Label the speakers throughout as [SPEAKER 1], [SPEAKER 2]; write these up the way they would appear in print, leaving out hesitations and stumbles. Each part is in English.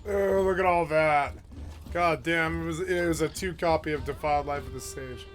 [SPEAKER 1] Oh, look at all that. God damn, it was a 2 copy of Defiled Life of the Sage.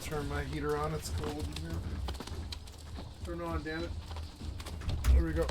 [SPEAKER 1] turn my heater on. It's cold in here. Turn it on, damn it. There we go.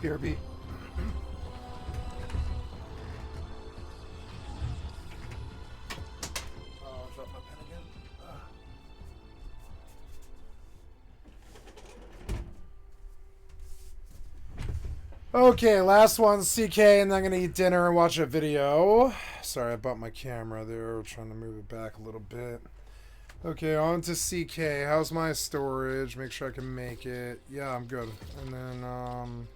[SPEAKER 1] BRB. Oh, I dropped my pen again. Okay, last one, CK, and then I'm gonna eat dinner and watch a video. Sorry, I bumped my camera there. We're trying to move it back a little bit. Okay, on to CK. How's my storage? Make sure I can make it. Yeah, I'm good. And then,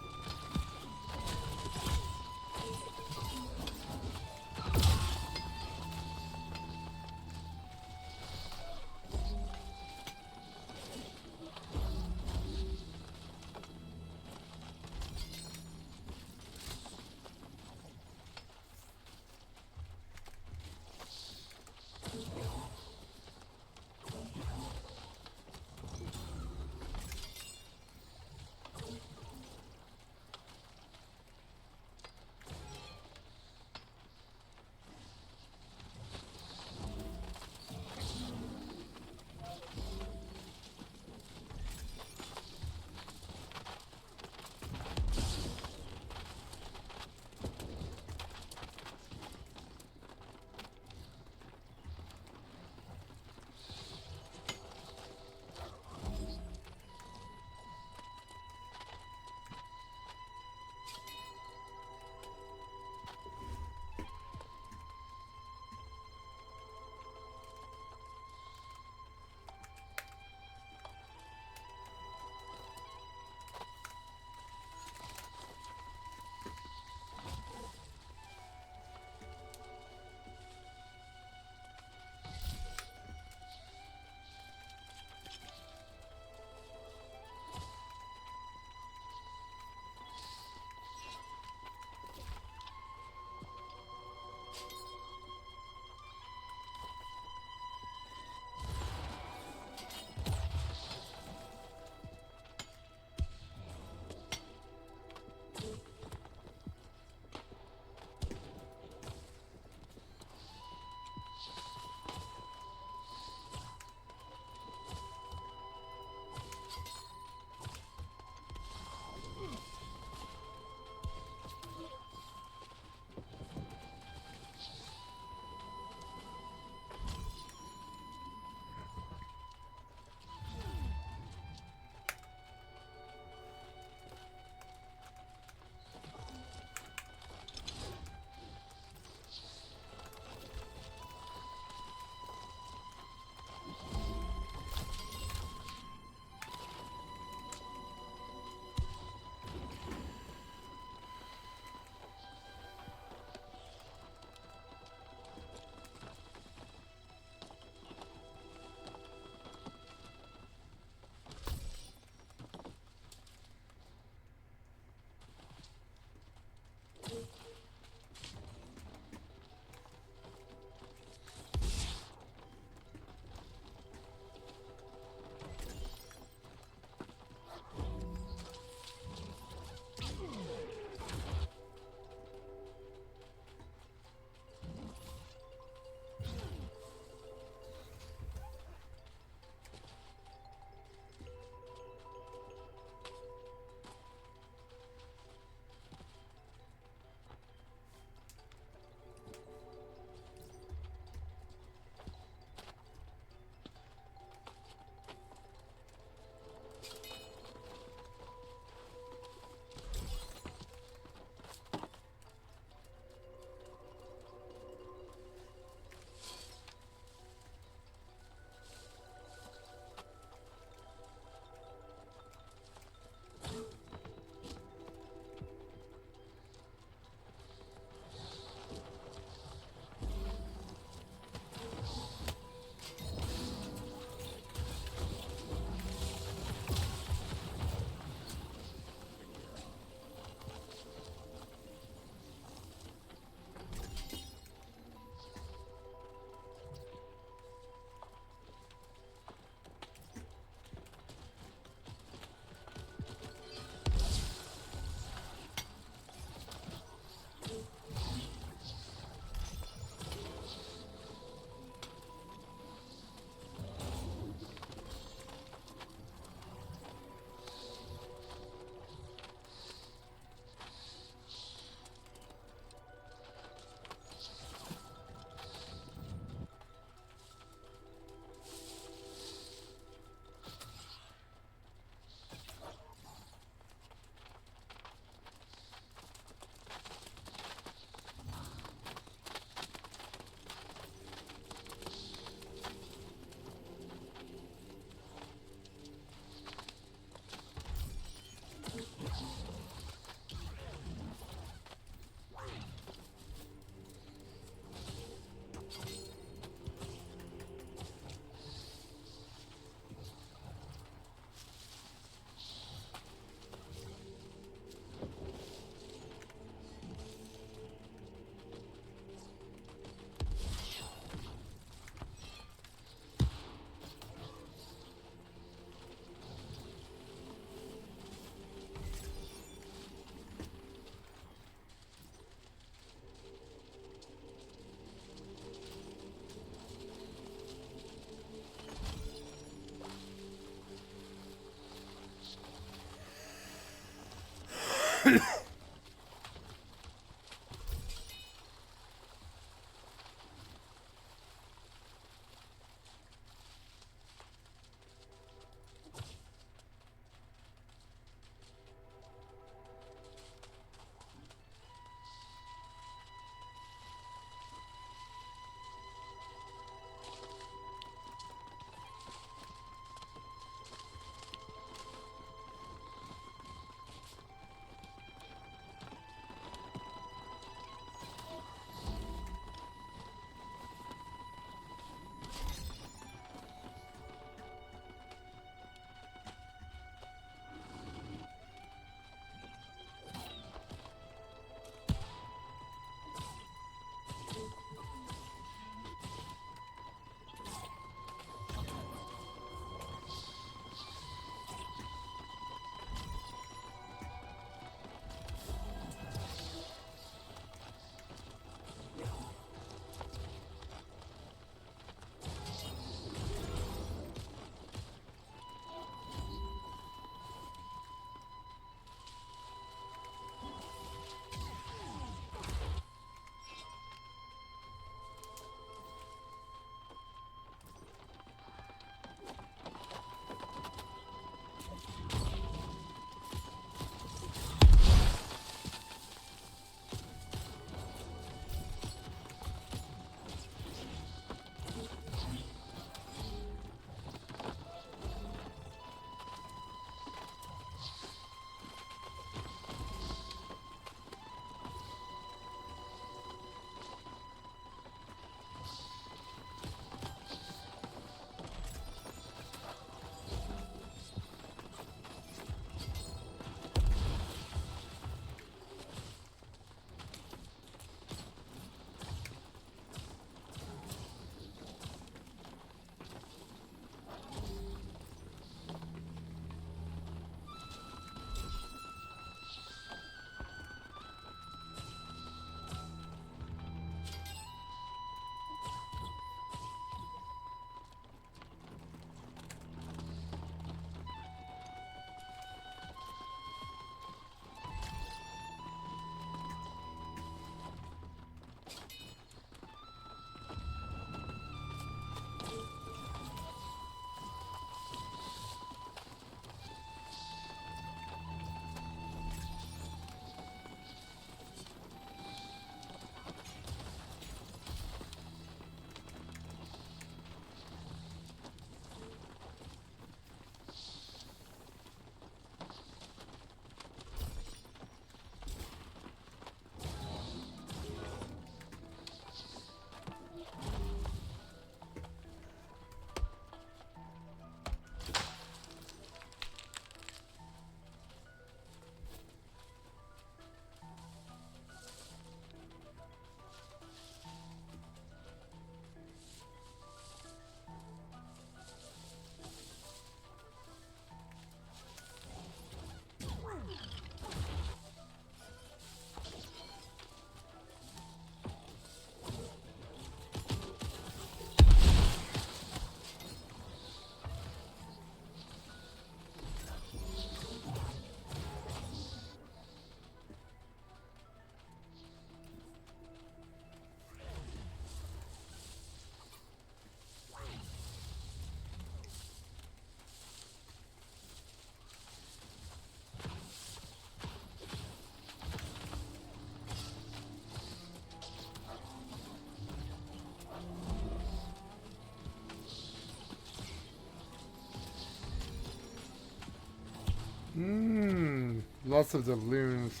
[SPEAKER 1] lots of doubloons.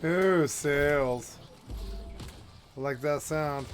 [SPEAKER 1] Ooh, sails. I like that sound.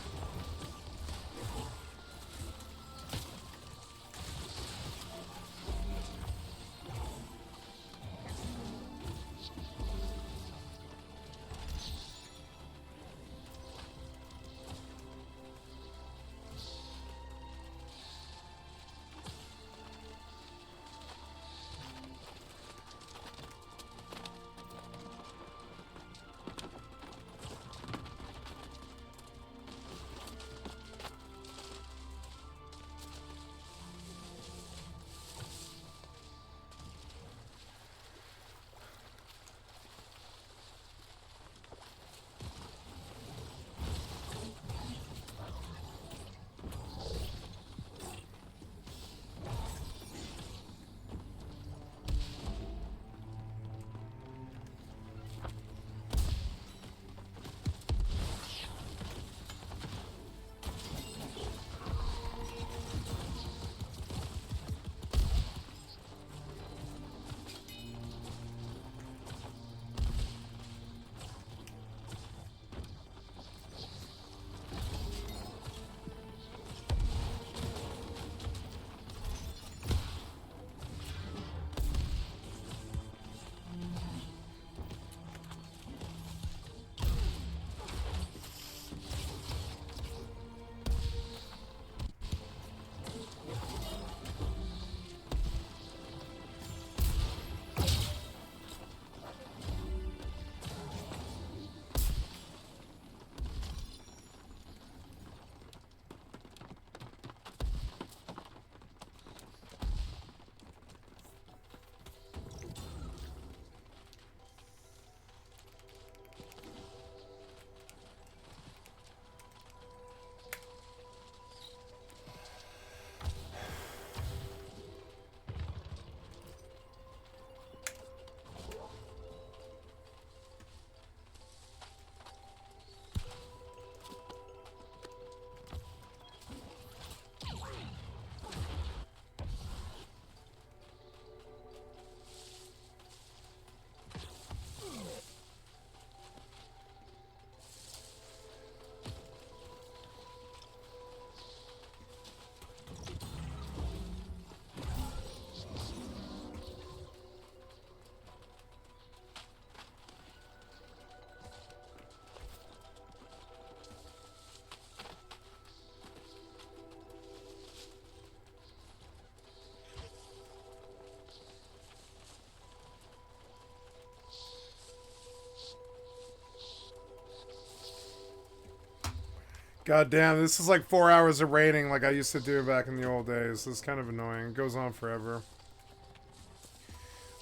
[SPEAKER 1] God damn, this is like 4 hours of raiding like I used to do back in the old days. It's kind of annoying. It goes on forever.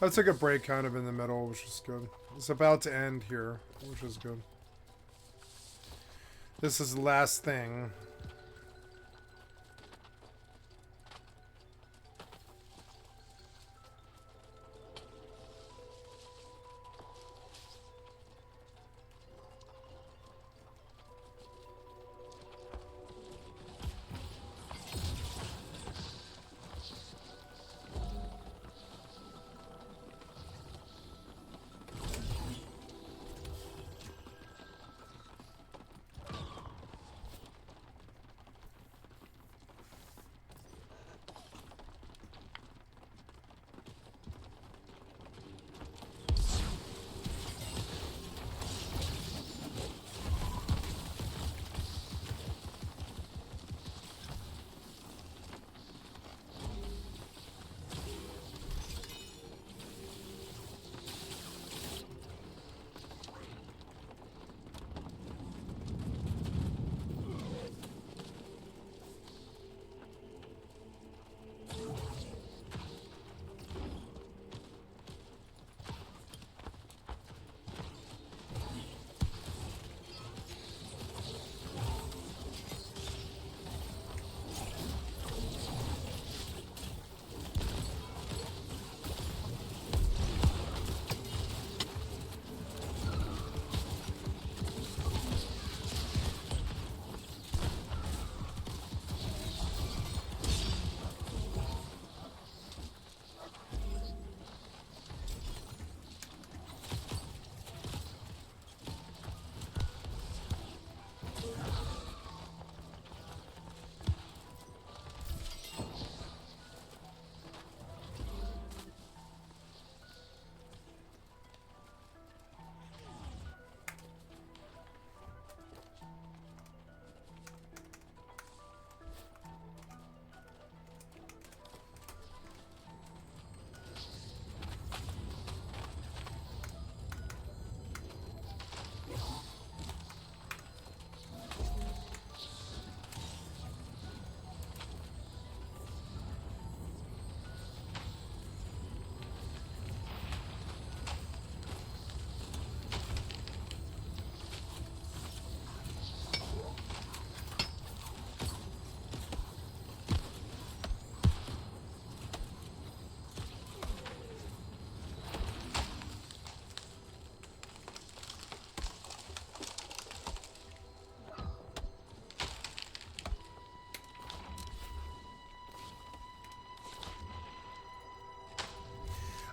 [SPEAKER 1] I took a break kind of in the middle, which is good. It's about to end here, which is good. This is the last thing.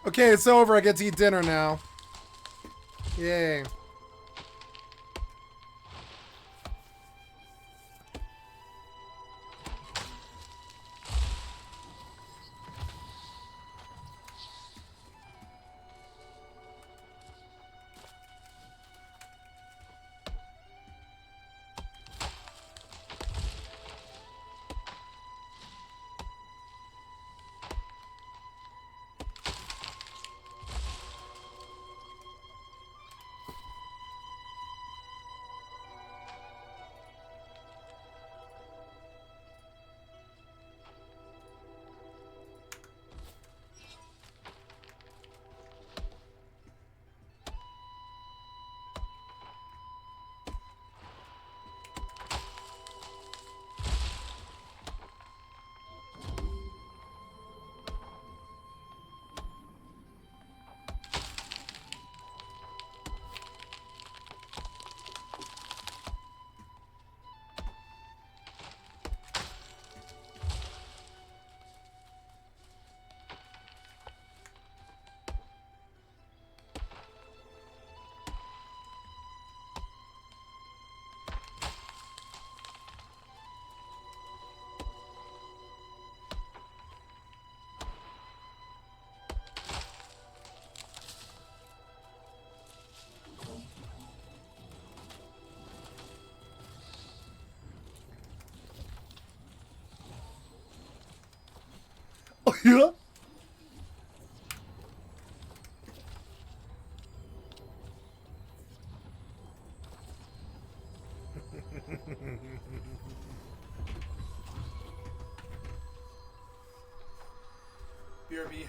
[SPEAKER 1] Okay, it's over. I get to eat dinner now. Yay. Yeah. BRB. You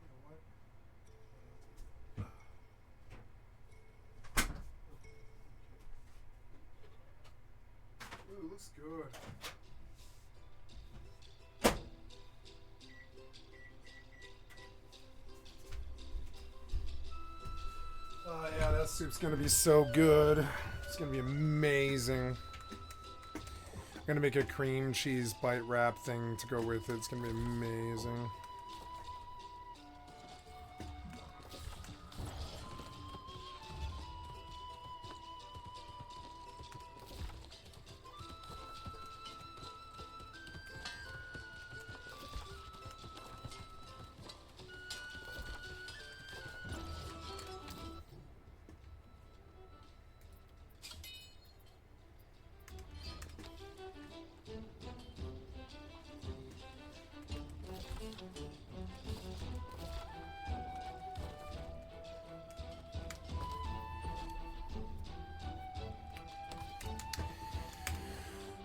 [SPEAKER 1] know what? Ooh, looks good. Oh yeah, that soup's gonna be so good. It's gonna be amazing. I'm gonna make a cream cheese bite wrap thing to go with it. It's gonna be amazing.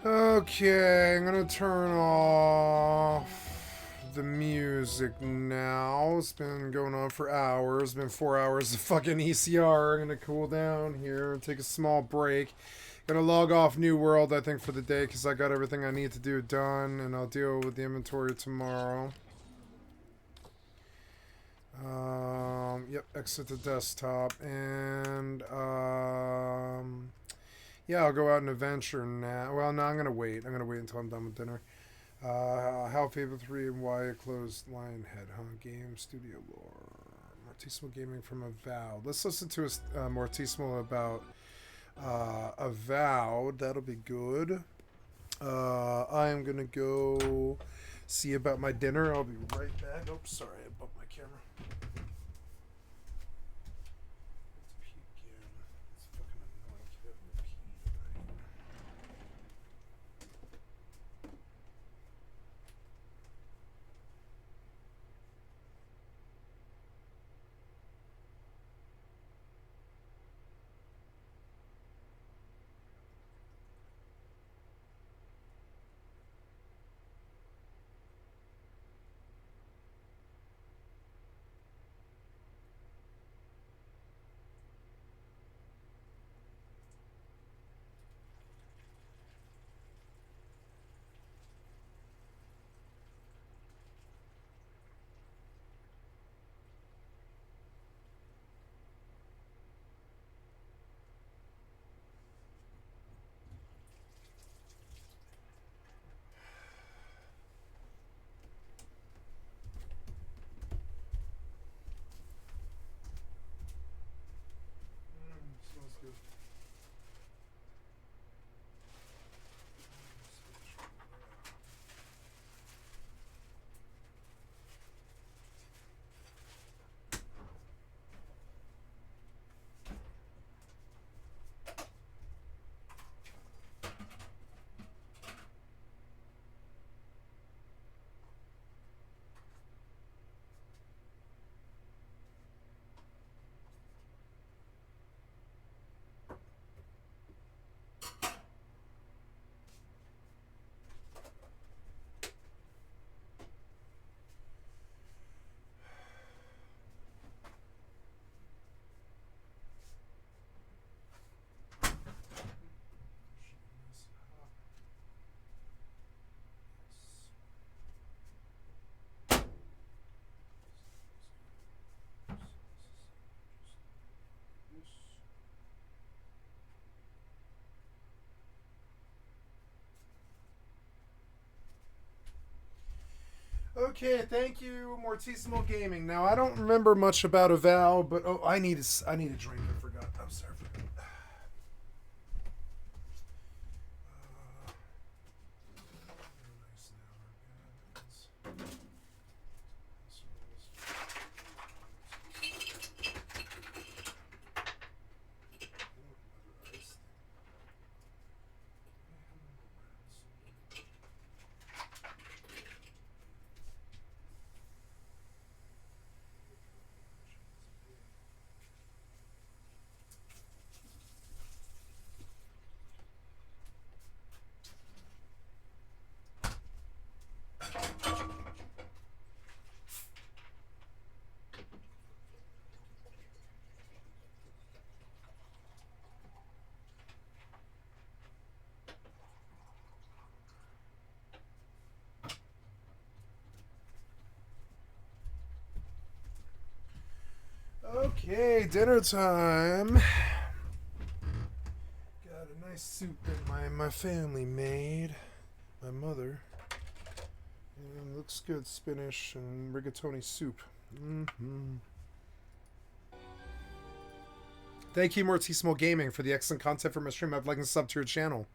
[SPEAKER 1] Okay, I'm gonna turn off the music now. It's been going on for hours. It's been 4 hours of fucking ECR. I'm gonna cool down here and take a small break. Gonna log off New World, I think, for the day because I got everything I need to do done, and I'll deal with the inventory tomorrow. Yep, exit the desktop, and yeah, I'll go out and adventure now. Well, no, I'm gonna wait. I'm gonna wait until I'm done with dinner. How Fable 3 and why it closed Lionhead, huh? Game Studio Lore. Mortisimo Gaming from Avowed. Let's listen to a Mortisimo about Avowed. That'll be good. I am gonna go see about my dinner. I'll be right back. Oh, sorry, I bumped my camera. Okay, thank you, Mortissimo Gaming. Now I don't remember much about Avowed, but oh, I need a drink. I forgot. I'm sorry. Okay, dinner time. Got a nice soup that my family made. My mother. And looks good, spinach and rigatoni soup. Thank you, Mortissimo Gaming, for the excellent content from my stream. I'd like to sub to your channel.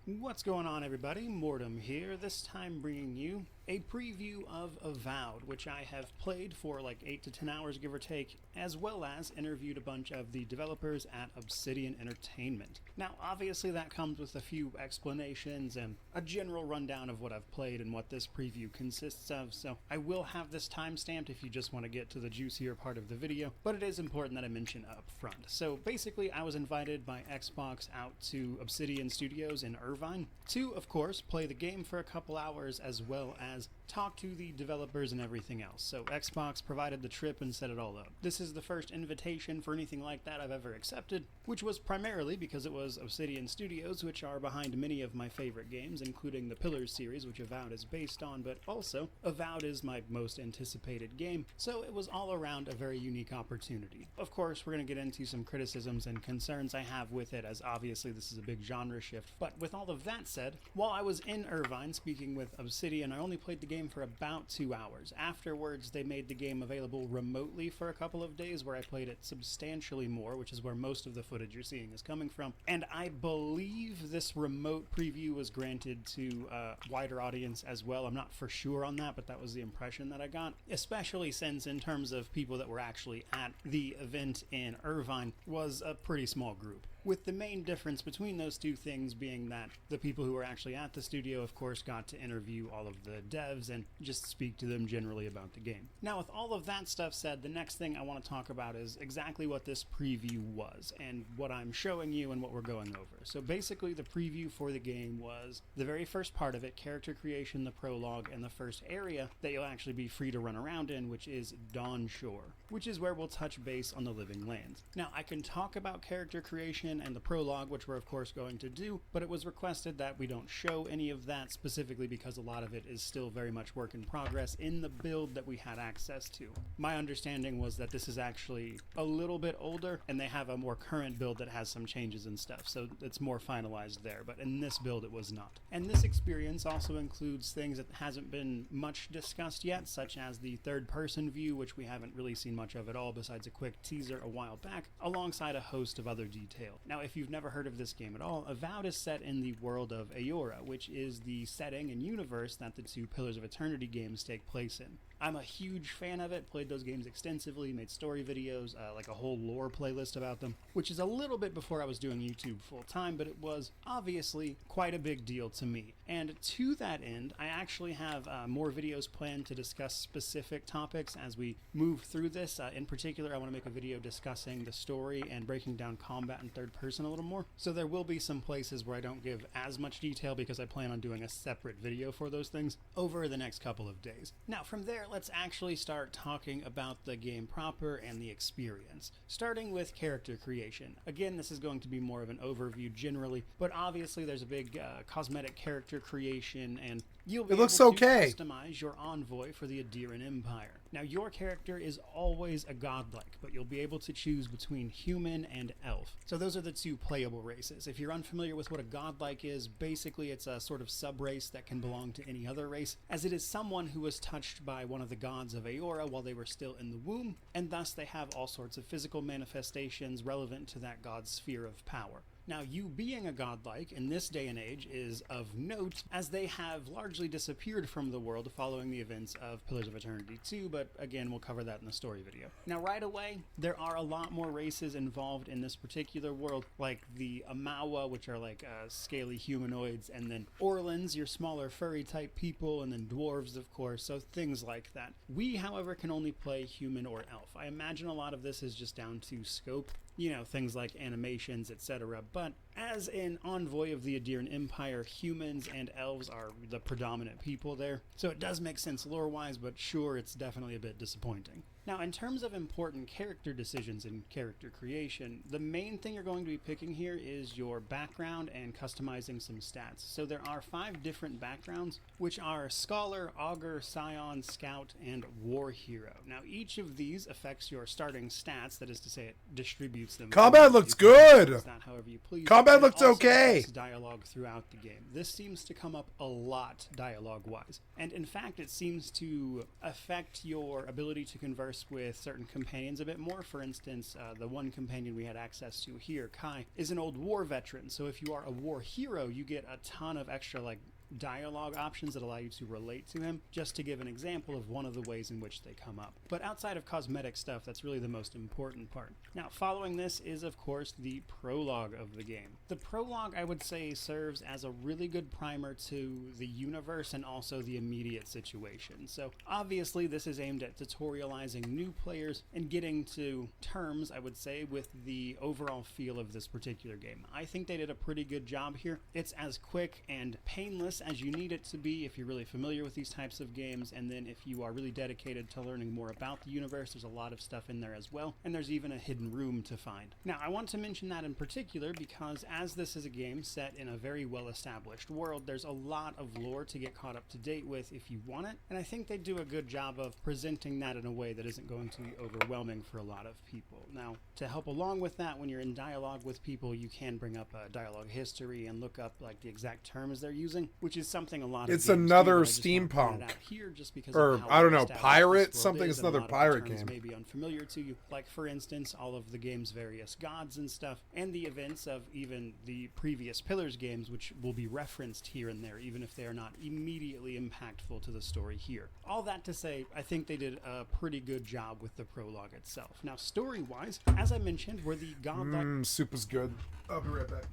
[SPEAKER 2] What's going on, everybody? Mortem here, this time bringing you a preview of Avowed, which I have played for like 8 to 10 hours, give or take, as well as interviewed a bunch of the developers at Obsidian Entertainment. Now, obviously that comes with a few explanations and a general rundown of what I've played and what this preview consists of, so I will have this timestamped if you just want to get to the juicier part of the video, but it is important that I mention up front. So basically, I was invited by Xbox out to Obsidian Studios in Irvine to, of course, play the game for a couple hours as well as talk to the developers and everything else. So Xbox provided the trip and set it all up. This is the first invitation for anything like that I've ever accepted, which was primarily because it was Obsidian Studios, which are behind many of my favorite games, including the Pillars series, which Avowed is based on, but also Avowed is my most anticipated game, so it was all around a very unique opportunity. Of course, we're going to get into some criticisms and concerns I have with it, as obviously this is a big genre shift, but with all of that said, while I was in Irvine speaking with Obsidian, I only played the game for about 2 hours. Afterwards, they made the game available remotely for a couple of days, where I played it substantially more, which is where most of the footage you're seeing is coming from. And I believe this remote preview was granted to a wider audience as well. I'm not for sure on that, but that was the impression that I got, especially since in terms of people that were actually at the event in Irvine was a pretty small group. With the main difference between those two things being that the people who were actually at the studio, of course, got to interview all of the devs and just speak to them generally about the game. Now, with all of that stuff said, the next thing I want to talk about is exactly what this preview was and what I'm showing you and what we're going over. So basically, the preview for the game was the very first part of it, character creation, the prologue, and the first area that you'll actually be free to run around in, which is Dawn Shore, which is where we'll touch base on the Living Lands. Now, I can talk about character creation and the prologue, which we're of course going to do, but it was requested that we don't show any of that, specifically because a lot of it is still very much work in progress in the build that we had access to. My understanding was that this is actually a little bit older and they have a more current build that has some changes and stuff, so it's more finalized there, but in this build it was not. And this experience also includes things that hasn't been much discussed yet, such as the third person view, which we haven't really seen much of at all besides a quick teaser a while back, alongside a host of other detail. Now, if you've never heard of this game at all, Avowed is set in the world of Eora, which is the setting and universe that the two Pillars of Eternity games take place in. I'm a huge fan of it, played those games extensively, made story videos, like a whole lore playlist about them, which is a little bit before I was doing YouTube full time, but it was obviously quite a big deal to me. And to that end, I actually have more videos planned to discuss specific topics as we move through this. In particular, I want to make a video discussing the story and breaking down combat in third person a little more. So there will be some places where I don't give as much detail because I plan on doing a separate video for those things over the next couple of days. Now, from there, let's actually start talking about the game proper and the experience. Starting with character creation. Again, this is going to be more of an overview generally, but obviously there's a big cosmetic character creation and You'll be
[SPEAKER 1] It looks
[SPEAKER 2] able
[SPEAKER 1] okay.
[SPEAKER 2] to customize your envoy for the Alldayerryd Empire. Now, your character is always a godlike, but you'll be able to choose between human and elf. So those are the two playable races. If you're unfamiliar with what a godlike is, basically it's a sort of sub-race that can belong to any other race, as it is someone who was touched by one of the gods of Aora while they were still in the womb, and thus they have all sorts of physical manifestations relevant to that god's sphere of power. Now, you being a godlike in this day and age is of note, as they have largely disappeared from the world following the events of Pillars of Eternity 2, but again, we'll cover that in the story video. Now, right away, there are a lot more races involved in this particular world, like the Amawa, which are like scaly humanoids, and then Orlans, your smaller furry type people, and then dwarves, of course, so things like that. We, however, can only play human or elf. I imagine a lot of this is just down to scope, you know, things like animations, etc. But as an envoy of the Alldayerryd Empire, humans and elves are the predominant people there. So it does make sense lore-wise, but sure, it's definitely a bit disappointing. Now, in terms of important character decisions and character creation, the main thing you're going to be picking here is your background and customizing some stats. So there are 5 different backgrounds, which are Scholar, Augur, Scion, Scout, and War Hero. Now, each of these affects your starting stats, that is to say, it distributes them.
[SPEAKER 1] Combat looks good!
[SPEAKER 2] It's not however you please.
[SPEAKER 1] Combat looks
[SPEAKER 2] also
[SPEAKER 1] okay!
[SPEAKER 2] affects dialogue throughout the game. This seems to come up a lot dialogue-wise. And in fact, it seems to affect your ability to converse with certain companions a bit more. For instance, the one companion we had access to here, Kai, is an old war veteran. So if you are a war hero, you get a ton of extra, like, dialogue options that allow you to relate to him, just to give an example of one of the ways in which they come up. But outside of cosmetic stuff, that's really the most important part. Now, following this is, of course, the prologue of the game. The prologue, I would say, serves as a really good primer to the universe and also the immediate situation. So, obviously, this is aimed at tutorializing new players and getting to terms, I would say, with the overall feel of this particular game. I think they did a pretty good job here. It's as quick and painless as you need it to be if you're really familiar with these types of games, and then if you are really dedicated to learning more about the universe, there's a lot of stuff in there as well, and there's even a hidden room to find. Now, I want to mention that in particular because as this is a game set in a very well-established world, there's a lot of lore to get caught up to date with if you want it, and I think they do a good job of presenting that in a way that isn't going to be overwhelming for a lot of people. Now, to help along with that, when you're in dialogue with people, you can bring up a dialogue history and look up like the exact terms they're using, which is something a lot of
[SPEAKER 1] It's
[SPEAKER 2] games
[SPEAKER 1] another
[SPEAKER 2] do, but I just want to point it
[SPEAKER 1] steampunk.
[SPEAKER 2] out here just because
[SPEAKER 1] Or,
[SPEAKER 2] of how
[SPEAKER 1] I don't know,
[SPEAKER 2] well-established
[SPEAKER 1] pirate?
[SPEAKER 2] this world
[SPEAKER 1] Something,
[SPEAKER 2] is,
[SPEAKER 1] it's
[SPEAKER 2] and a
[SPEAKER 1] another
[SPEAKER 2] lot of the
[SPEAKER 1] pirate
[SPEAKER 2] terms
[SPEAKER 1] game.
[SPEAKER 2] may be unfamiliar to you, like for instance all of the game's various gods and stuff, and the events of even the previous Pillars games, which will be referenced here and there, even if they are not immediately impactful to the story here. All that to say, I think they did a pretty good job with the prologue itself. Now, story-wise, as I mentioned, we're the godlike...
[SPEAKER 1] Soup is good. I'll be right back.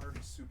[SPEAKER 1] Hearty soup.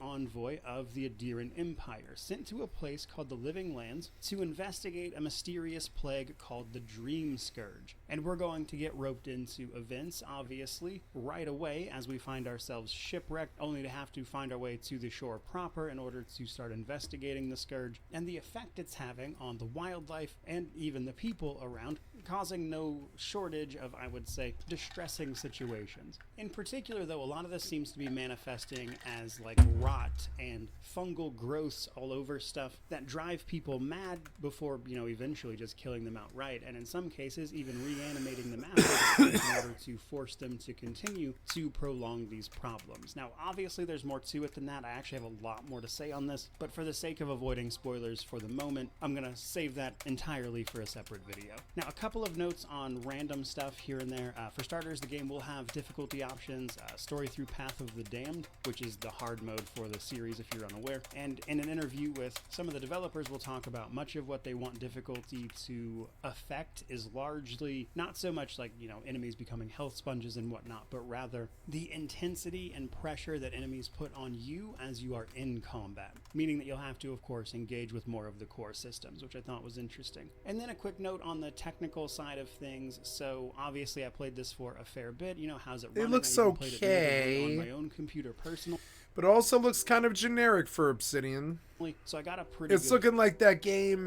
[SPEAKER 2] envoy of the Alldayerryd Empire, sent to a place called the Living Lands to investigate a mysterious plague called the Dream Scourge. And we're going to get roped into events, obviously, right away as we find ourselves shipwrecked, only to have to find our way to the shore proper in order to start investigating the Scourge and the effect it's having on the wildlife and even the people around, causing no shortage of, I would say, distressing situations. In particular, though, a lot of this seems to be manifesting as like rot and fungal growths all over stuff that drive people mad before, eventually just killing them outright, and in some cases even reanimating them after in order to force them to continue to prolong these problems. Now, obviously there's more to it than that. I actually have a lot more to say on this, but for the sake of avoiding spoilers for the moment, I'm gonna save that entirely for a separate video. Now, a couple couple of notes on random stuff here and there. For starters, the game will have difficulty options, story through Path of the Damned, which is the hard mode for the series if you're unaware. And in an interview with some of the developers, we'll talk about much of what they want difficulty to affect is largely not so much like, you know, enemies becoming health sponges and whatnot, but rather the intensity and pressure that enemies put on you as you are in combat, meaning that you'll have to, of course, engage with more of the core systems, which I thought was interesting. And then a quick note on the technical side of things. So obviously I played this for a fair bit. You know, how's it running?
[SPEAKER 1] It looks
[SPEAKER 2] I even played
[SPEAKER 1] okay.
[SPEAKER 2] it on my own computer personally.
[SPEAKER 1] But also looks kind of generic for Obsidian.
[SPEAKER 2] So I got a pretty
[SPEAKER 1] It's
[SPEAKER 2] good
[SPEAKER 1] looking like that game,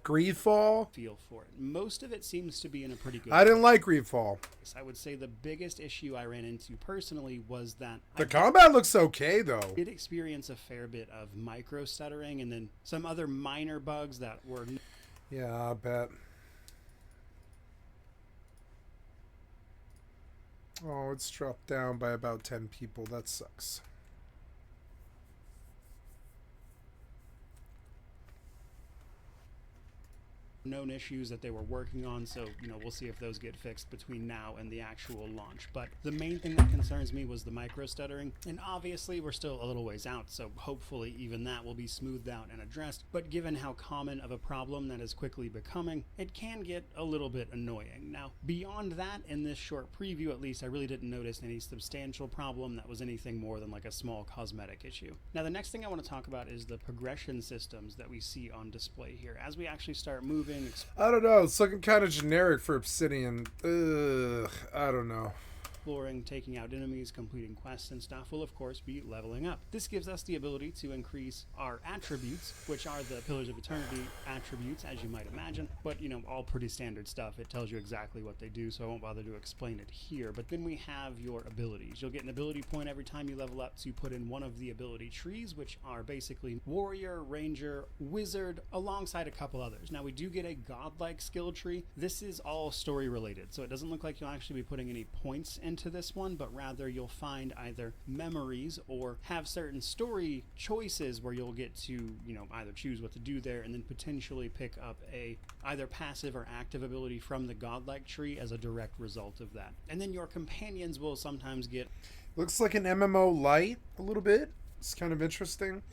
[SPEAKER 1] Greedfall.
[SPEAKER 2] feel for it. Most of it seems to be in a pretty good
[SPEAKER 1] I didn't like Greedfall.
[SPEAKER 2] place. I would say the biggest issue I ran into personally was that
[SPEAKER 1] The combat looks okay, though.
[SPEAKER 2] I did experience a fair bit of micro stuttering and then some other minor bugs that were...
[SPEAKER 1] Yeah, I bet. Oh, it's dropped down by about 10 people. That sucks.
[SPEAKER 2] known issues that they were working on, so you know, we'll see if those get fixed between now and the actual launch. But the main thing that concerns me was the micro stuttering, and obviously we're still a little ways out, so hopefully even that will be smoothed out and addressed. But given how common of a problem that is quickly becoming, it can get a little bit annoying. Now beyond that, in this short preview at least, I really didn't notice any substantial problem that was anything more than like a small cosmetic issue. Now the next thing I want to talk about is the progression systems that we see on display here. As we actually start moving,
[SPEAKER 1] I don't know, it's looking kind of generic for Obsidian. Ugh, I don't know.
[SPEAKER 2] exploring, taking out enemies, completing quests and stuff will of course be leveling up. This gives us the ability to increase our attributes, which are the Pillars of Eternity attributes, as you might imagine, but you know, all pretty standard stuff. It tells you exactly what they do, so I won't bother to explain it here. But then we have your abilities. You'll get an ability point every time you level up to put in one of the ability trees, which are basically Warrior, Ranger, Wizard, alongside a couple others. Now we do get a godlike skill tree. This is all story related, so it doesn't look like you'll actually be putting any points into this one, but rather you'll find either memories or have certain story choices where you'll get to, you know, either choose what to do there and then potentially pick up a either passive or active ability from the godlike tree as a direct result of that. And then your companions will sometimes get...
[SPEAKER 1] Looks like an MMO light a little bit. It's kind of interesting.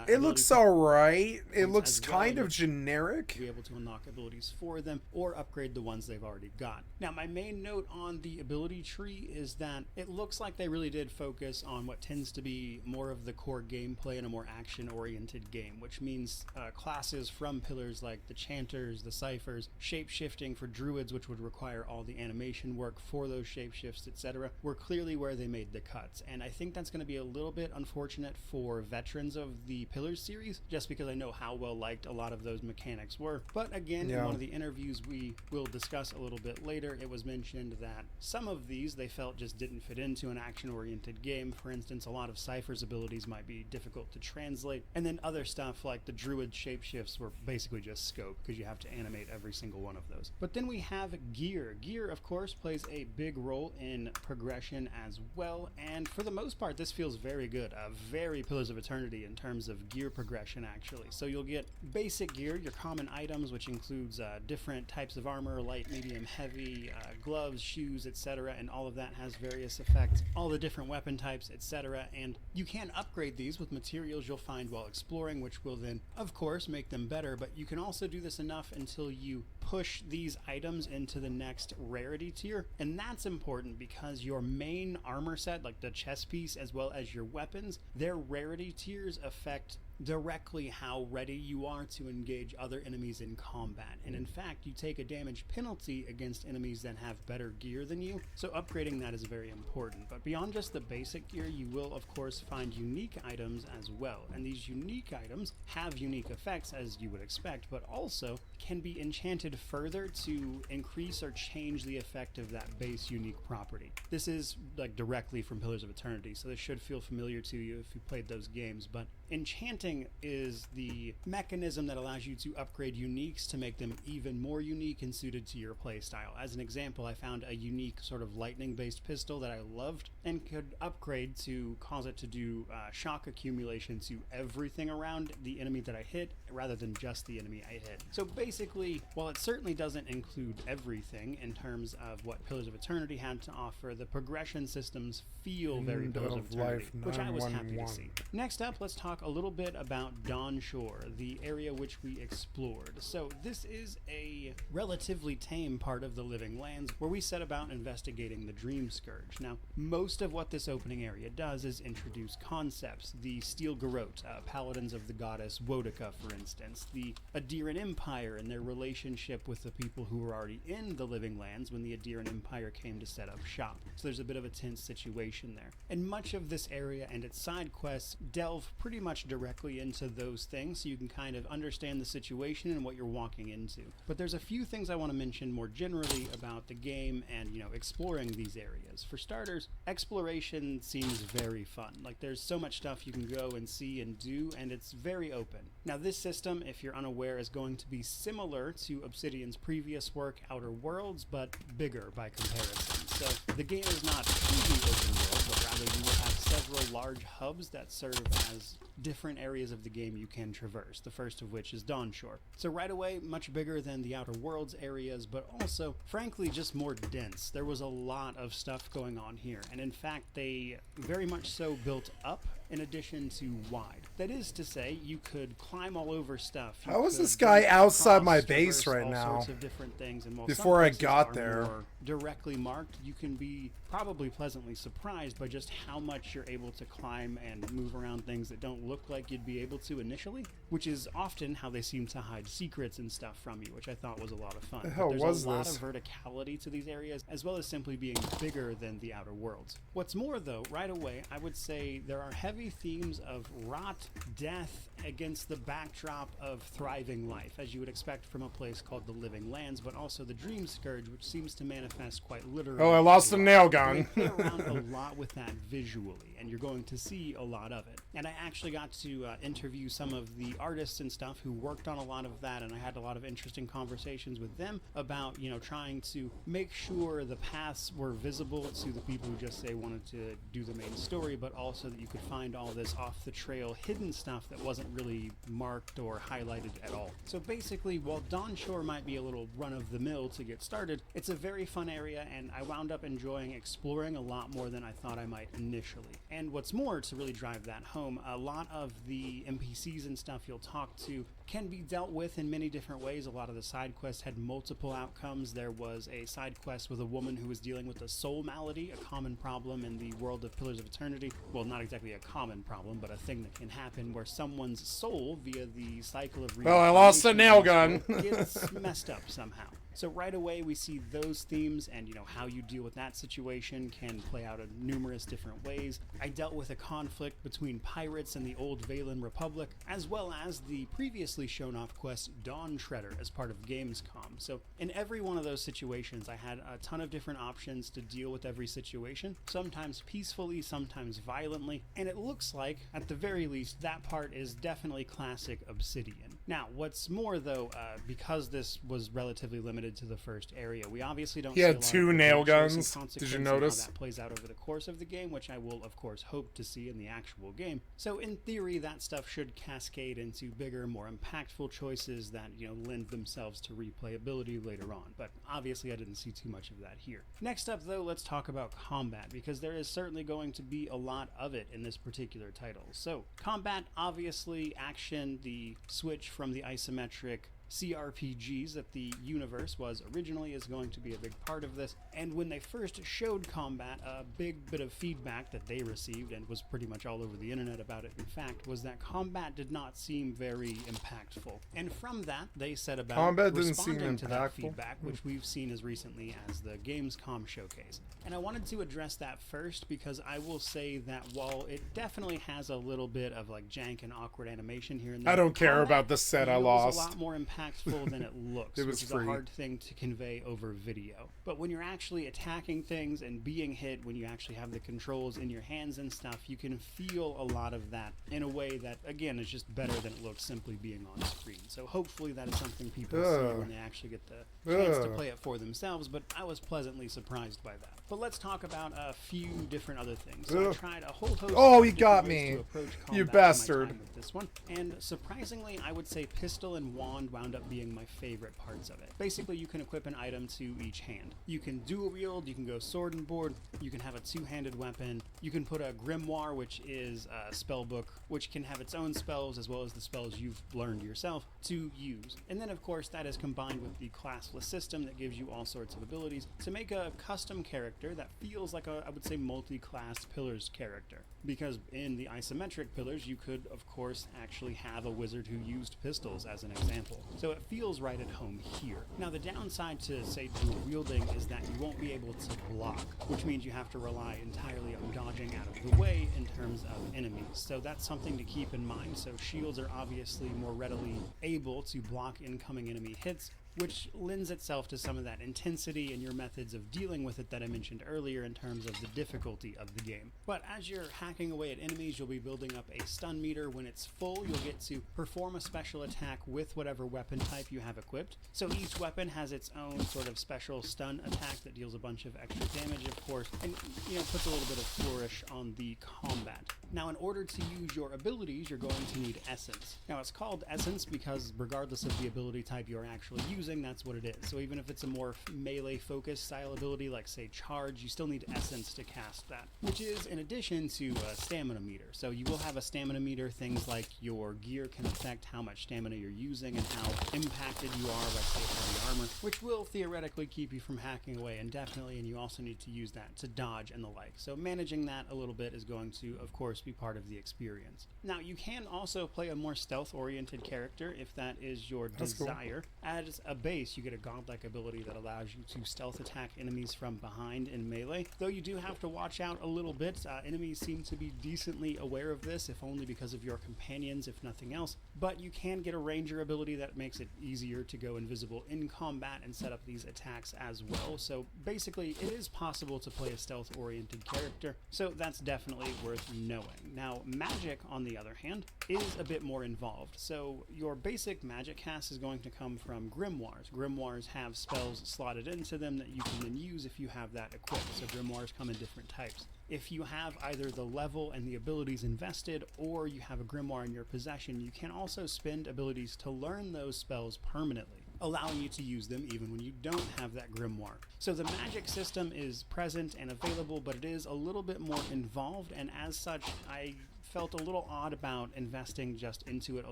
[SPEAKER 1] It looks alright. It looks kind of generic.
[SPEAKER 2] Be able to unlock abilities for them or upgrade the ones they've already got. Now my main note on the ability tree is that it looks like they really did focus on what tends to be more of the core gameplay in a more action oriented game, which means classes from pillars like the Chanters, the Ciphers, shape-shifting for druids, which would require all the animation work for those shapeshifts, etc., were clearly where they made the cuts. And I think that's going to be a little bit unfortunate for veterans of the Pillars series, just because I know how well liked a lot of those mechanics were. But again, in one of the interviews we will discuss a little bit later, it was mentioned that some of these they felt just didn't fit into an action-oriented game. For instance, a lot of Cypher's abilities might be difficult to translate, and then other stuff like the Druid shapeshifts were basically just scope, because you have to animate every single one of those. But then we have gear. Gear, of course, plays a big role in progression as well, and for the most part, this feels very good. Very Pillars of Eternity in terms of gear progression, actually. So you'll get basic gear, your common items, which includes different types of armor, light, medium, heavy, gloves, shoes, etc., and all of that has various effects, all the different weapon types, etc., and you can upgrade these with materials you'll find while exploring, which will then, of course, make them better, but you can also do this enough until you push these items into the next rarity tier, and that's important because your main armor set, like the chest piece, as well as your weapons, their rarity tiers affect directly how ready you are to engage other enemies in combat. And in fact, you take a damage penalty against enemies that have better gear than you, so upgrading that is very important. But beyond just the basic gear, you will of course find unique items as well, and these unique items have unique effects, as you would expect, but also can be enchanted further to increase or change the effect of that base unique property. This is like directly from Pillars of Eternity, so this should feel familiar to you if you played those games, but enchanting is the mechanism that allows you to upgrade uniques to make them even more unique and suited to your playstyle. As an example, I found a unique sort of lightning-based pistol that I loved and could upgrade to cause it to do shock accumulation to everything around the enemy that I hit rather than just the enemy I hit. So basically, while it certainly doesn't include everything in terms of what Pillars of Eternity had to offer, the progression systems feel very Pillars of Eternity, which I was happy to see. Next up, let's talk a little bit about Dawn Shore, the area which we explored. So this is a relatively tame part of the Living Lands where we set about investigating the Dream Scourge. Now, most of what this opening area does is introduce concepts. The Steel Garrote, paladins of the goddess Woedica, for instance. The Adeiran Empire and their relationship with the people who were already in the Living Lands when the Adeiran Empire came to set up shop. So there's a bit of a tense situation there. And much of this area and its side quests delve pretty much directly into those things, so you can kind of understand the situation and what you're walking into. But there's a few things I want to mention more generally about the game and, exploring these areas. For starters, exploration seems very fun. Like, there's so much stuff you can go and see and do, and it's very open. Now, this system, if you're unaware, is going to be similar to Obsidian's previous work, Outer Worlds, but bigger by comparison. So the game is not truly open world, but rather you will have several large hubs that serve as different areas of the game you can traverse, the first of which is Dawn Shore. So right away, much bigger than the Outer Worlds areas, but also, frankly, just more dense. There was a lot of stuff going on here, and in fact, they very much so built up in addition to wide. That is to say, you could climb all over stuff.
[SPEAKER 1] How is this guy outside my base right
[SPEAKER 2] all
[SPEAKER 1] now?
[SPEAKER 2] Sorts of different things, and while
[SPEAKER 1] Before
[SPEAKER 2] some
[SPEAKER 1] I
[SPEAKER 2] places
[SPEAKER 1] got
[SPEAKER 2] are
[SPEAKER 1] there.
[SPEAKER 2] more directly marked, you can be probably pleasantly surprised by just how much you're able to climb and move around things that don't look like you'd be able to initially, which is often how they seem to hide secrets and stuff from you, which I thought was a lot of fun.
[SPEAKER 1] The hell
[SPEAKER 2] There's
[SPEAKER 1] was
[SPEAKER 2] a lot
[SPEAKER 1] this?
[SPEAKER 2] of verticality to these areas, as well as simply being bigger than the Outer Worlds. What's more, though, right away, I would say there are heavy themes of rot, death, against the backdrop of thriving life, as you would expect from a place called the Living Lands, but also the Dream Scourge, which seems to manifest quite literally.
[SPEAKER 1] Oh, I lost a nail gun.
[SPEAKER 2] They play around a lot with that visually, and you're going to see a lot of it. And I actually got to interview some of the artists and stuff who worked on a lot of that, and I had a lot of interesting conversations with them about, trying to make sure the paths were visible to the people who just say wanted to do the main story, but also that you could find all this off the trail hidden stuff that wasn't really marked or highlighted at all. So basically, while Dawn Shore might be a little run-of-the-mill to get started, it's a very fun area, and I wound up enjoying exploring a lot more than I thought I might initially. And what's more, to really drive that home, a lot of the NPCs and stuff you'll talk to can be dealt with in many different ways. A lot of the side quests had multiple outcomes. There was a side quest with a woman who was dealing with a soul malady, a common problem in the world of Pillars of Eternity. Well, not exactly a common problem, but a thing that can happen where someone's soul, via the cycle of
[SPEAKER 1] Well, I lost a nail gun.
[SPEAKER 2] gets messed up somehow. So right away we see those themes, and how you deal with that situation can play out in numerous different ways. I dealt with a conflict between pirates and the old Valen Republic, as well as the previously shown off quest Dawn Shredder as part of Gamescom. So in every one of those situations I had a ton of different options to deal with every situation, sometimes peacefully, sometimes violently, and it looks like, at the very least, that part is definitely classic Obsidian. Now, what's more though, because this was relatively limited to the first area, we obviously don't
[SPEAKER 1] He
[SPEAKER 2] see
[SPEAKER 1] had
[SPEAKER 2] a lot
[SPEAKER 1] two
[SPEAKER 2] of
[SPEAKER 1] nail
[SPEAKER 2] adventures and
[SPEAKER 1] guns. Did you
[SPEAKER 2] consequences and
[SPEAKER 1] notice?
[SPEAKER 2] how that plays out over the course of the game, which I will of course hope to see in the actual game. So in theory, that stuff should cascade into bigger, more impactful choices that lend themselves to replayability later on, but obviously I didn't see too much of that here. Next up though, let's talk about combat, because there is certainly going to be a lot of it in this particular title. So combat, obviously action, the switch from the isometric CRPGs that the universe was originally is going to be a big part of this. And when they first showed combat, a big bit of feedback that they received, and was pretty much all over the internet about it in fact, was that combat did not seem very impactful. And from that, they said about
[SPEAKER 1] Combat didn't seem
[SPEAKER 2] responding to that
[SPEAKER 1] impactful?
[SPEAKER 2] feedback, which we've seen as recently as the Gamescom showcase. And I wanted to address that first, because I will say that while it definitely has a little bit of like jank and awkward animation here and there,
[SPEAKER 1] I don't care
[SPEAKER 2] combat
[SPEAKER 1] about the set I
[SPEAKER 2] feels
[SPEAKER 1] lost.
[SPEAKER 2] a lot more impactful impactful than it looks,
[SPEAKER 1] It was
[SPEAKER 2] which is
[SPEAKER 1] free.
[SPEAKER 2] a hard thing to convey over video. But when you're actually attacking things and being hit, when you actually have the controls in your hands and stuff, you can feel a lot of that in a way that, again, is just better than it looks simply being on screen. So hopefully that is something people see when they actually get the chance to play it for themselves, but I was pleasantly surprised by that. But let's talk about a few different other things. So I tried a whole host
[SPEAKER 1] Oh,
[SPEAKER 2] of
[SPEAKER 1] he
[SPEAKER 2] different
[SPEAKER 1] got
[SPEAKER 2] ways
[SPEAKER 1] me.
[SPEAKER 2] to approach
[SPEAKER 1] You
[SPEAKER 2] combat in my
[SPEAKER 1] bastard.
[SPEAKER 2] time with this one, and surprisingly, I would say pistol and wand wound up being my favorite parts of it. Basically, you can equip an item to each hand. You can dual wield, you can go sword and board, you can have a two-handed weapon, you can put a grimoire, which is a spell book, which can have its own spells as well as the spells you've learned yourself to use. And then, of course, that is combined with the classless system that gives you all sorts of abilities to make a custom character that feels like a, I would say, multi-class pillars character. Because in the isometric pillars, you could, of course, actually have a wizard who used pistols as an example. So it feels right at home here. Now, the downside to, say, dual wielding is that you won't be able to block, which means you have to rely entirely on dodging out of the way in terms of enemies. So that's something to keep in mind. So shields are obviously more readily able to block incoming enemy hits, which lends itself to some of that intensity and your methods of dealing with it that I mentioned earlier in terms of the difficulty of the game. But as you're hacking away at enemies, you'll be building up a stun meter. When it's full, you'll get to perform a special attack with whatever weapon type you have equipped. So each weapon has its own sort of special stun attack that deals a bunch of extra damage, of course, and puts a little bit of flourish on the combat. Now, in order to use your abilities, you're going to need essence. Now, it's called essence because regardless of the ability type you're actually using, that's what it is. So even if it's a more melee-focused style ability, like, say, charge, you still need essence to cast that, which is in addition to a stamina meter. So you will have a stamina meter. Things like your gear can affect how much stamina you're using and how impacted you are by, say, heavy armor, which will theoretically keep you from hacking away indefinitely, and you also need to use that to dodge and the like. So managing that a little bit is going to, of course, be part of the experience. Now, you can also play a more stealth-oriented character if that is your desire. Cool. As a base, you get a godlike ability that allows you to stealth attack enemies from behind in melee, though you do have to watch out a little bit. Enemies seem to be decently aware of this, if only because of your companions, if nothing else. But you can get a ranger ability that makes it easier to go invisible in combat and set up these attacks as well. So basically, it is possible to play a stealth-oriented character, so that's definitely worth knowing. Now, magic, on the other hand, is a bit more involved. So your basic magic cast is going to come from grimoires. Grimoires have spells slotted into them that you can then use if you have that equipped. So grimoires come in different types. If you have either the level and the abilities invested, or you have a grimoire in your possession, you can also spend abilities to learn those spells permanently, allowing you to use them even when you don't have that grimoire. So the magic system is present and available, but it is a little bit more involved, and as such, I felt a little odd about investing just into it a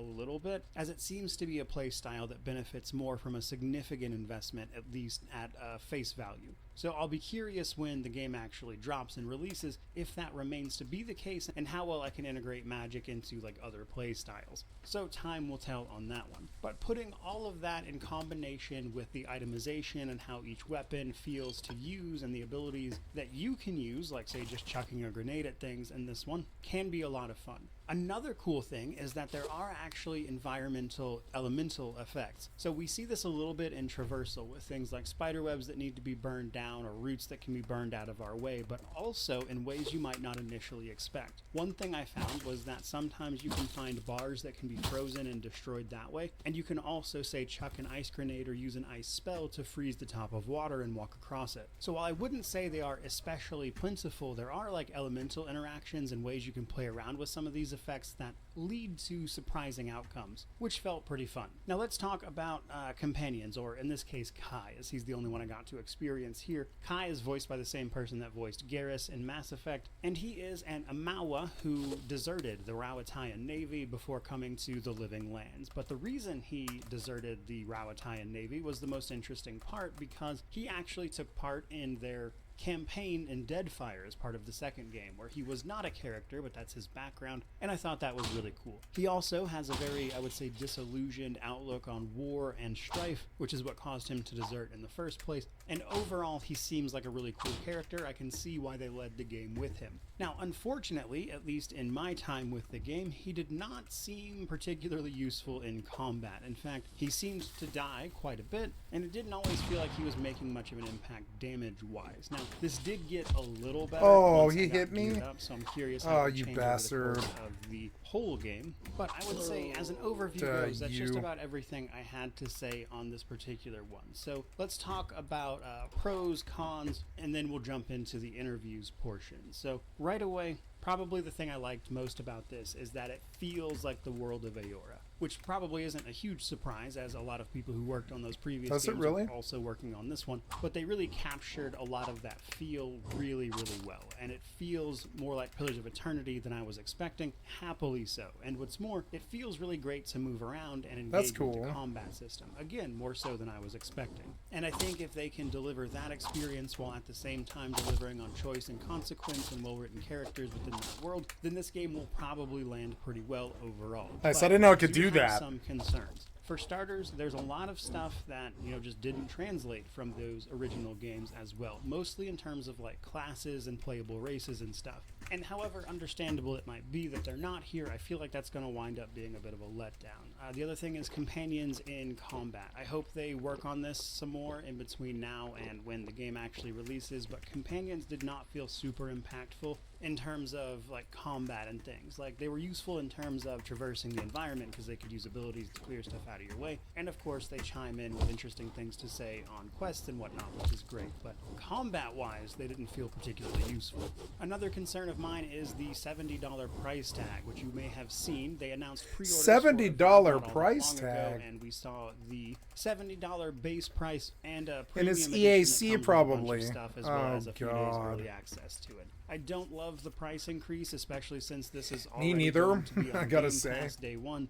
[SPEAKER 2] little bit, as it seems to be a play style that benefits more from a significant investment, at least at face value. So I'll be curious when the game actually drops and releases if that remains to be the case and how well I can integrate magic into like other play styles. So time will tell on that one. But putting all of that in combination with the itemization and how each weapon feels to use and the abilities that you can use, like say just chucking a grenade at things in this one, can be a lot of fun. Another cool thing is that there are actually environmental elemental effects. So we see this a little bit in traversal with things like spiderwebs that need to be burned down or roots that can be burned out of our way, but also in ways you might not initially expect. One thing I found was that sometimes you can find bars that can be frozen and destroyed that way, and you can also, say, chuck an ice grenade or use an ice spell to freeze the top of water and walk across it. So while I wouldn't say they are especially plentiful, there are like elemental interactions and ways you can play around with some of these effects that lead to surprising outcomes, which felt pretty fun. Now let's talk about companions, or in this case Kai, as he's the only one I got to experience here. Kai is voiced by the same person that voiced Garrus in Mass Effect, and he is an Amawa who deserted the Rauatayan Navy before coming to the Living Lands. But the reason he deserted the Rauatayan Navy was the most interesting part, because he actually took part in their campaign in Deadfire as part of the second game, where he was not a character, but that's his background, and I thought that was really cool. He also has a very, I would say, disillusioned outlook on war and strife, which is what caused him to desert in the first place, and overall he seems like a really cool character. I can see why they led the game with him. Now, unfortunately, at least in my time with the game, he did not seem particularly useful in combat. In fact, he seemed to die quite a bit, and it didn't always feel like he was making much of an impact damage-wise. Now, this did get a little better.
[SPEAKER 1] Oh,
[SPEAKER 2] once
[SPEAKER 1] he
[SPEAKER 2] I got
[SPEAKER 1] hit me?
[SPEAKER 2] geared up, so I'm curious how it
[SPEAKER 1] you
[SPEAKER 2] changed
[SPEAKER 1] bastard.
[SPEAKER 2] over the course of the whole game. But I would say, as an overview goes, that's just about everything I had to say on this particular one. So let's talk about pros, cons, and then we'll jump into the interviews portion. So right away, probably the thing I liked most about this is that it feels like the world of Aora, which probably isn't a huge surprise, as a lot of people who worked on those previous games are also working on this one. But they really captured a lot of that feel really, really well, and it feels more like Pillars of Eternity than I was expecting, happily so. And what's more, it feels really great to move around and engage with the combat system. Again, more so than I was expecting. And I think if they can deliver that experience while at the same time delivering on choice and consequence and well-written characters within that world, then this game will probably land pretty well overall.
[SPEAKER 1] Nice, I didn't know it could do that.
[SPEAKER 2] Some concerns. For starters, there's a lot of stuff that, just didn't translate from those original games as well, mostly in terms of like classes and playable races and stuff. And however understandable it might be that they're not here, I feel like that's going to wind up being a bit of a letdown. The other thing is companions in combat. I hope they work on this some more in between now and when the game actually releases, but companions did not feel super impactful in terms of like combat and things. Like, they were useful in terms of traversing the environment because they could use abilities to clear stuff out of your way, and of course they chime in with interesting things to say on quests and whatnot, which is great, but combat wise they didn't feel particularly useful. Another concern of mine is the $70 price tag, which you may have seen. They announced pre-orders
[SPEAKER 1] $70 price tag,
[SPEAKER 2] and we saw the $70 base price and a
[SPEAKER 1] and
[SPEAKER 2] premium
[SPEAKER 1] it's
[SPEAKER 2] edition
[SPEAKER 1] EAC probably.
[SPEAKER 2] Stuff, as well as a few days early access to it. I don't love the price increase, especially since this is already going to be on
[SPEAKER 1] I gotta
[SPEAKER 2] Game
[SPEAKER 1] say,
[SPEAKER 2] Pass day one.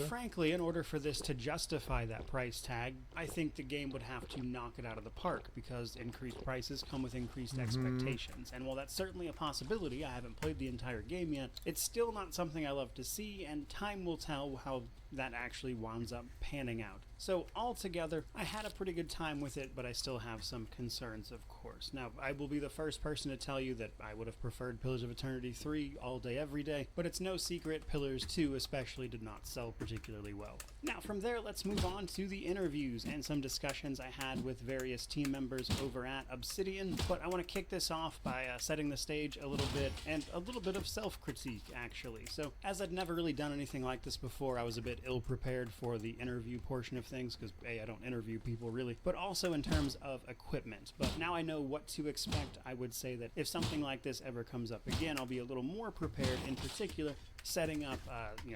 [SPEAKER 2] Frankly, in order for this to justify that price tag, I think the game would have to knock it out of the park, because increased prices come with increased expectations. And while that's certainly a possibility, I haven't played the entire game yet, it's still not something I love to see, and time will tell how that actually winds up panning out. So altogether, I had a pretty good time with it, but I still have some concerns, of course. Now, I will be the first person to tell you that I would have preferred Pillars of Eternity 3 all day, every day, but it's no secret Pillars 2 especially did not sell particularly well. Now, from there, let's move on to the interviews and some discussions I had with various team members over at Obsidian, but I want to kick this off by setting the stage a little bit, and a little bit of self-critique, actually. So, as I'd never really done anything like this before, I was a bit ill-prepared for the interview portion of things, because A, I don't interview people really, but also in terms of equipment. But now I know what to expect. I would say that if something like this ever comes up again, I'll be a little more prepared, in particular setting up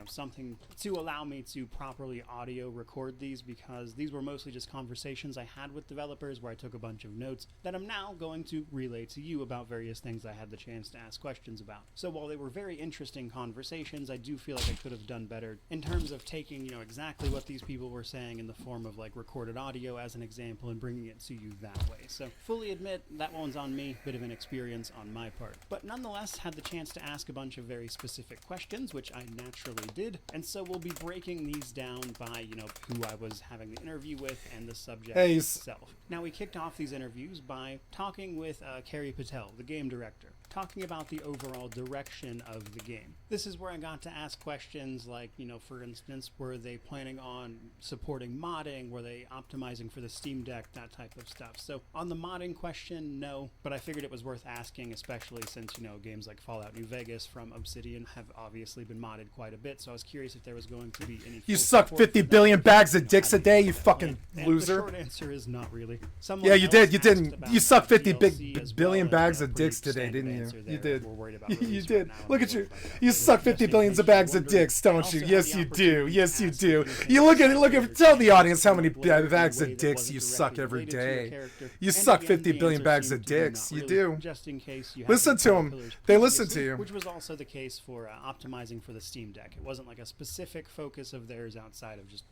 [SPEAKER 2] something to allow me to properly audio record these, because these were mostly just conversations I had with developers where I took a bunch of notes that I'm now going to relay to you about various things I had the chance to ask questions about. So while they were very interesting conversations, I do feel like I could have done better in terms of taking exactly what these people were saying in the form of like recorded audio as an example and bringing it to you that way. So fully admit that one's on me, bit of an experience on my part, but nonetheless had the chance to ask a bunch of very specific questions, which I naturally did, and so we'll be breaking these down by who I was having the interview with and the subject itself. Now, we kicked off these interviews by talking with Carrie Patel, the game director, talking about the overall direction of the game. This is where I got to ask questions like, for instance, were they planning on supporting modding? Were they optimizing for the Steam Deck? That type of stuff. So on the modding question, no, but I figured it was worth asking, especially since, games like Fallout New Vegas from Obsidian have obviously been modded quite a bit, so I was curious if there was going to be any...
[SPEAKER 1] You suck 50 billion bags of dicks a day, you fucking loser.
[SPEAKER 2] The short answer is not really.
[SPEAKER 1] Yeah, you did. You didn't. You sucked 50 billion bags of dicks today, didn't you? You did. You did. Look at you. You suck 50 billions of bags of dicks, don't you? Yes, you do. Yes, you do. You look at. Tell the audience how many bags of dicks you suck every day. You suck 50 billion bags of dicks. You do.
[SPEAKER 2] Just in case you
[SPEAKER 1] listen to them. They listen to you.
[SPEAKER 2] Which was also the case for optimizing for the Steam Deck. It wasn't like a specific focus of theirs outside of just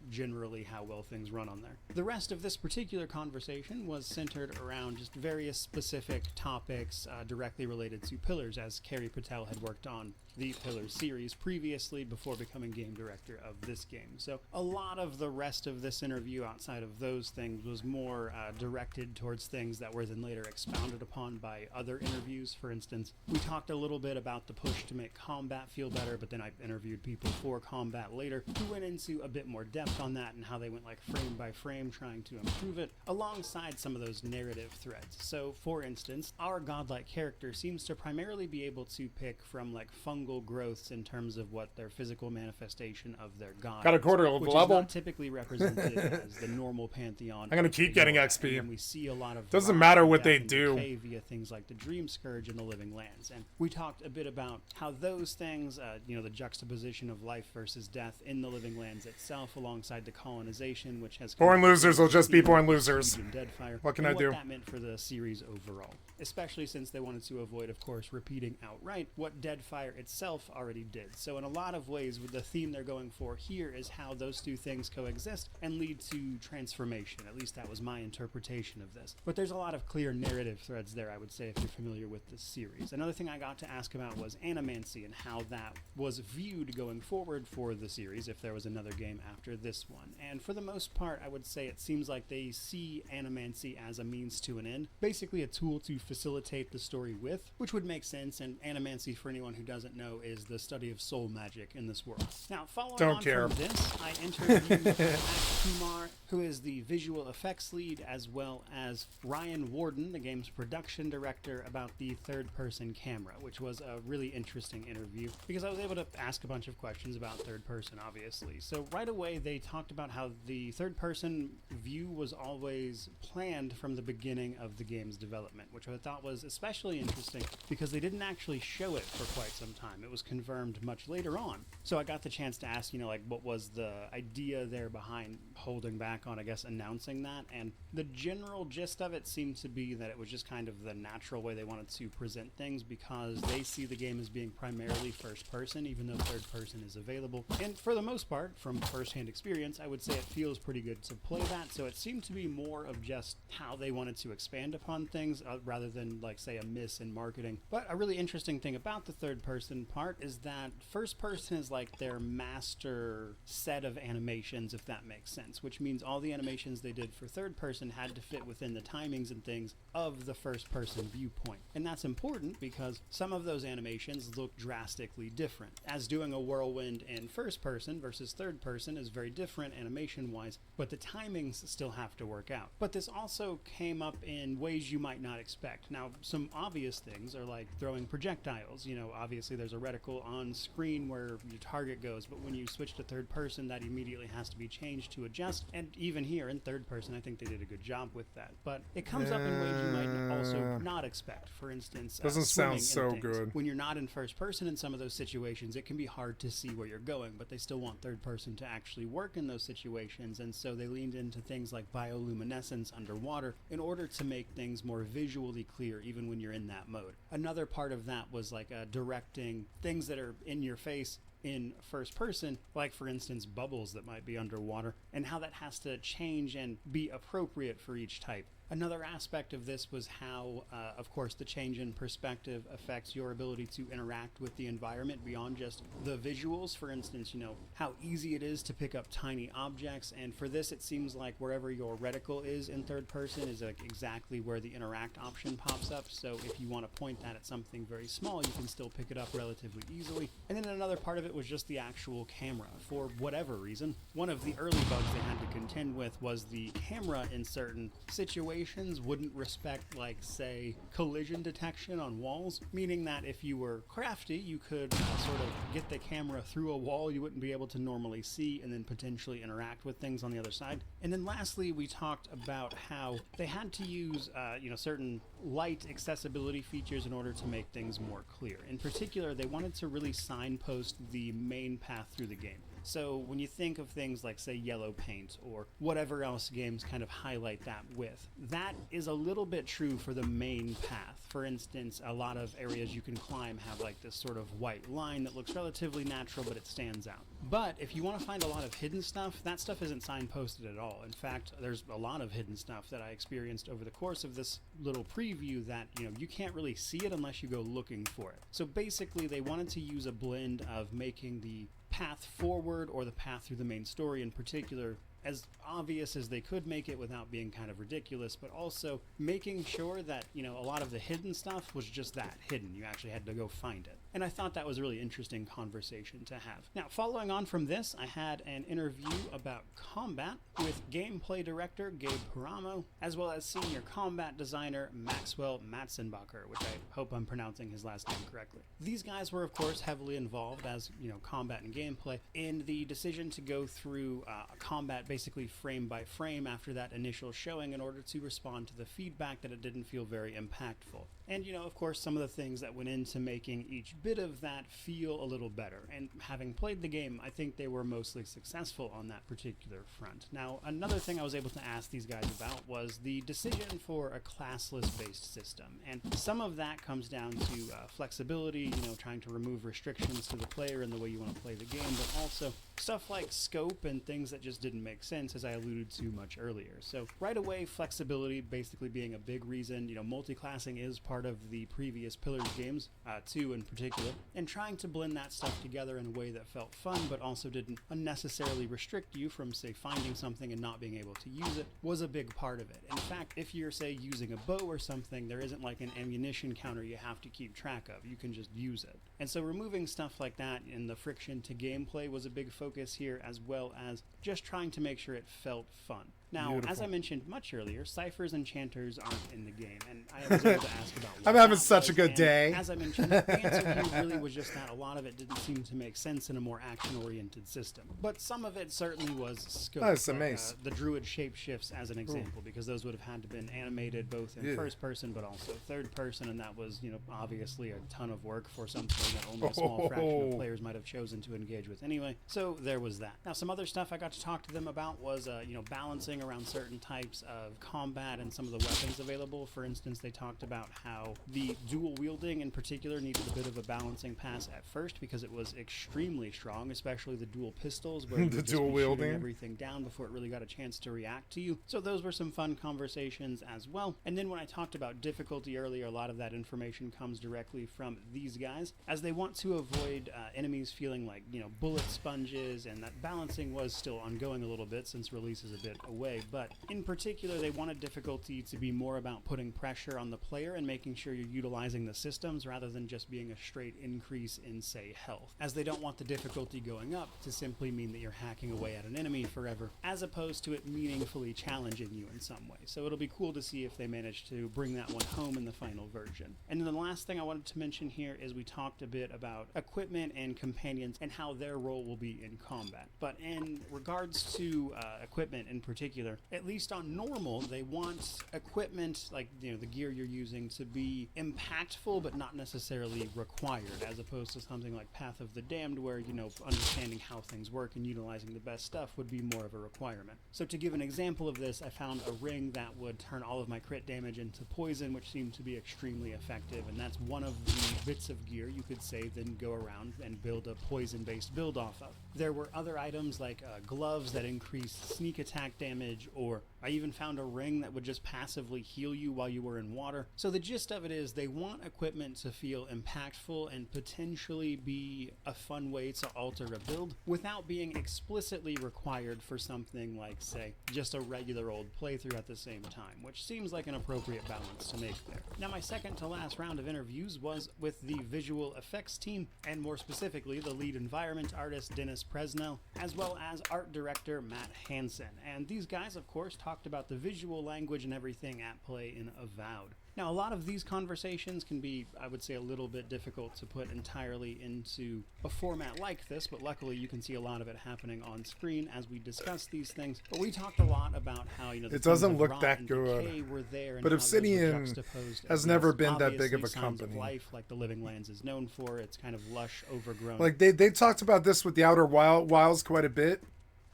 [SPEAKER 2] generally how well things run on there. The rest of this particular conversation was centered around just various specific topics directed directly related to Pillars, as Carrie Patel had worked on the Pillars series previously before becoming game director of this game. So a lot of the rest of this interview outside of those things was more directed towards things that were then later expounded upon by other interviews. For instance, we talked a little bit about the push to make combat feel better, but then I interviewed people for combat later who went into a bit more depth on that and how they went like frame by frame trying to improve it alongside some of those narrative threads. So for instance, our godlike character seems to primarily be able to pick from like fungal growths in terms of what their physical manifestation of their god
[SPEAKER 1] Got a quarter
[SPEAKER 2] which
[SPEAKER 1] level.
[SPEAKER 2] is not typically represented as the normal pantheon.
[SPEAKER 1] I'm gonna keep getting XP.
[SPEAKER 2] And we see a lot of
[SPEAKER 1] Doesn't matter what they
[SPEAKER 2] death and
[SPEAKER 1] do.
[SPEAKER 2] decay via things like the Dream Scourge and the Living Lands. And we talked a bit about how those things, the juxtaposition of life versus death in the Living Lands itself, alongside the colonization, which has
[SPEAKER 1] Born losers will just be born losers.
[SPEAKER 2] Deadfire,
[SPEAKER 1] What can
[SPEAKER 2] and
[SPEAKER 1] I do?
[SPEAKER 2] What that meant for the series overall, especially since they wanted to avoid, of course, repeating outright what Deadfire itself already did. So in a lot of ways, with the theme they're going for here is how those two things coexist and lead to transformation. At least that was my interpretation of this. But there's a lot of clear narrative threads there, I would say, if you're familiar with this series. Another thing I got to ask about was animancy and how that was viewed going forward for the series if there was another game after this one. And for the most part, I would say it seems like they see animancy as a means to an end, basically a tool to facilitate the story with, which would make sense. And animancy, for anyone who doesn't know, is the study of soul magic in this world. Now, following on from this, I interviewed Ash Kumar, who is the visual effects lead, as well as Ryan Warden, the game's production director, about the third-person camera, which was a really interesting interview because I was able to ask a bunch of questions about third-person, obviously. So right away, they talked about how the third-person view was always planned from the beginning of the game's development, which I thought was especially interesting because they didn't actually show it for quite some time. It was confirmed much later on. So I got the chance to ask, what was the idea there behind holding back on, I guess, announcing that. And the general gist of it seemed to be that it was just kind of the natural way they wanted to present things because they see the game as being primarily first person, even though third person is available. And for the most part, from first-hand experience, I would say it feels pretty good to play that. So it seemed to be more of just how they wanted to expand upon things rather than, like, say, a miss in marketing. But a really interesting thing about the third person part is that first person is like their master set of animations, if that makes sense, which means all the animations they did for third person had to fit within the timings and things of the first person viewpoint. And that's important because some of those animations look drastically different, as doing a whirlwind in first person versus third person is very different animation wise, but the timings still have to work out. But this also came up in ways you might not expect. Now, some obvious things are like throwing projectiles. Obviously there's a reticle on screen where your target goes, but when you switch to third person, that immediately has to be changed to adjust. And even here in third person, I think they did a good job with that. But it comes up in ways you might also not expect. For instance,
[SPEAKER 1] doesn't sound so
[SPEAKER 2] things.
[SPEAKER 1] good.
[SPEAKER 2] When you're not in first person in some of those situations, it can be hard to see where you're going, but they still want third person to actually work in those situations. And so they leaned into things like bioluminescence underwater in order to make things more visually clear, even when you're in that mode. Another part of that was like directing things that are in your face in first person, like for instance bubbles that might be underwater, and how that has to change and be appropriate for each type. Another aspect of this was how, of course, the change in perspective affects your ability to interact with the environment beyond just the visuals. For instance, how easy it is to pick up tiny objects. And for this, it seems like wherever your reticle is in third person is like exactly where the interact option pops up. So if you want to point that at something very small, you can still pick it up relatively easily. And then another part of it was just the actual camera. For whatever reason, one of the early bugs they had to contend with was the camera in certain situations wouldn't respect, like, say, collision detection on walls, meaning that if you were crafty, you could sort of get the camera through a wall you wouldn't be able to normally see and then potentially interact with things on the other side. And then lastly, we talked about how they had to use, certain light accessibility features in order to make things more clear. In particular, they wanted to really signpost the main path through the game. So when you think of things like, say, yellow paint or whatever else games kind of highlight that with, that is a little bit true for the main path. For instance, a lot of areas you can climb have like this sort of white line that looks relatively natural, but it stands out. But if you want to find a lot of hidden stuff, that stuff isn't signposted at all. In fact, there's a lot of hidden stuff that I experienced over the course of this little preview that, you can't really see it unless you go looking for it. So basically, they wanted to use a blend of making the path forward, or the path through the main story in particular, as obvious as they could make it without being kind of ridiculous, but also making sure that, a lot of the hidden stuff was just that, hidden. You actually had to go find it. And I thought that was a really interesting conversation to have. Now, following on from this, I had an interview about combat with gameplay director Gabe Paramo, as well as senior combat designer Maxwell Matzenbacher, which I hope I'm pronouncing his last name correctly. These guys were, of course, heavily involved, as, combat and gameplay, in the decision to go through combat basically frame by frame after that initial showing in order to respond to the feedback that it didn't feel very impactful. And, of course, some of the things that went into making each bit of that feel a little better. And having played the game, I think they were mostly successful on that particular front. Now, another thing I was able to ask these guys about was the decision for a classless-based system. And some of that comes down to flexibility, trying to remove restrictions to the player and the way you want to play the game, but also stuff like scope and things that just didn't make sense, as I alluded to much earlier. So right away, flexibility basically being a big reason. Multi-classing is part of the previous Pillars games, 2 in particular, and trying to blend that stuff together in a way that felt fun but also didn't unnecessarily restrict you from, say, finding something and not being able to use it was a big part of it. In fact, if you're, say, using a bow or something, there isn't like an ammunition counter you have to keep track of. You can just use it. And so removing stuff like that in the friction to gameplay was a big focus here, as well as just trying to make sure it felt fun. Now,
[SPEAKER 1] Beautiful.
[SPEAKER 2] as I mentioned much earlier, ciphers and chanters aren't in the game, and I was able to ask about what
[SPEAKER 1] I'm having
[SPEAKER 2] that
[SPEAKER 1] such a
[SPEAKER 2] was,
[SPEAKER 1] good
[SPEAKER 2] and
[SPEAKER 1] day.
[SPEAKER 2] As I mentioned, the answer here really was just that a lot of it didn't seem to make sense in a more action-oriented system. But some of it certainly was scope.
[SPEAKER 1] Oh, it's
[SPEAKER 2] like,
[SPEAKER 1] amazing.
[SPEAKER 2] the druid shapeshifts as an example, because those would have had to been animated both in first person but also third person, and that was, obviously a ton of work for something that only a small fraction of players might have chosen to engage with anyway. So there was that. Now, some other stuff I got to talk to them about was, balancing around certain types of combat and some of the weapons available. For instance, they talked about how the dual wielding in particular needed a bit of a balancing pass at first because it was extremely strong, especially the dual pistols where you would just be shooting everything down before it really got a chance to react to you. So those were some fun conversations as well. And then when I talked about difficulty earlier, a lot of that information comes directly from these guys, as they want to avoid enemies feeling like, bullet sponges, and that balancing was still ongoing a little bit since release is a bit away. But in particular, they wanted difficulty to be more about putting pressure on the player and making sure you're utilizing the systems rather than just being a straight increase in, say, health, as they don't want the difficulty going up to simply mean that you're hacking away at an enemy forever, as opposed to it meaningfully challenging you in some way. So it'll be cool to see if they manage to bring that one home in the final version. And then the last thing I wanted to mention here is we talked a bit about equipment and companions and how their role will be in combat. But in regards to equipment in particular, at least on normal, they want equipment like the gear you're using to be impactful but not necessarily required, as opposed to something like Path of the Damned where understanding how things work and utilizing the best stuff would be more of a requirement. So to give an example of this, I found a ring that would turn all of my crit damage into poison, which seemed to be extremely effective, and that's one of the bits of gear you could say then go around and build a poison based build off of. There were other items like gloves that increase sneak attack damage, or I even found a ring that would just passively heal you while you were in water. So the gist of it is they want equipment to feel impactful and potentially be a fun way to alter a build without being explicitly required for something like, say, just a regular old playthrough at the same time, which seems like an appropriate balance to make there. Now, my second to last round of interviews was with the visual effects team, and more specifically the lead environment artist Dennis Presnell, as well as art director Matt Hansen. And these guys, of course, talked about the visual language and everything at play in Avowed. Now, a lot of these conversations can be, I would say, a little bit difficult to put entirely into a format like this, but luckily you can see a lot of it happening on screen as we discuss these things. But we talked a lot about how, you know, the
[SPEAKER 1] It doesn't
[SPEAKER 2] themes of
[SPEAKER 1] look
[SPEAKER 2] rot
[SPEAKER 1] that
[SPEAKER 2] and
[SPEAKER 1] good.
[SPEAKER 2] decay were there, and
[SPEAKER 1] But
[SPEAKER 2] how those were
[SPEAKER 1] Obsidian
[SPEAKER 2] juxtaposed
[SPEAKER 1] has
[SPEAKER 2] against
[SPEAKER 1] never been that big of
[SPEAKER 2] obviously
[SPEAKER 1] a
[SPEAKER 2] signs
[SPEAKER 1] company.
[SPEAKER 2] of life, like the Living Lands is known for. It's kind of lush, overgrown.
[SPEAKER 1] Like they talked about this with the Outer Wilds quite a bit.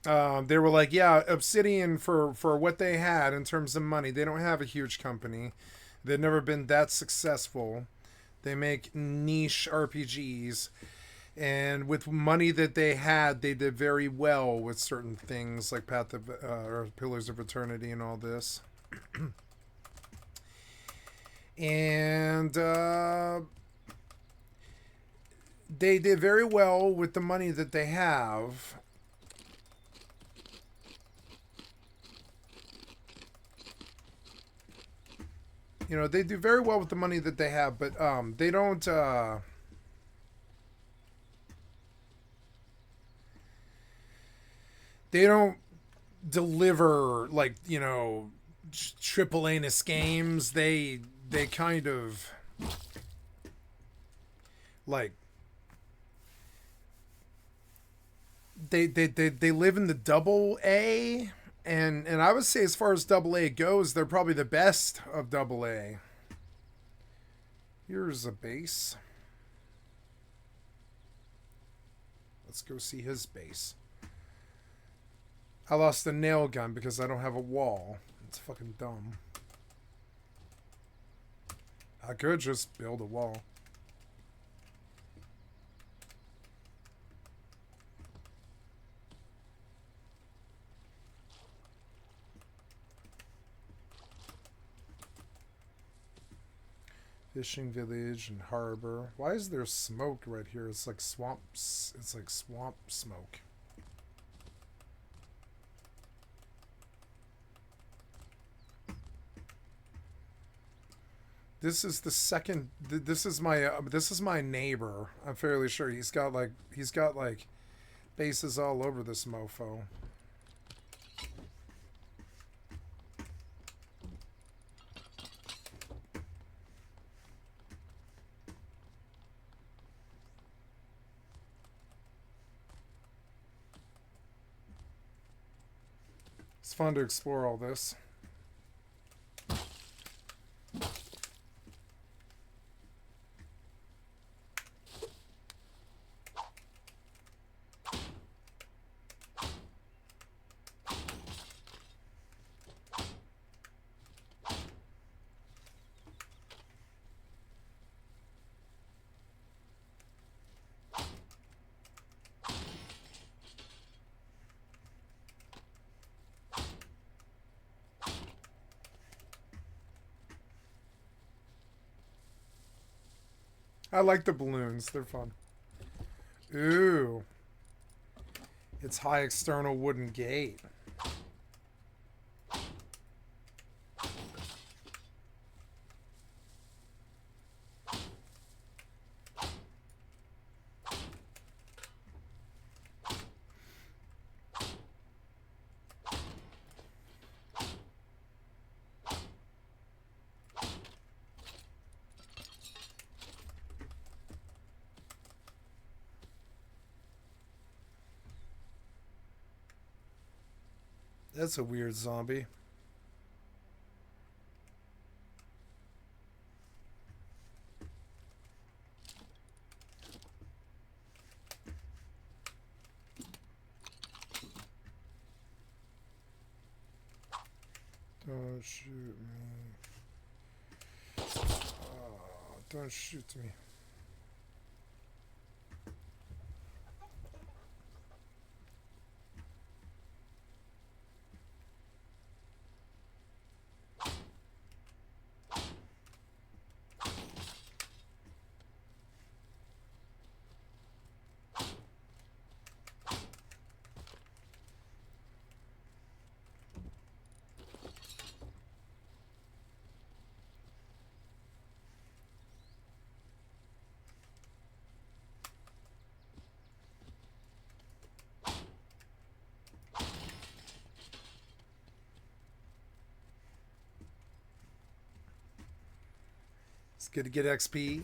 [SPEAKER 1] They were like, yeah, Obsidian for what they had in terms of money, they don't have a huge company. They've never been that successful. They make niche RPGs, and with money that they had, they did very well with certain things like Path of or Pillars of Eternity and all this. And they did very well with the money that they have. You know, they do very well with the money that they have, but they don't deliver, like, you know, triple anus games. They kind of like they live in the double A. And I would say, as far as double A goes, they're probably the best of double A. Here's a base. Let's go see his base. I lost a nail gun because I don't have a wall. It's fucking dumb. I could just build a wall. Fishing village and harbor. Why is there smoke right here? It's like swamps. It's like swamp smoke. This is the second. This is my neighbor. I'm fairly sure he's got like bases all over this mofo. It's fun to explore all this. I like the balloons. They're fun. Ooh. It's high external wooden gate. That's a weird zombie. Don't shoot me. Oh, don't shoot me. It's good to get XP.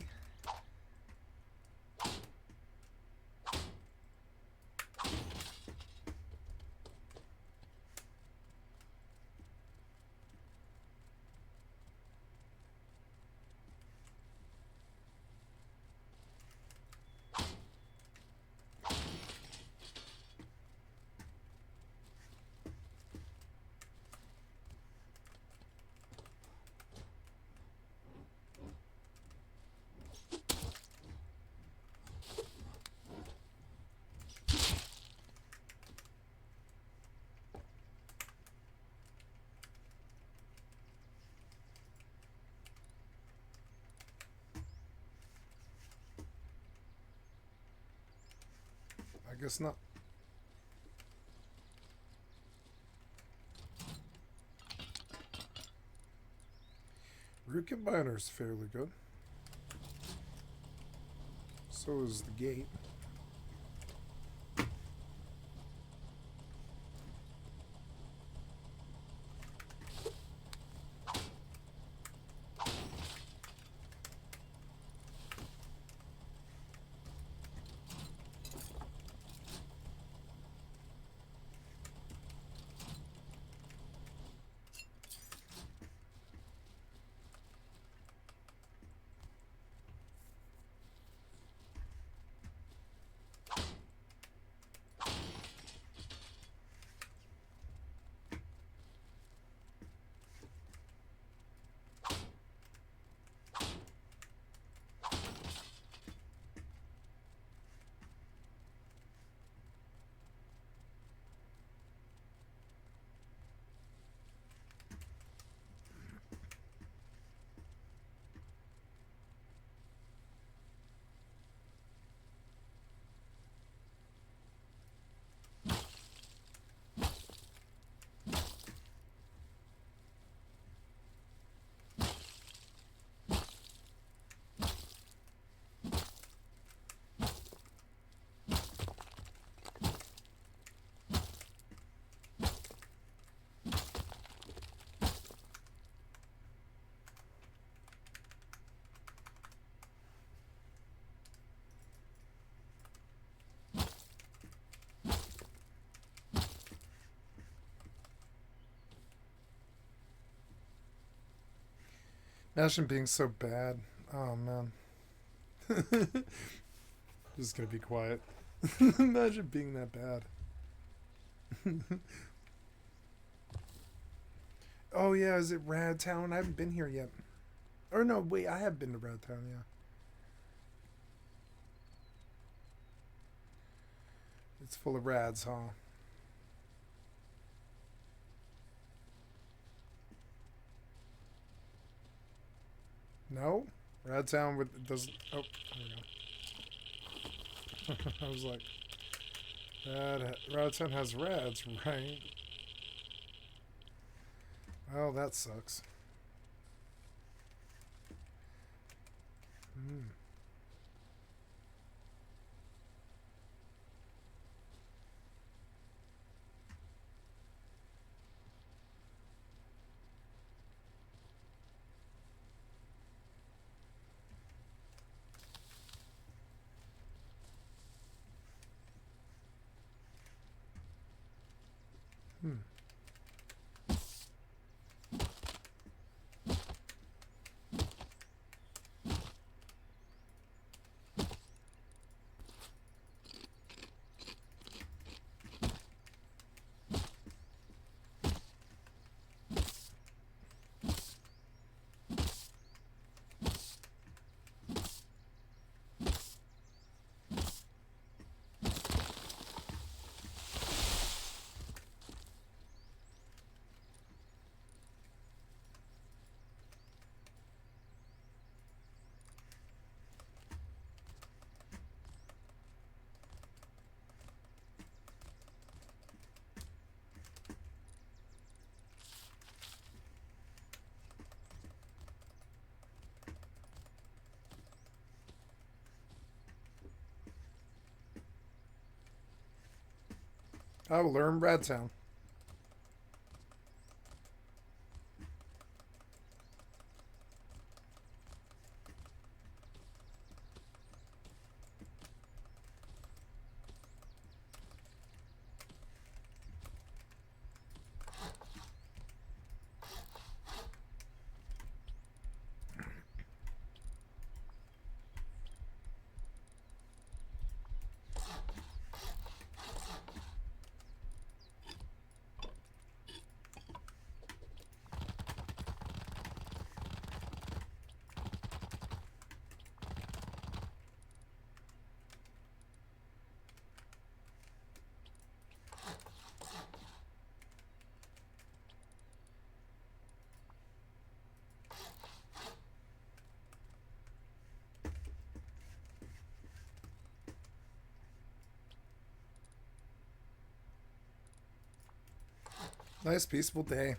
[SPEAKER 1] I guess not. Root combiner's fairly good. So is the gate. Imagine being so bad. Oh man. Just gonna be quiet. Imagine being that bad. Oh yeah, is it Radtown? I haven't been here yet. Or no, wait, I have been to Radtown, yeah. It's full of rads, huh? No? Radtown doesn't... Oh, there we go. I was like... Radtown has rads, right? Oh, that sucks. Hmm. Hmm. I will learn Radtown. Nice peaceful day.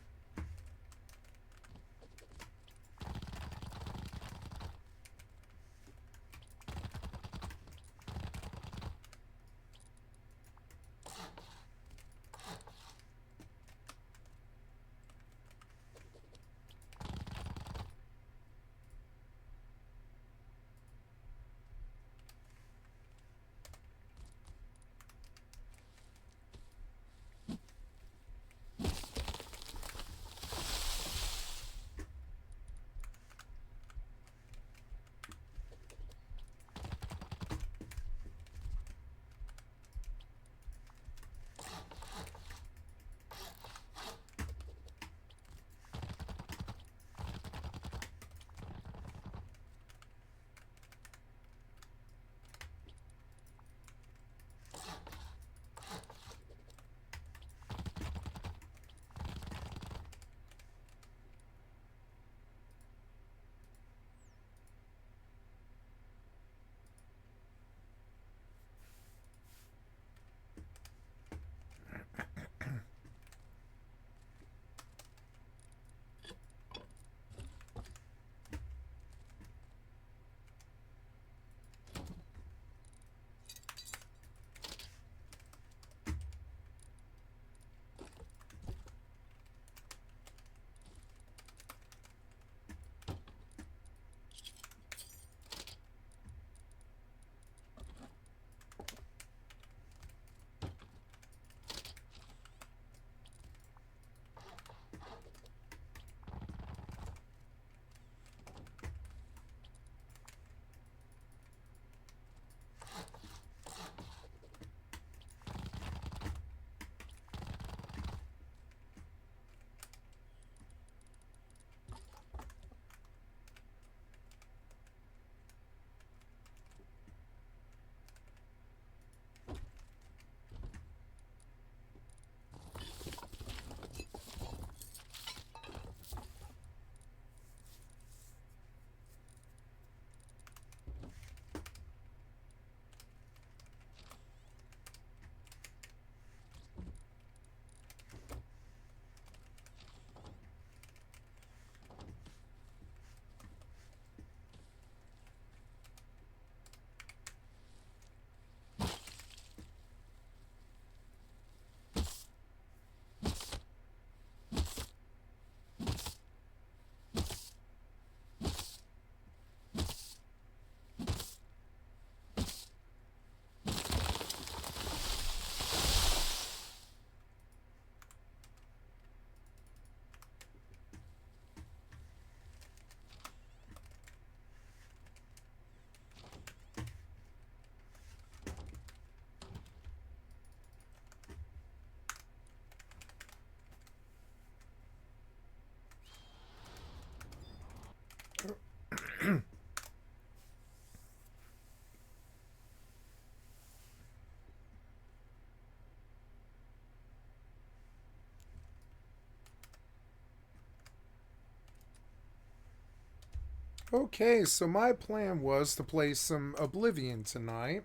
[SPEAKER 1] Okay, so my plan was to play some Oblivion tonight.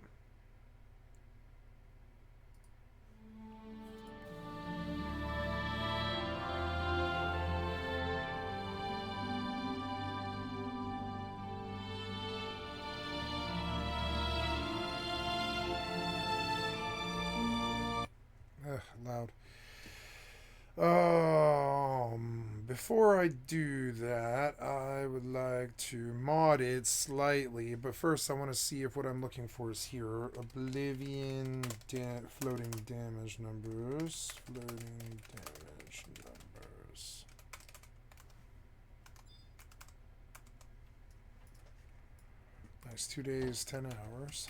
[SPEAKER 1] Loud. Before I do that, I would like to mod it slightly, but first I want to see if what I'm looking for is here. Oblivion floating damage numbers. Floating damage numbers. Nice, 2 days, 10 hours.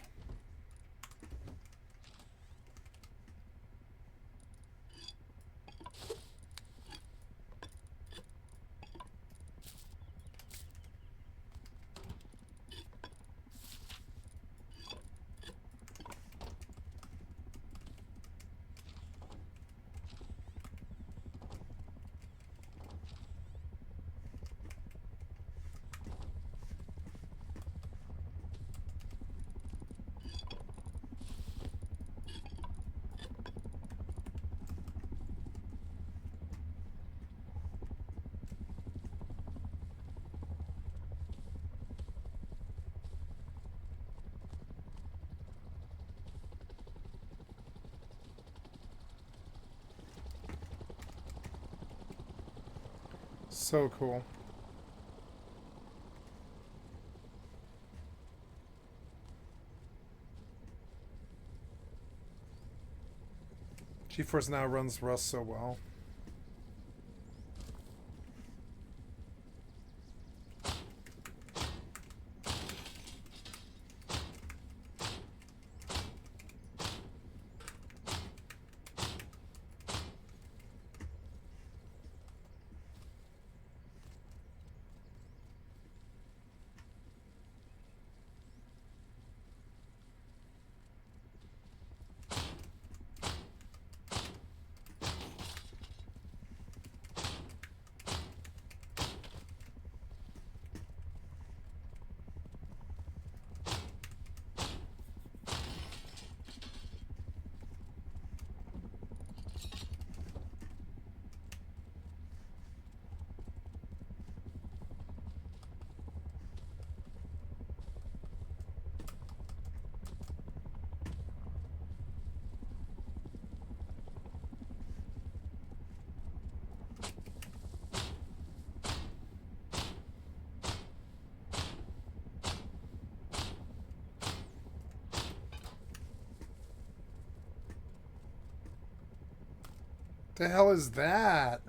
[SPEAKER 1] So cool. GeForce Now runs Rust so well. The hell is that?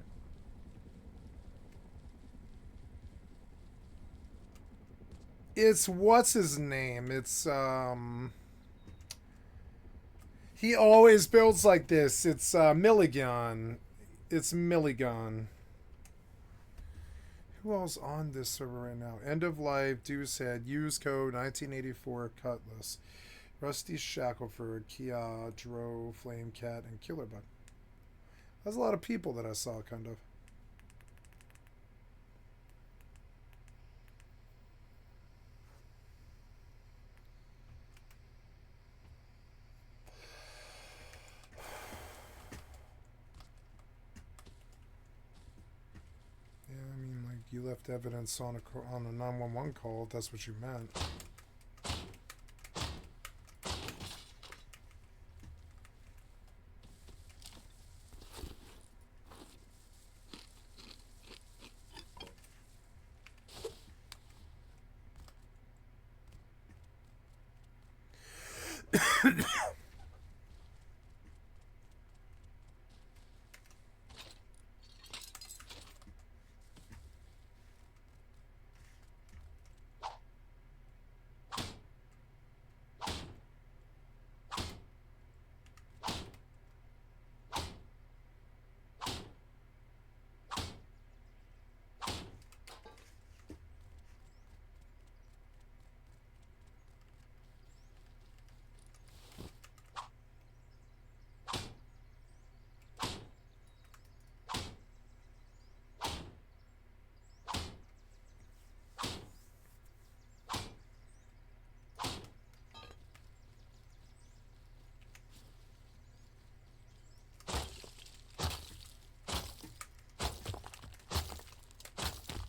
[SPEAKER 1] It's what's his name? It's he always builds like this. It's Milligan. It's Milligan. Who else on this server right now? End of Life, Deuce Head, Use Code 1984, Cutlass, Rusty Shackleford, Kia, Dro, Flame Cat, and Killer Bug. That's a lot of people that I saw, kind of. Yeah, I mean, like, you left evidence on a 911 call, if that's what you meant.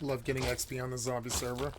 [SPEAKER 1] Love getting XP on the zombie server.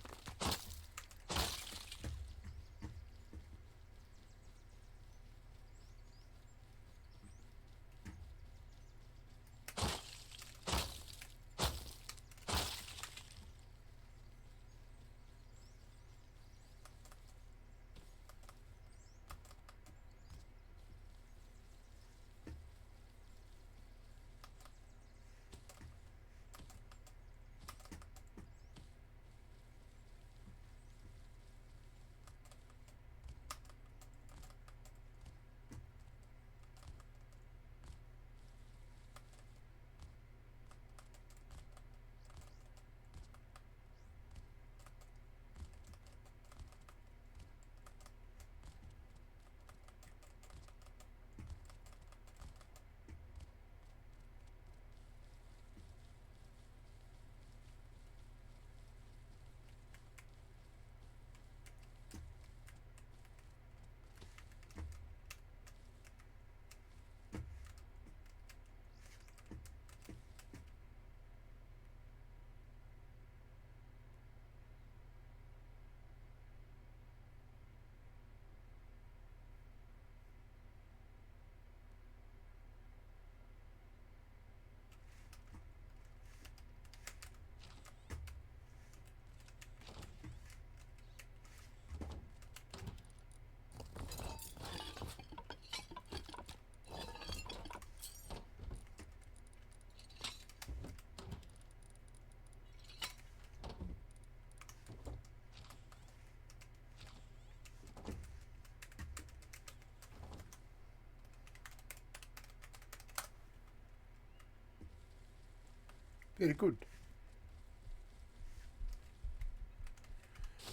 [SPEAKER 1] Very good.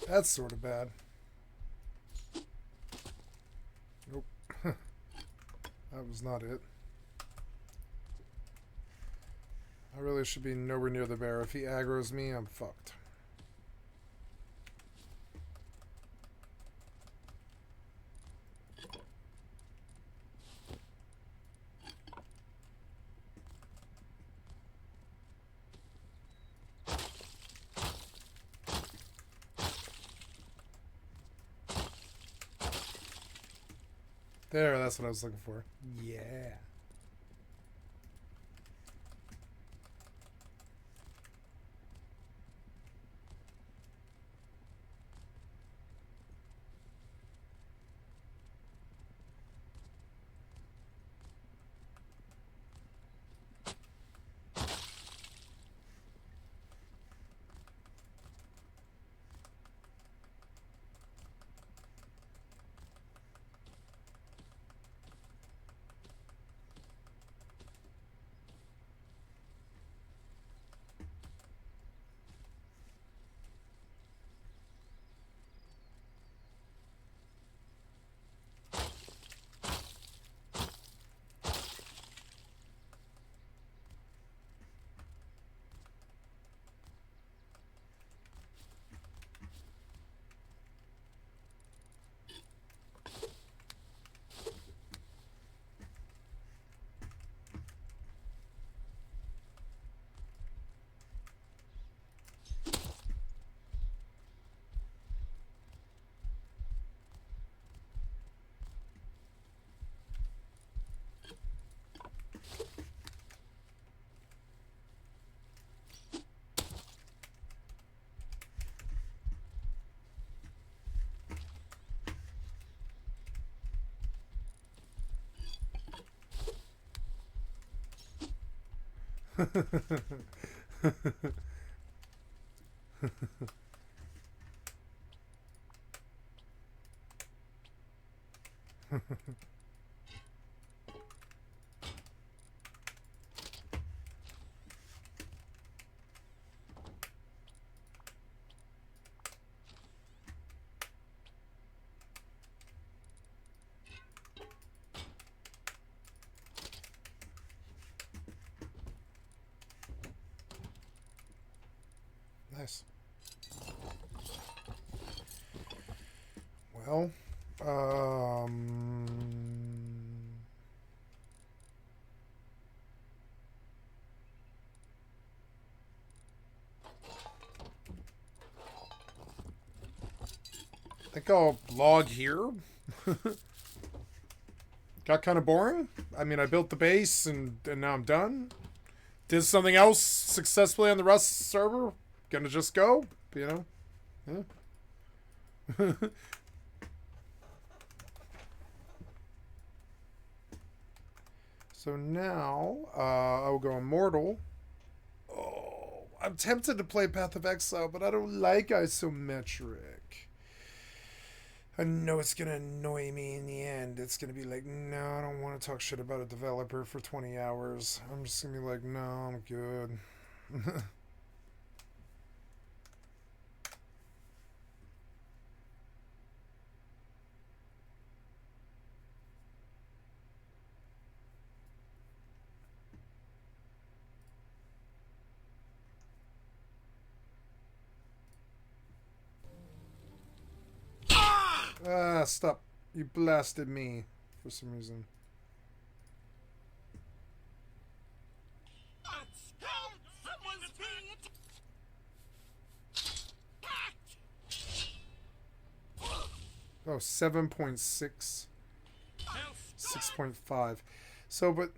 [SPEAKER 1] That's sort of bad. Nope. That was not it. I really should be nowhere near the bear. If he aggroes me, I'm fucked. There, that's what I was looking for. Yeah. Nice. Well, I think I'll log here. Got kind of boring. I mean, I built the base and now I'm done. Did something else successfully on the Rust server. Gonna just go, you know? Yeah. So now, I will go Immortal. Oh, I'm tempted to play Path of Exile, but I don't like isometric. I know it's going to annoy me in the end. It's going to be like, no, I don't want to talk shit about a developer for 20 hours. I'm just going to be like, no, I'm good. Ah, stop. You blasted me for some reason. Oh, 7.6. 6.5. So, but...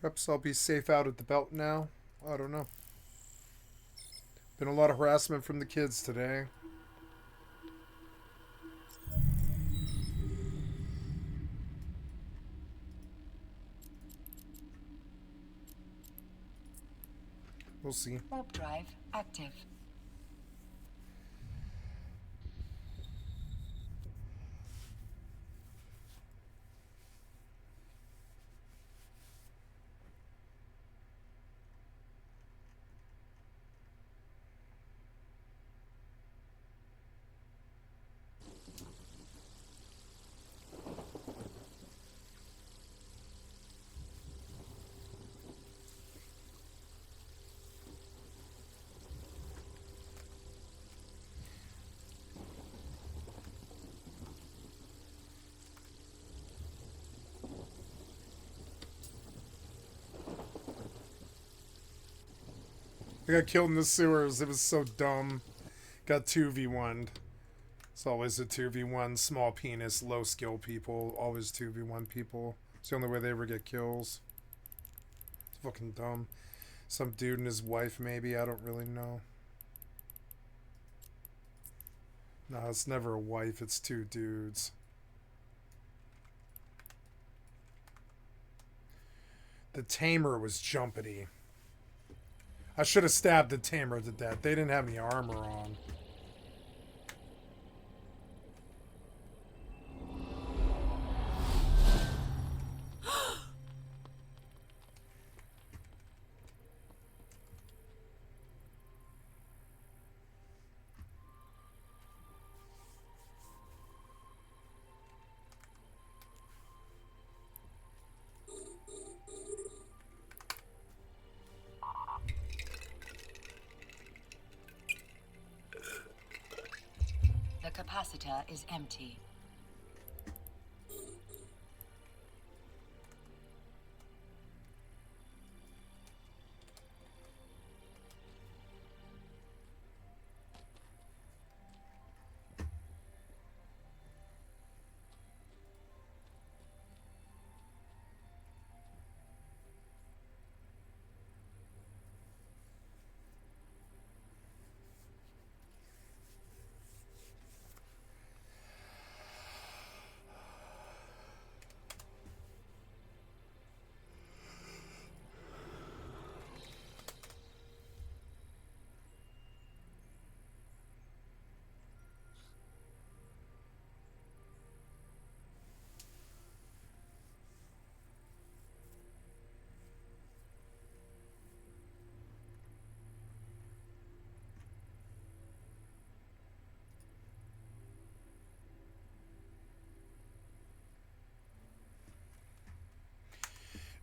[SPEAKER 1] Perhaps I'll be safe out at the belt now. I don't know. Been a lot of harassment from the kids today. We'll see.
[SPEAKER 3] Warp drive active.
[SPEAKER 1] I got killed in the sewers. It was so dumb. Got 2v1'd. It's always a 2v1. Small penis, low skill people. Always 2v1 people. It's the only way they ever get kills. It's fucking dumb. Some dude and his wife, maybe. I don't really know. No, it's never a wife. It's two dudes. The tamer was jumpity. I should have stabbed the tamer to death. They didn't have any armor on.
[SPEAKER 3] The capacitor is empty.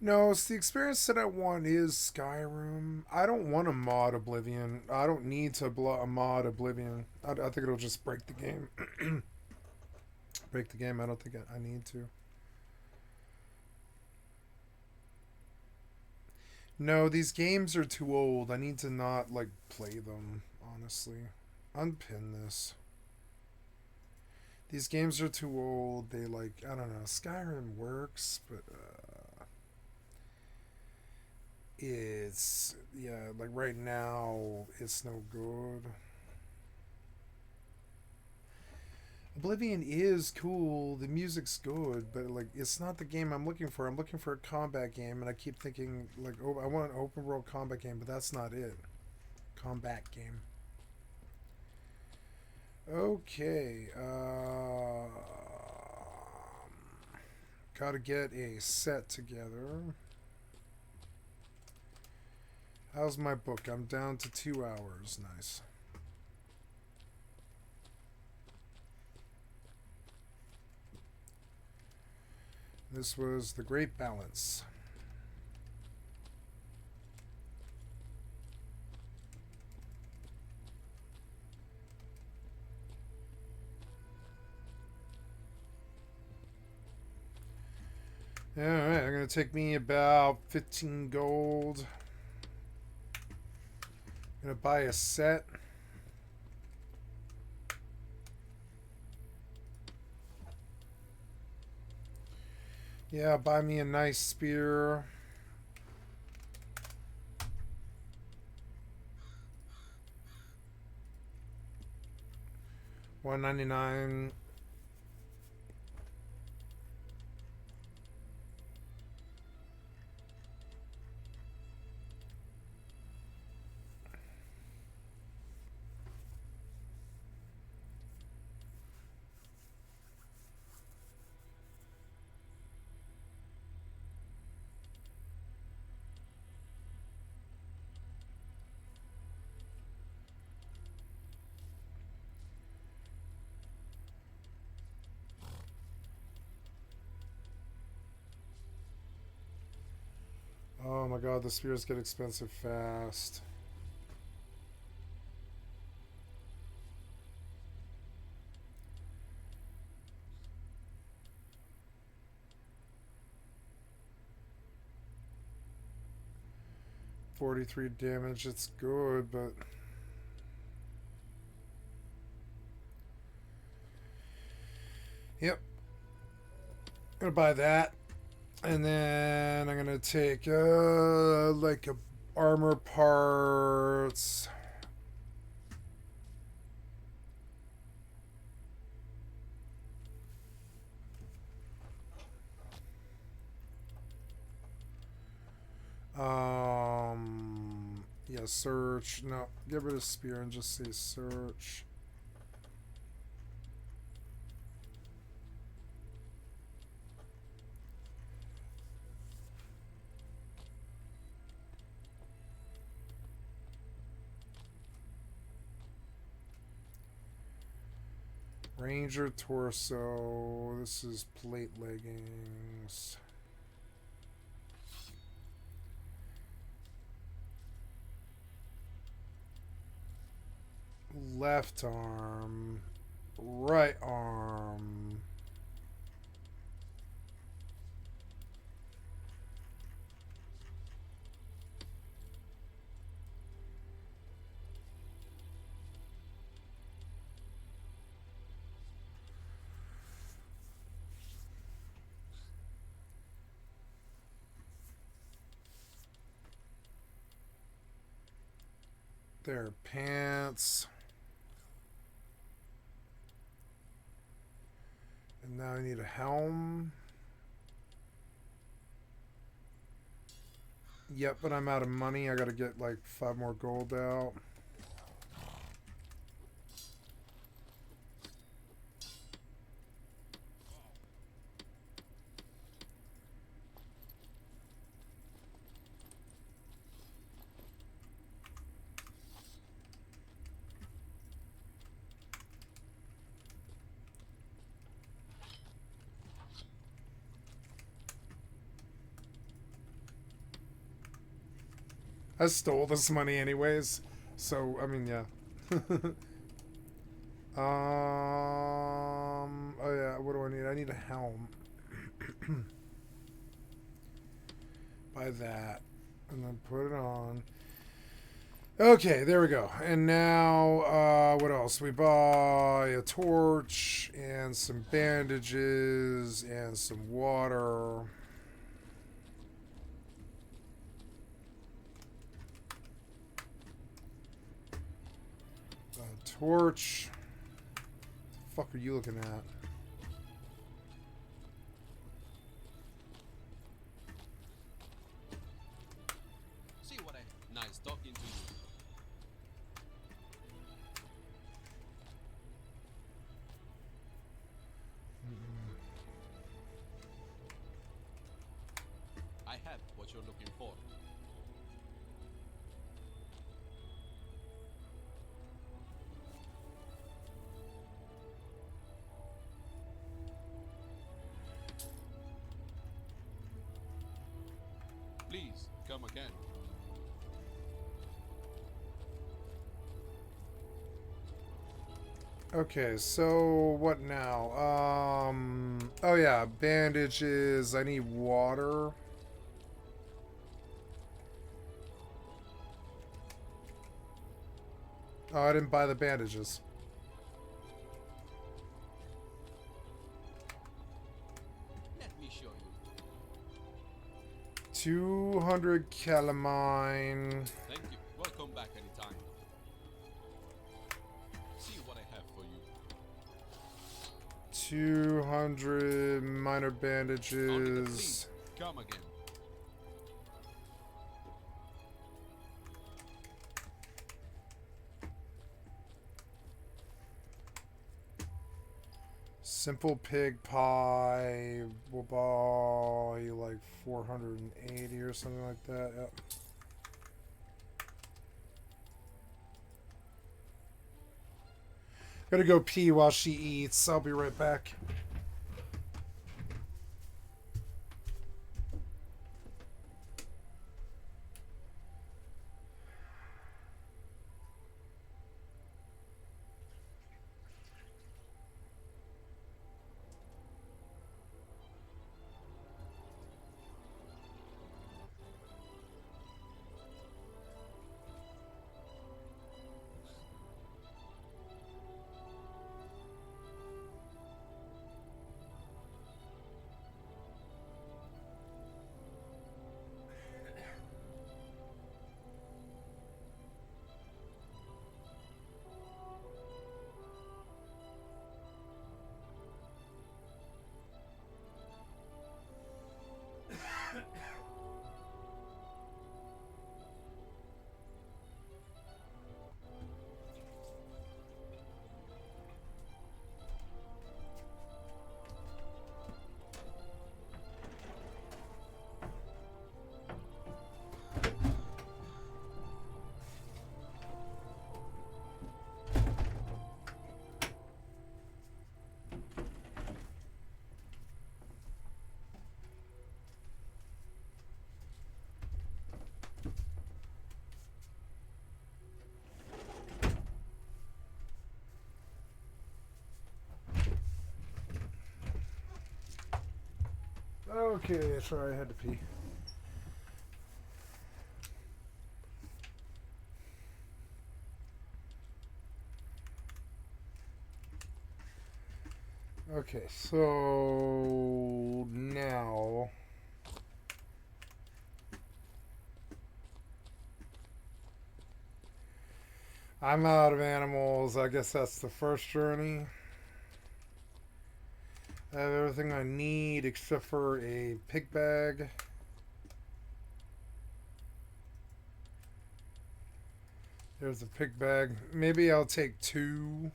[SPEAKER 3] No, it's the experience that I want is Skyrim. I don't want to mod Oblivion. I don't need to mod Oblivion. I think it'll just break the game. Break the game. I don't think I need to. No, these games are too old. I need to not, like, play them, honestly. Unpin this. These games are too old. They, like, I don't know. Skyrim works, but, it's, yeah, like right now, it's no good. Oblivion is cool, the music's good, but like it's not the game I'm looking for. I'm looking for a combat game, and I keep thinking like, oh, I want an open world combat game, but that's not it. Combat game. Okay, gotta get a set together. How's my book? I'm down to 2 hours. Nice. This was The Great Balance. Alright, I'm going to take me about 15 gold. I'm going to buy a set. Yeah, buy me a nice spear.
[SPEAKER 1] $1.99. Oh my god, the spears get expensive fast. $43 damage, it's good, but yep. Gonna buy that. And then I'm gonna take like a armor parts. Yeah, search. No, get rid of spear and just say search. Ranger torso. This is plate leggings. Left arm. Right arm. There, pants. And now I need a helm. Yep, but I'm out of money. I gotta get like 5 more gold out. I stole this money anyways, so I mean, yeah. Oh yeah, what do I need? I need a helm. Buy that, and then put it on. Okay, there we go. And now, what else? We buy a torch and some bandages and some water. Torch. The fuck are you looking at?
[SPEAKER 4] See what a nice talking to you. I have what you're looking for. Please, come again.
[SPEAKER 1] Okay, so what now? Oh yeah, bandages. I need water. Oh, I didn't buy the bandages.
[SPEAKER 4] Let me show you.
[SPEAKER 1] 200 calamine.
[SPEAKER 4] Thank you. Welcome back anytime. See what I have for you.
[SPEAKER 1] 200 minor bandages.
[SPEAKER 4] Come again.
[SPEAKER 1] Simple pig pie will buy you like 480 or something like that. Yep. Gotta go pee while she eats. I'll be right back. Okay, sorry, I had to pee. Okay, so now I'm out of animals. I guess that's the first journey. I have everything I need except for a pig bag. There's a pig bag. Maybe I'll take two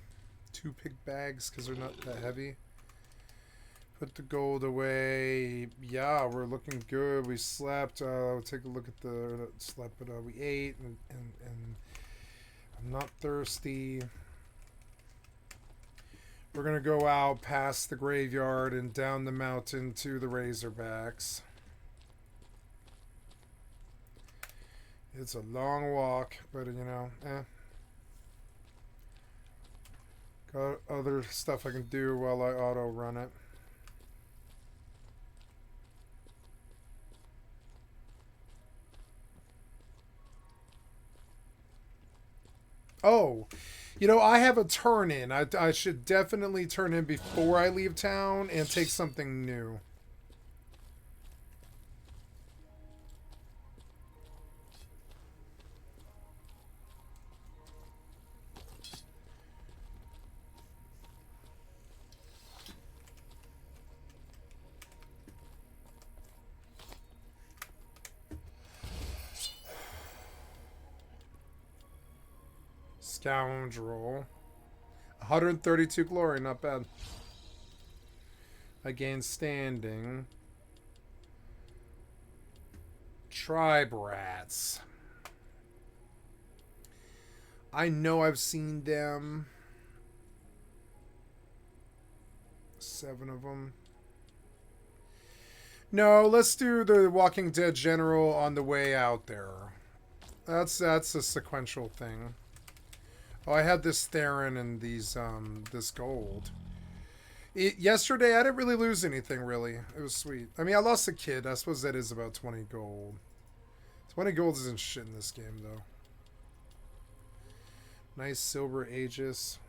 [SPEAKER 1] pig bags because they're not that heavy. Put the gold away. Yeah, we're looking good. We slept. Take a look at the slept, but we ate and I'm not thirsty. We're going to go out past the graveyard and down the mountain to the Razorbacks. It's a long walk, but you know, got other stuff I can do while I auto run it. Oh, you know, I have a turn in. I should definitely turn in before I leave town and take something new. Scoundrel. 132 glory, not bad. I gain standing. Tribe rats. I know I've seen them. 7 of them. No, let's do the Walking Dead general on the way out there. That's a sequential thing. Oh, I had this Theron and these this gold. Yesterday, I didn't really lose anything, really. It was sweet. I mean, I lost a kid. I suppose that is about 20 gold. 20 gold isn't shit in this game, though. Nice silver Aegis.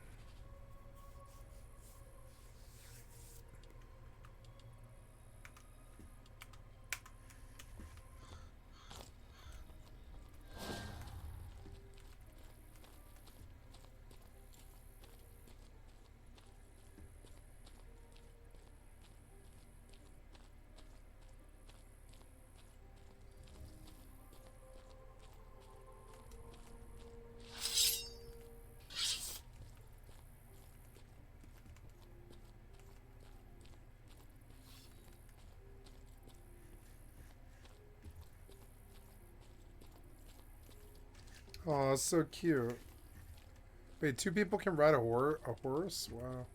[SPEAKER 1] Oh, that's so cute. Wait, 2 people can ride a horse? Wow.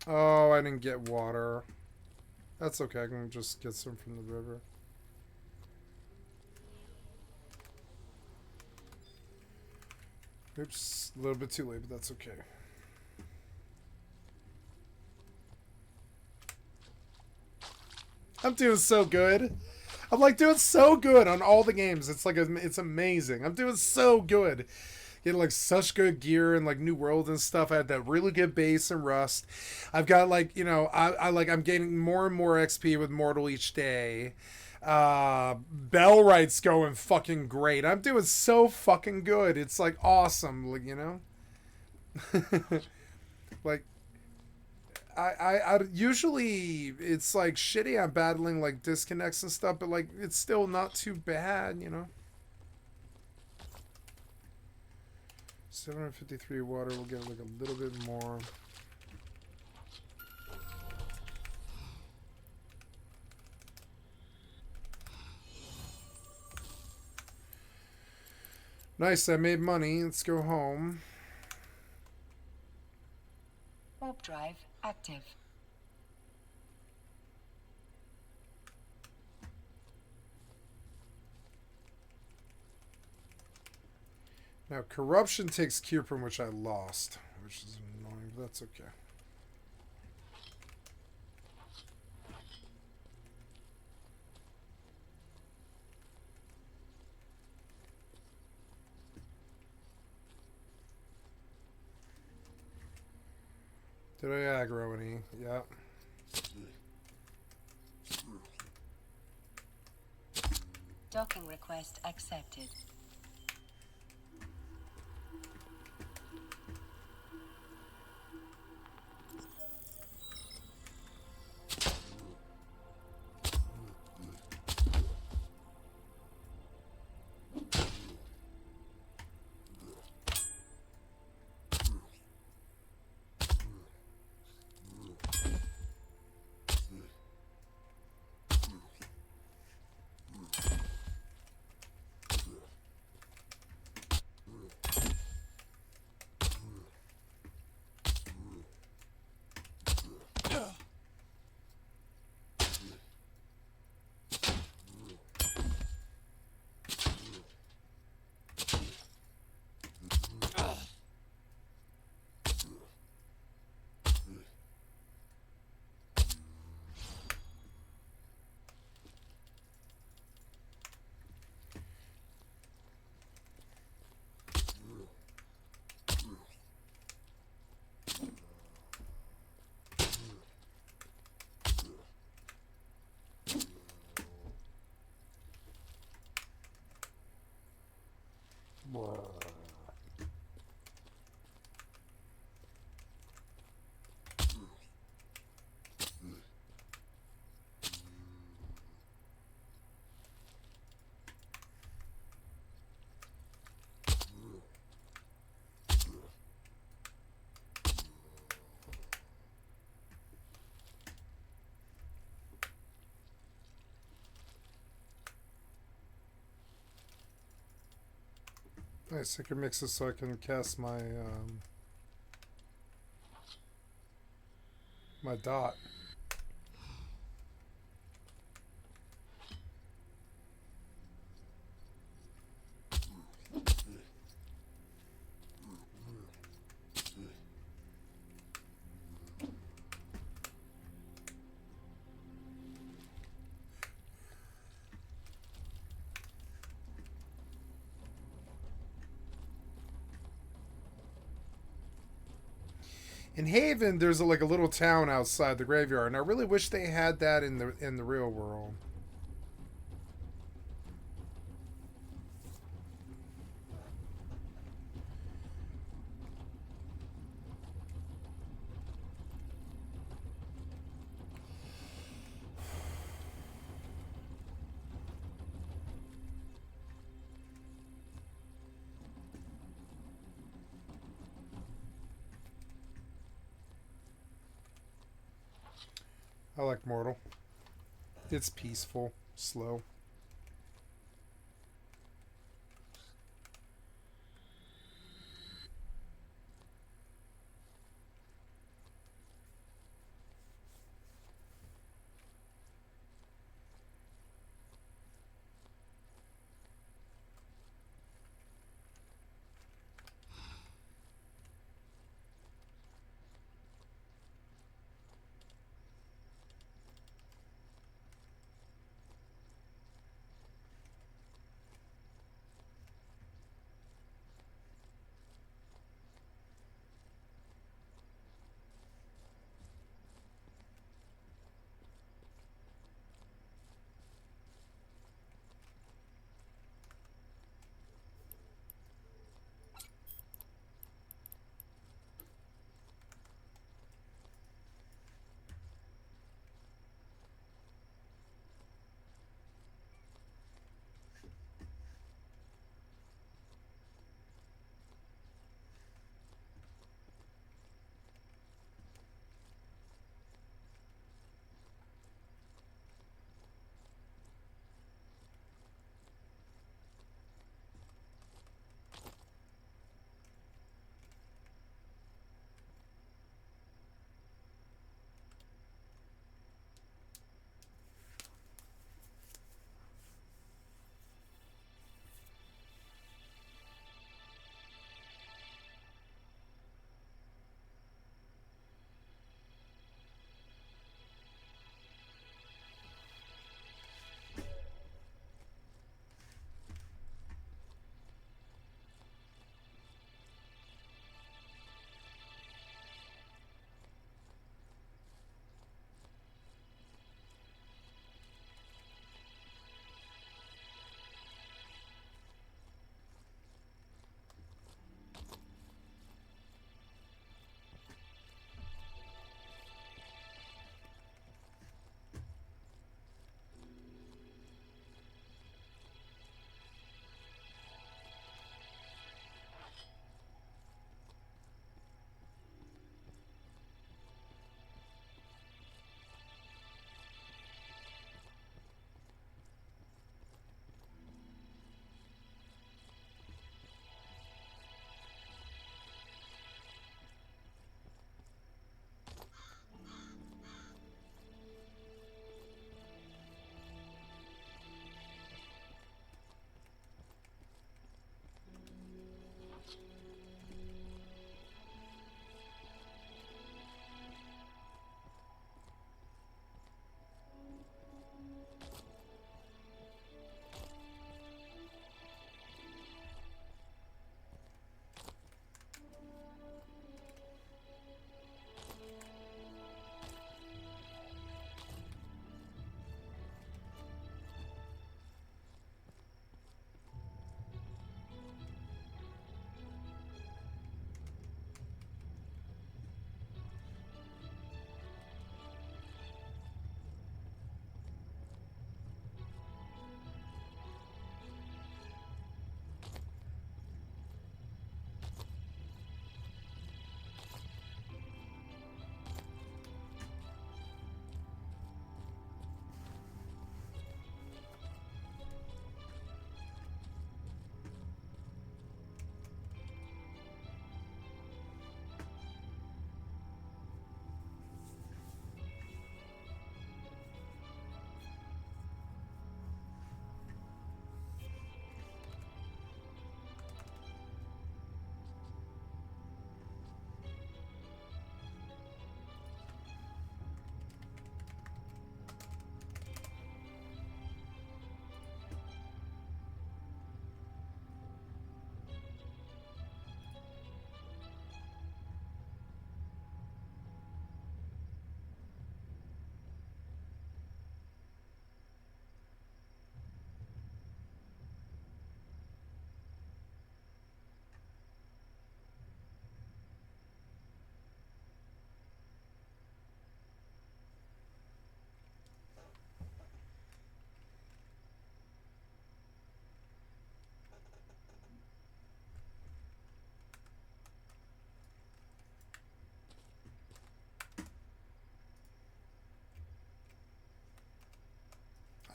[SPEAKER 1] Oh, I didn't get water. That's okay, I can just get some from the river. Oops, a little bit too late, but that's okay. I'm doing so good. I'm like doing so good on all the games. It's like it's amazing. I'm doing so good. Getting like such good gear and like New World and stuff. I had that really good base and Rust. I've got like, you know, I'm gaining more and more XP with Mortal each day. Bellright's going fucking great. I'm doing so fucking good. It's like awesome, like, you know. Like I usually it's like shitty. I'm battling like disconnects and stuff, but like it's still not too bad, you know. 753 water. We'll get like a little bit more. Nice. I made money. Let's go home.
[SPEAKER 5] Warp drive active.
[SPEAKER 1] Now, corruption takes Cuprum, which I lost, which is annoying, but that's okay. Did I aggro any? Yeah.
[SPEAKER 5] Docking request accepted. Nice, I can mix this so I can cast my my dot. In Haven, there's like a little town outside the graveyard, and I really wish they had that in the real world.
[SPEAKER 3] I like Mortal. It's peaceful, slow.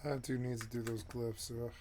[SPEAKER 3] I do need to do those glyphs. Ugh.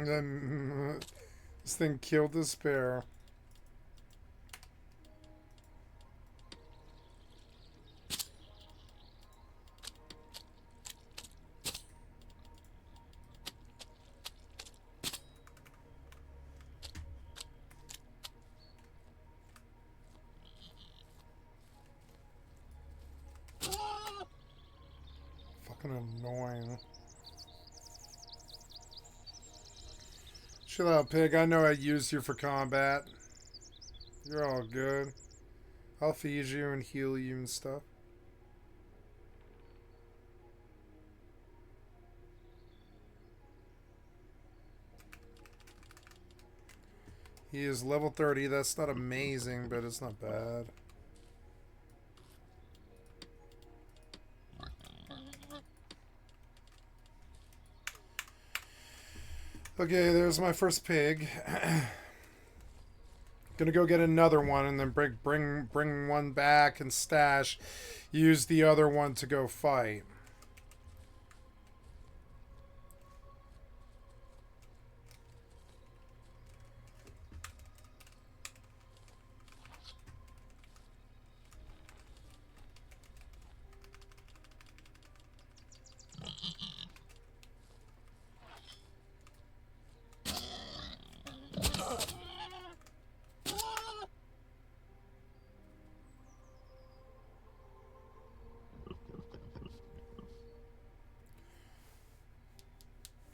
[SPEAKER 1] Then this thing killed the spare. Fucking annoying. Chill out, pig. I know I used you for combat. You're all good. I'll feed you and heal you and stuff. He is level 30. That's not amazing, but it's not bad. Okay, there's my first pig. Gonna go get another one and then bring one back and stash. Use the other one to go fight.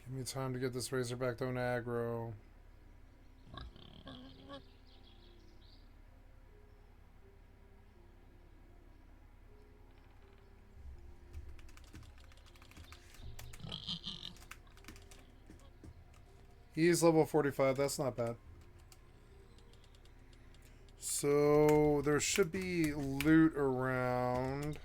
[SPEAKER 1] Give me time to get this Razorback don't aggro. He's level 45, that's not bad. So there should be loot around.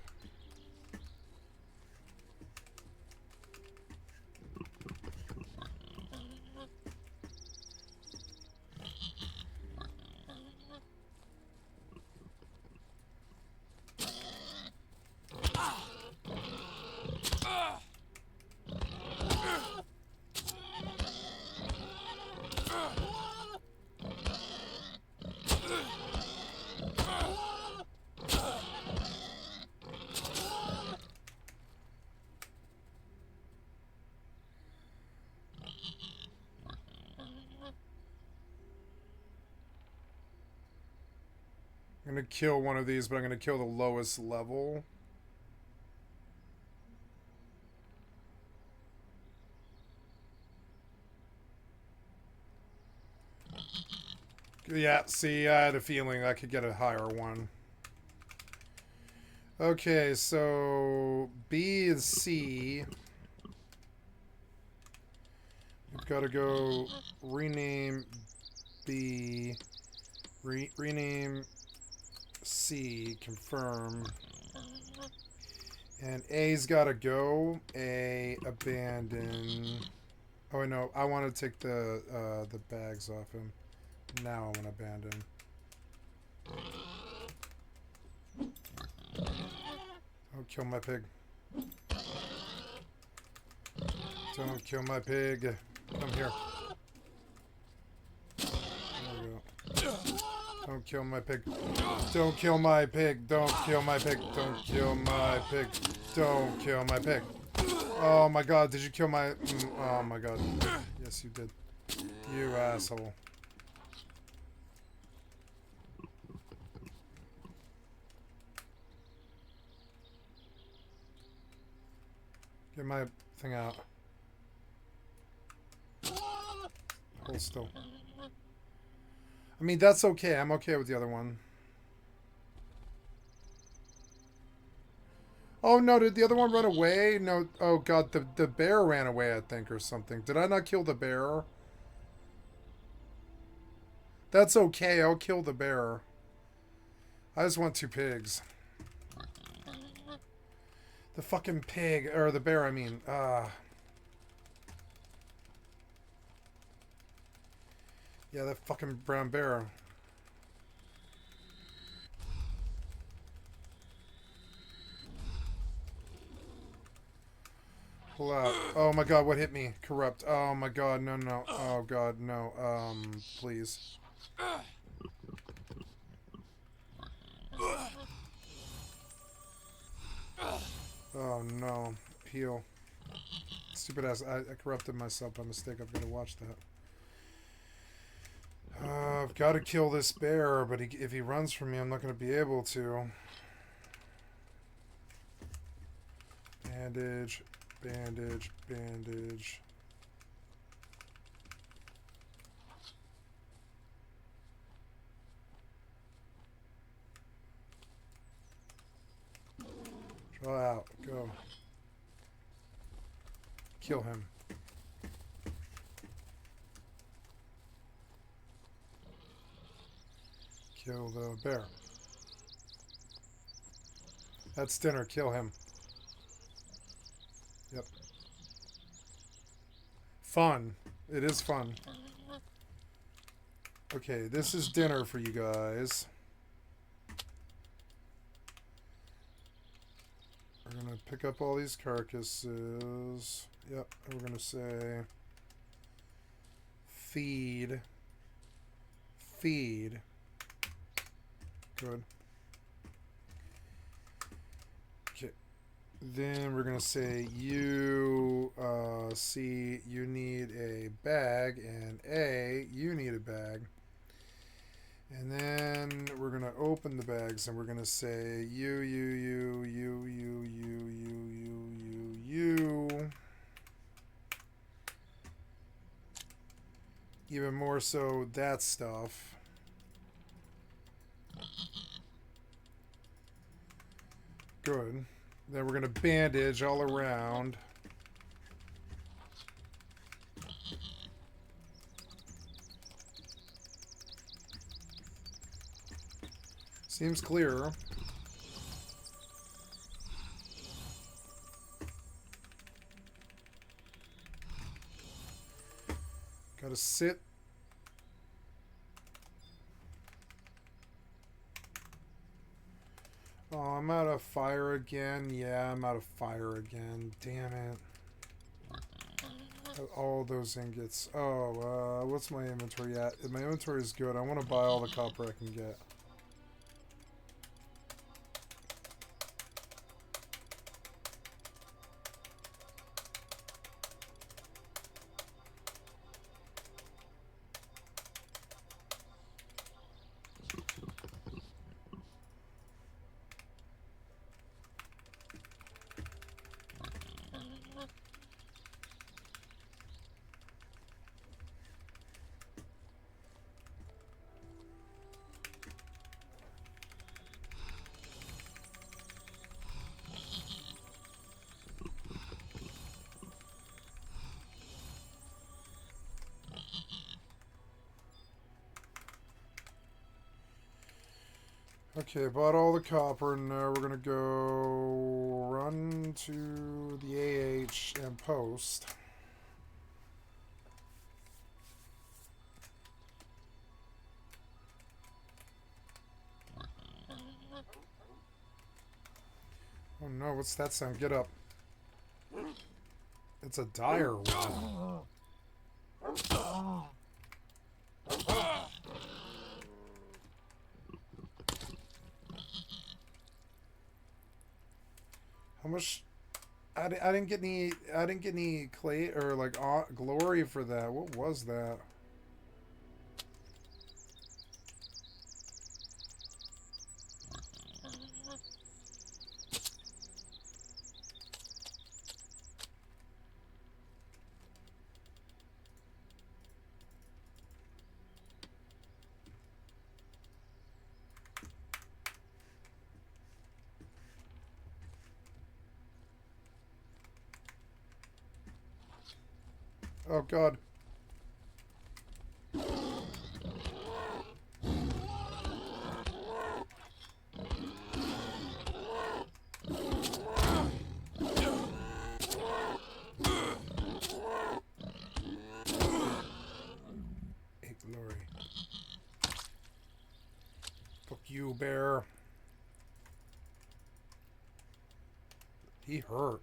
[SPEAKER 1] I'm gonna kill one of these, but I'm gonna kill the lowest level. Yeah, see, I had a feeling I could get a higher one. Okay, so B and C. We've got to go rename B, rename C, confirm. And A's got to go. A, abandon. Oh, no, I want to take the bags off him. Now I want to abandon. Don't kill my pig. Don't kill my pig. Come here. There we go. Don't kill my pig. Don't kill my pig. Don't kill my pig. Don't kill my pig. Don't kill my pig. Oh my god, did you kill my... Oh my god. Yes, you did. You asshole. Get my thing out. Hold still. I mean, that's okay. I'm okay with the other one. Oh, no. Did the other one run away? No. Oh, God. The bear ran away, I think, or something. Did I not kill the bear? That's okay. I'll kill the bear. I just want 2 pigs. The fucking pig. Or the bear, I mean. Yeah, that fucking brown bear. Pull out. Oh my god, what hit me? Corrupt. Oh my god, no, no. Oh god, no. Please. Oh no. Heal. Stupid ass. I corrupted myself by mistake. I've got to watch that. I've got to kill this bear, but if he runs from me, I'm not going to be able to. Bandage. Bandage. Bandage. Draw out. Go. Kill him. Kill the bear. That's dinner. Kill him. Yep. Fun. It is fun. Okay, this is dinner for you guys. We're going to pick up all these carcasses. Yep, and we're going to say feed. Feed. Good. Okay. Then we're going to say you, C, you need a bag, and A, you need a bag. And then we're going to open the bags, and we're going to say you. Even more so, that stuff. Good. Then we're going to bandage all around. Seems clear. Gotta sit. Oh, I'm out of fire again. Yeah, I'm out of fire again. Damn it. All those ingots. Oh, what's my inventory at? My inventory is good. I want to buy all the copper I can get. Okay, bought all the copper, and now we're gonna go run to the AH and post. Oh no, what's that sound? Get up. It's a dire one. How much? I didn't get any clay or like glory for that. What was that?
[SPEAKER 3] Oh god. Hey, glory. Fuck you, bear. He hurt.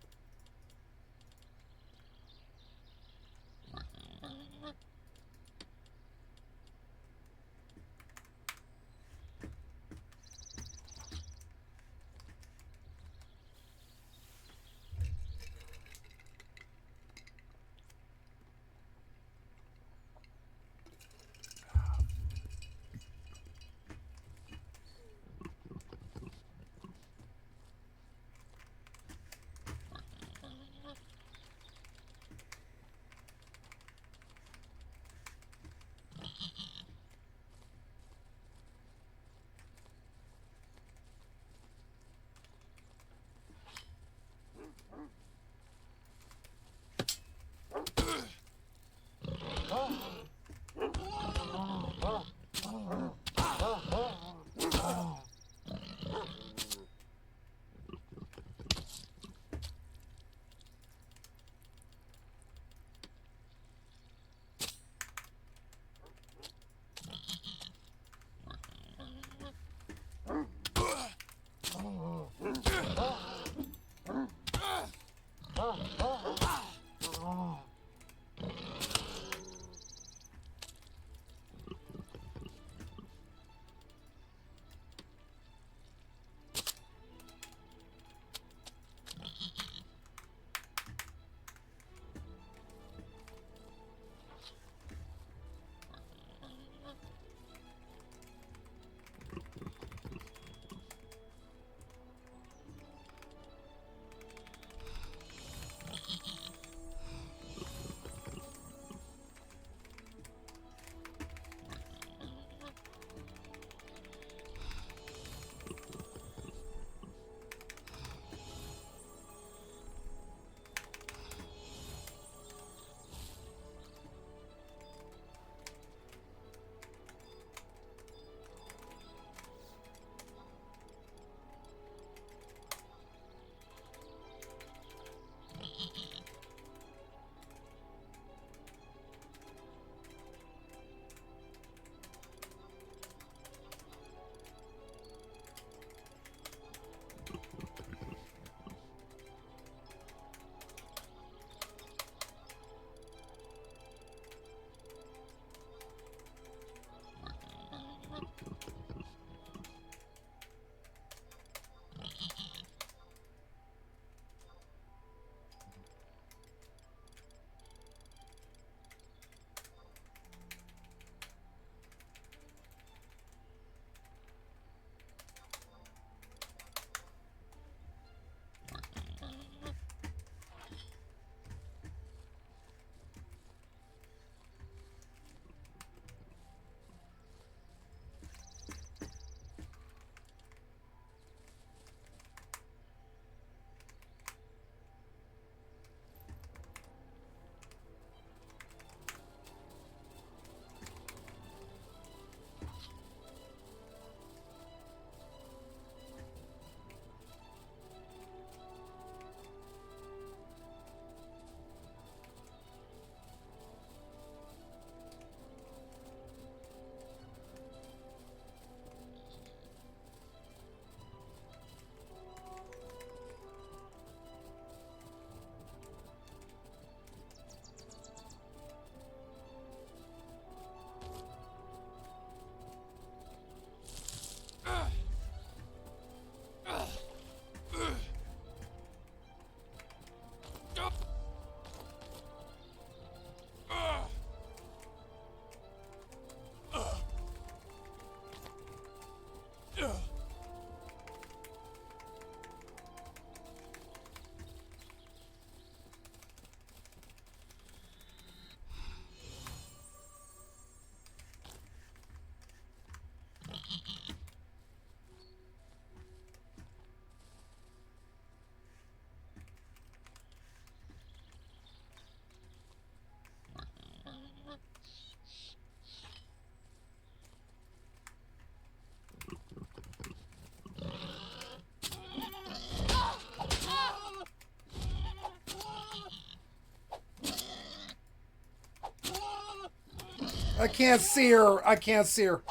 [SPEAKER 1] I can't see her. I can't see her.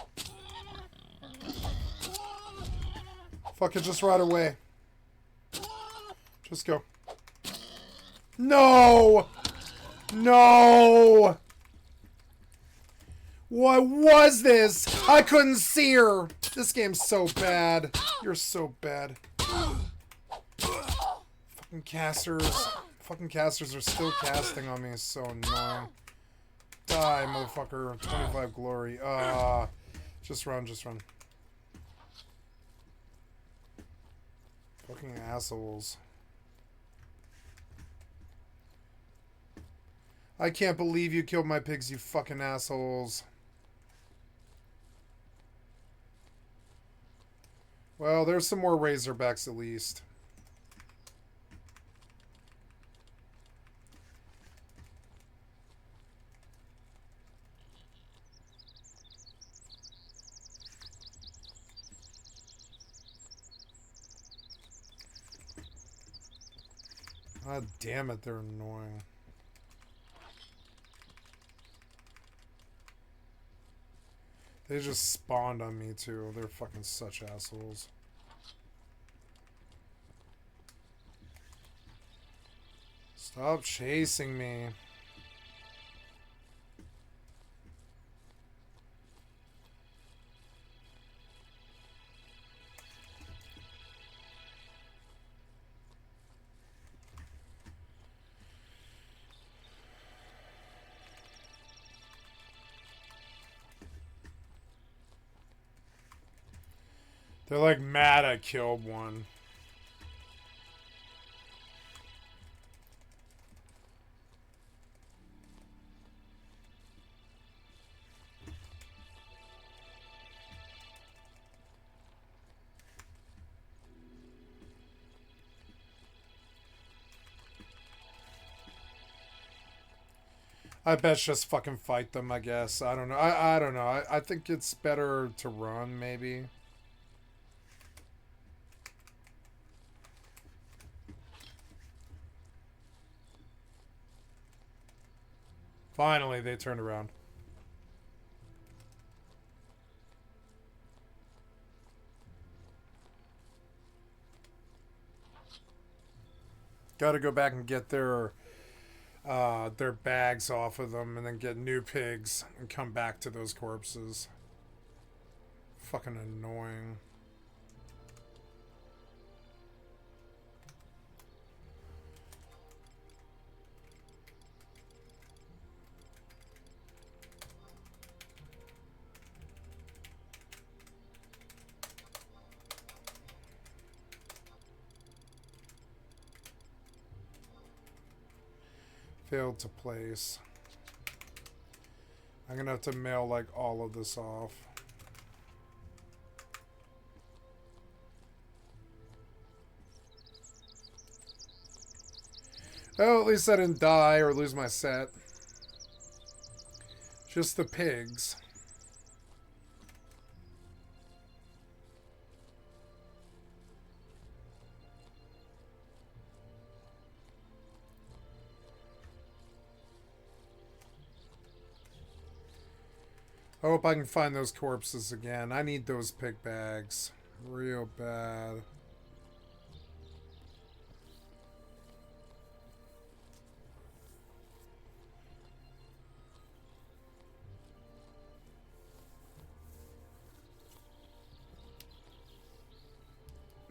[SPEAKER 1] Fuck it, just run away. Just go. No! No! What was this? I couldn't see her. This game's so bad. You're so bad. Fucking casters. Fucking casters are still casting on me. It's so annoying. Die, motherfucker. 25 glory. Just run, just run. Fucking assholes. I can't believe you killed my pigs, you fucking assholes. Well, there's some more Razorbacks at least. God damn it, they're annoying. They just spawned on me too. They're fucking such assholes. Stop chasing me. They're like mad I killed one. I bet just fucking fight them, I guess. I don't know. I don't know. I think it's better to run, maybe. Finally, they turned around. Gotta go back and get their bags off of them and then get new pigs and come back to those corpses. Fucking annoying. Failed to place. I'm gonna have to mail like all of this off. Oh, at least I didn't die or lose my set. Just the pigs. I hope I can find those corpses again. I need those pig bags. Real bad.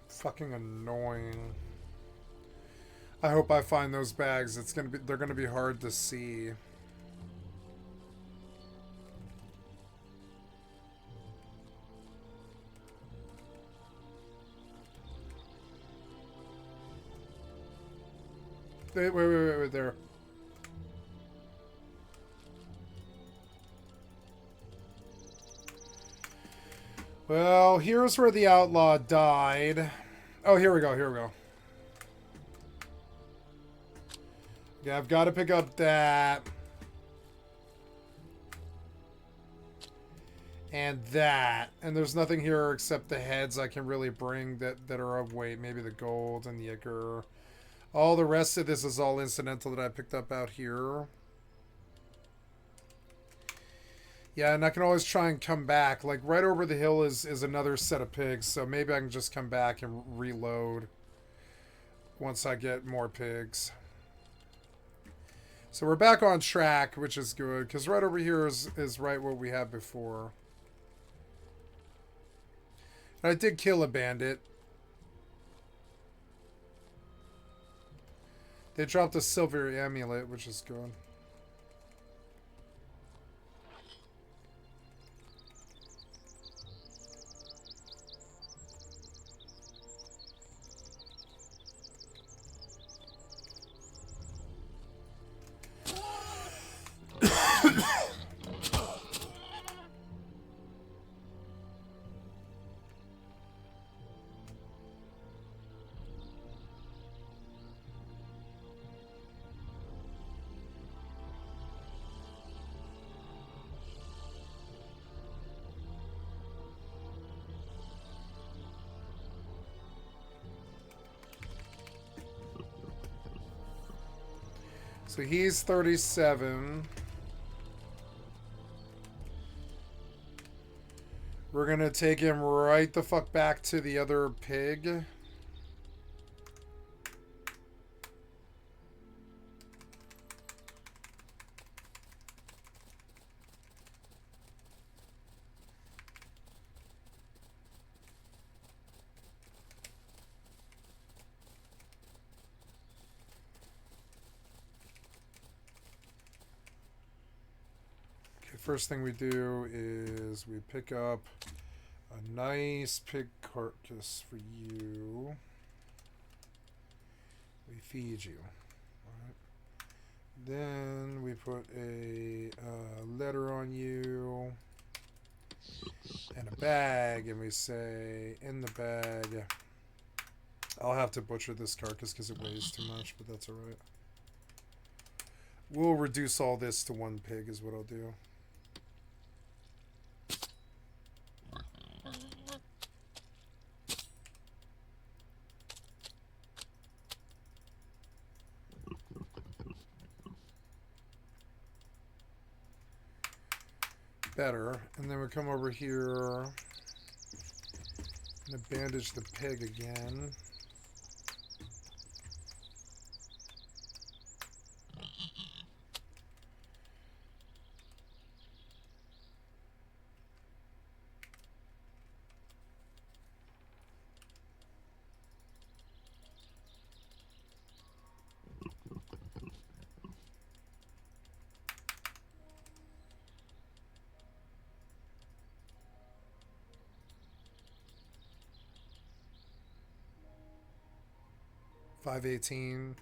[SPEAKER 1] Fucking annoying. I hope I find those bags. They're gonna be hard to see. Wait, there. Well, here's where the outlaw died. Oh, here we go, here we go. Yeah, I've got to pick up that. And that. And there's nothing here except the heads I can really bring that are of weight. Maybe the gold and the ichor. All the rest of this is all incidental that I picked up out here. Yeah, and I can always try and come back. Like, right over the hill is another set of pigs, so maybe I can just come back and reload once I get more pigs. So we're back on track, which is good, because right over here is right what we had before. And I did kill a bandit. They dropped a silver amulet, which is good. So he's 37. We're gonna take him right the fuck back to the other pig. First thing we do is we pick up a nice pig carcass for you. We feed you. Alright. Then we put a letter on you and a bag, and we say, in the bag, I'll have to butcher this carcass because it weighs too much, but that's alright. We'll reduce all this to one pig is what I'll do. Better. And then we come over here and bandage the pig again. $5.18.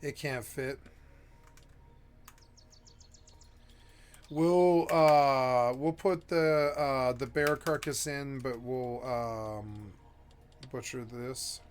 [SPEAKER 1] It can't fit. We'll put the bear carcass in, but we'll butcher this.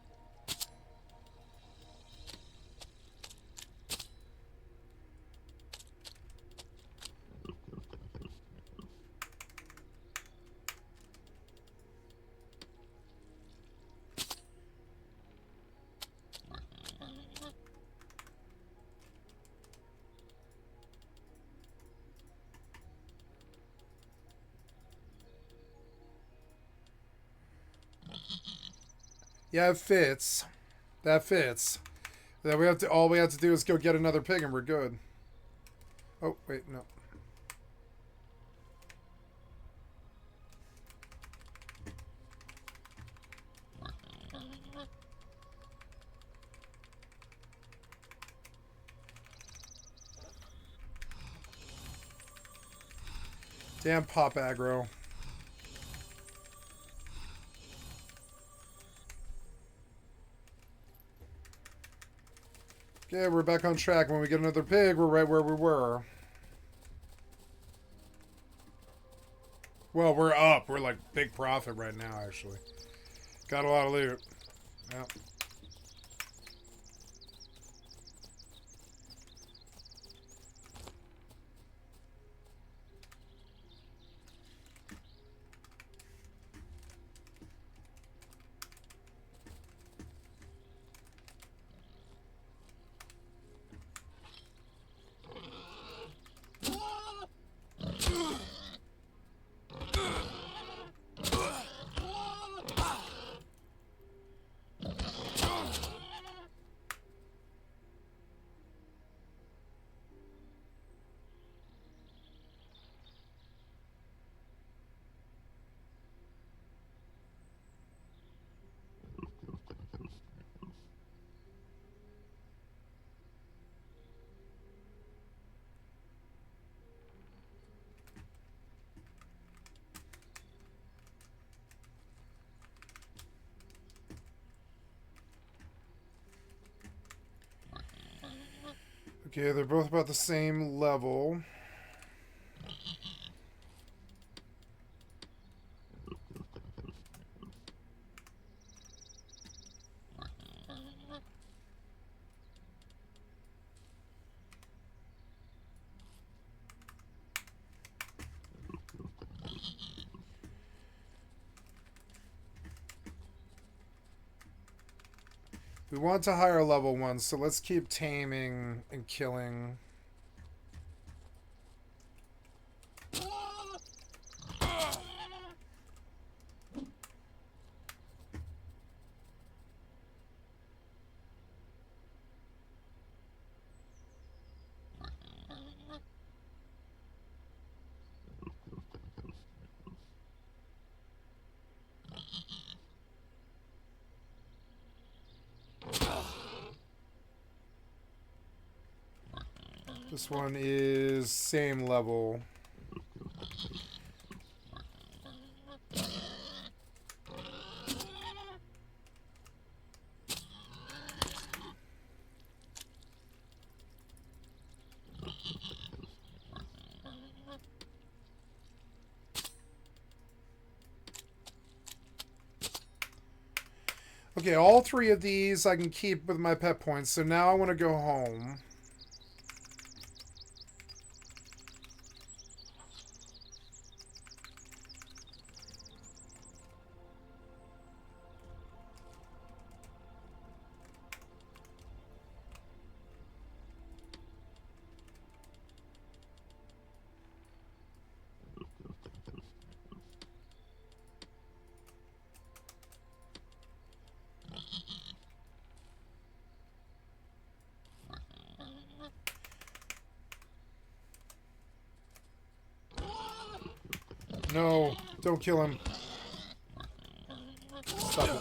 [SPEAKER 1] Yeah, it fits. That fits. Then we have to. All we have to do is go get another pig, and we're good. Oh wait, no. Damn pop aggro. Okay, we're back on track. When we get another pig, we're right where we were. Well, we're up. We're like big profit right now, actually. Got a lot of loot. Yep. Okay, they're both about the same level. We want to higher level ones, so let's keep taming and killing. This one is same level. Okay, all three of these I can keep with my pet points, so now I want to go home. No, don't kill him. Stop it.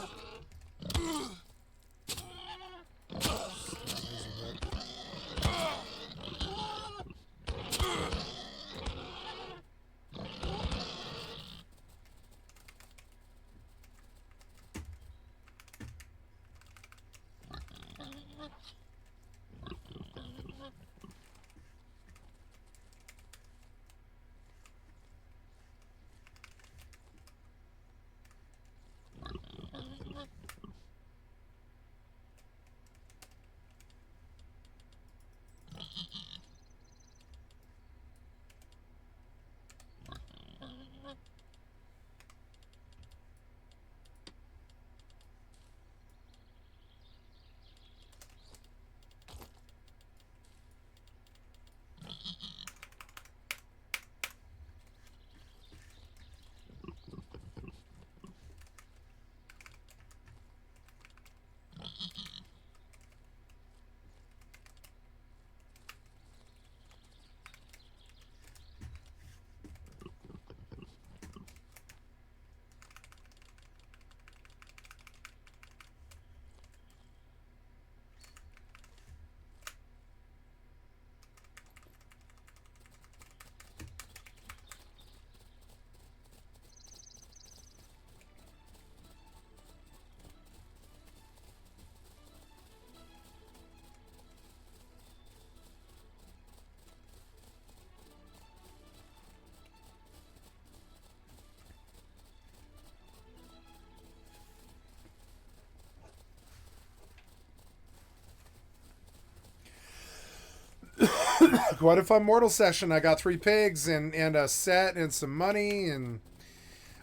[SPEAKER 1] Quite a fun mortal session. I got 3 pigs and a set and some money and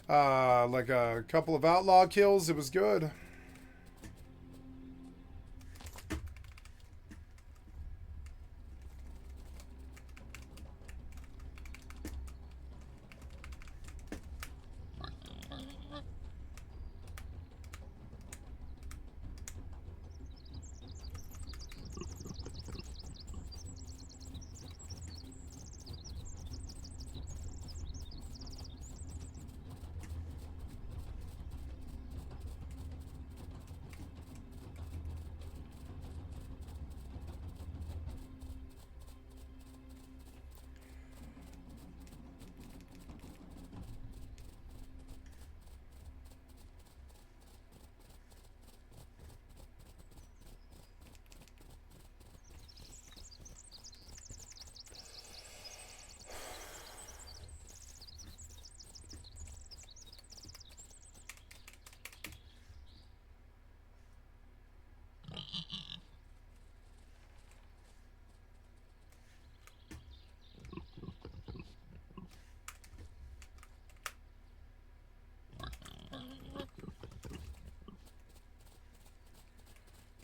[SPEAKER 1] like a couple of outlaw kills. It was good.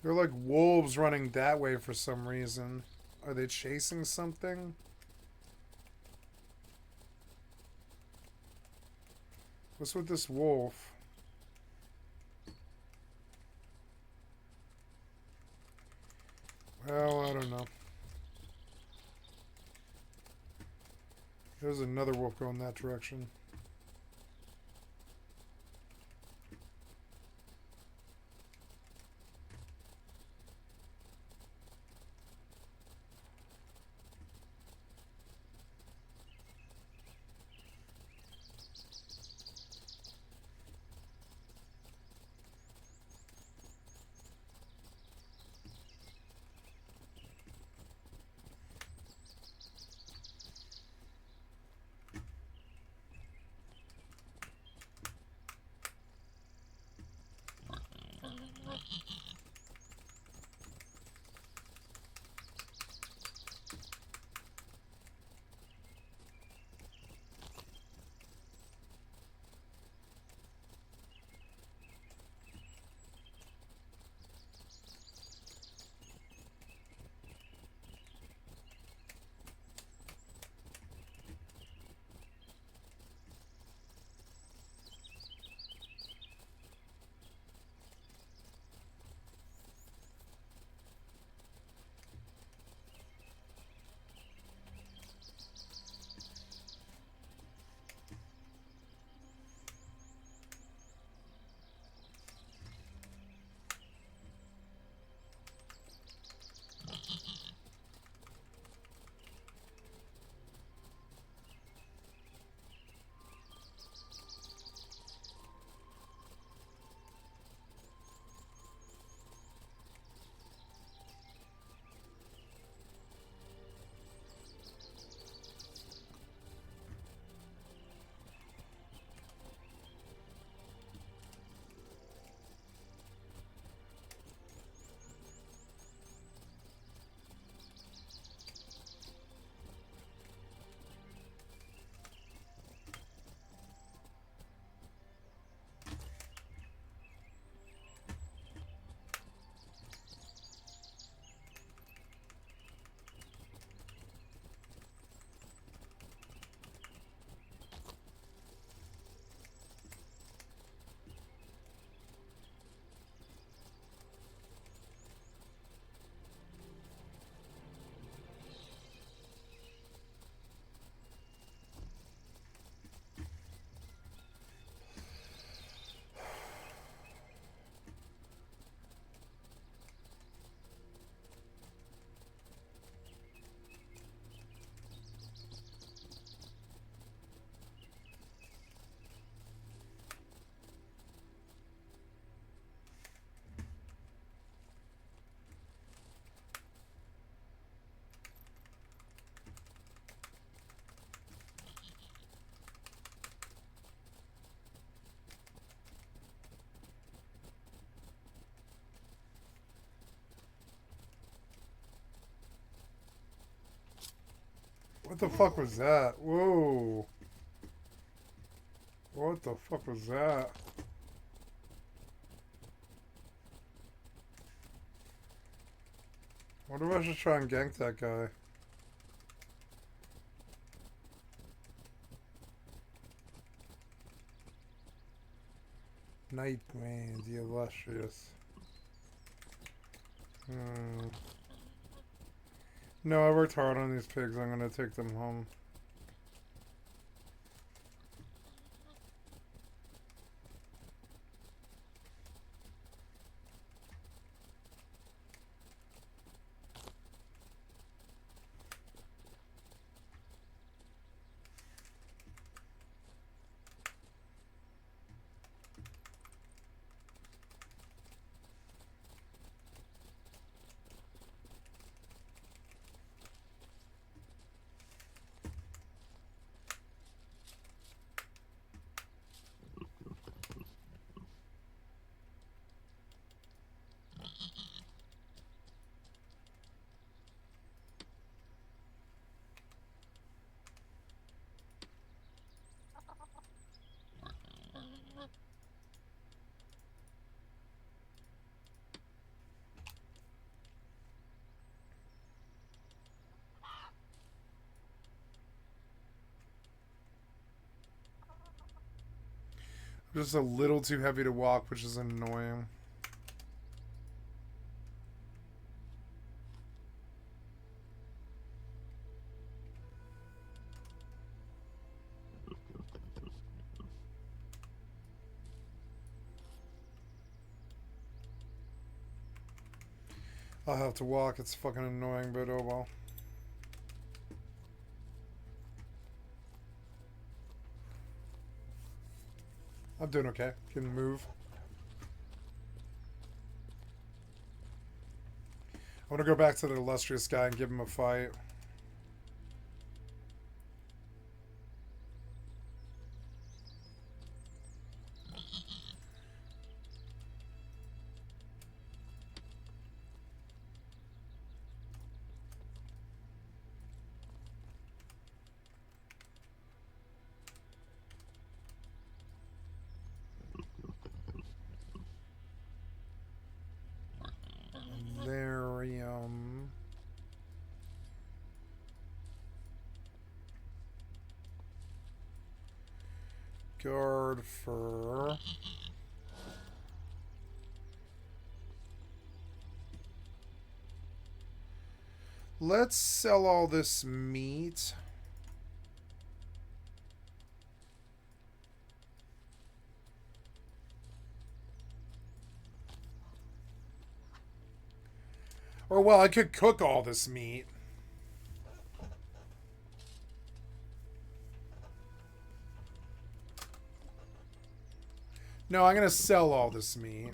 [SPEAKER 3] They're like wolves running that way for some reason. Are they chasing something? What's with this wolf? Well, I don't know. There's another wolf going that direction. What the fuck was that? Whoa. What the fuck was that? What if I should try and gank that guy? Nightwing, the illustrious. No, I worked hard on these pigs. I'm gonna take them home. Just a little too heavy to walk, which is annoying. I'll have to walk. It's fucking annoying, but oh well. I'm doing okay. Can move. I want to go back to the illustrious guy and give him a fight. Therium. Guard fur. Let's sell all this meat. Or, well, I could cook all this meat. No, I'm going to sell all this meat.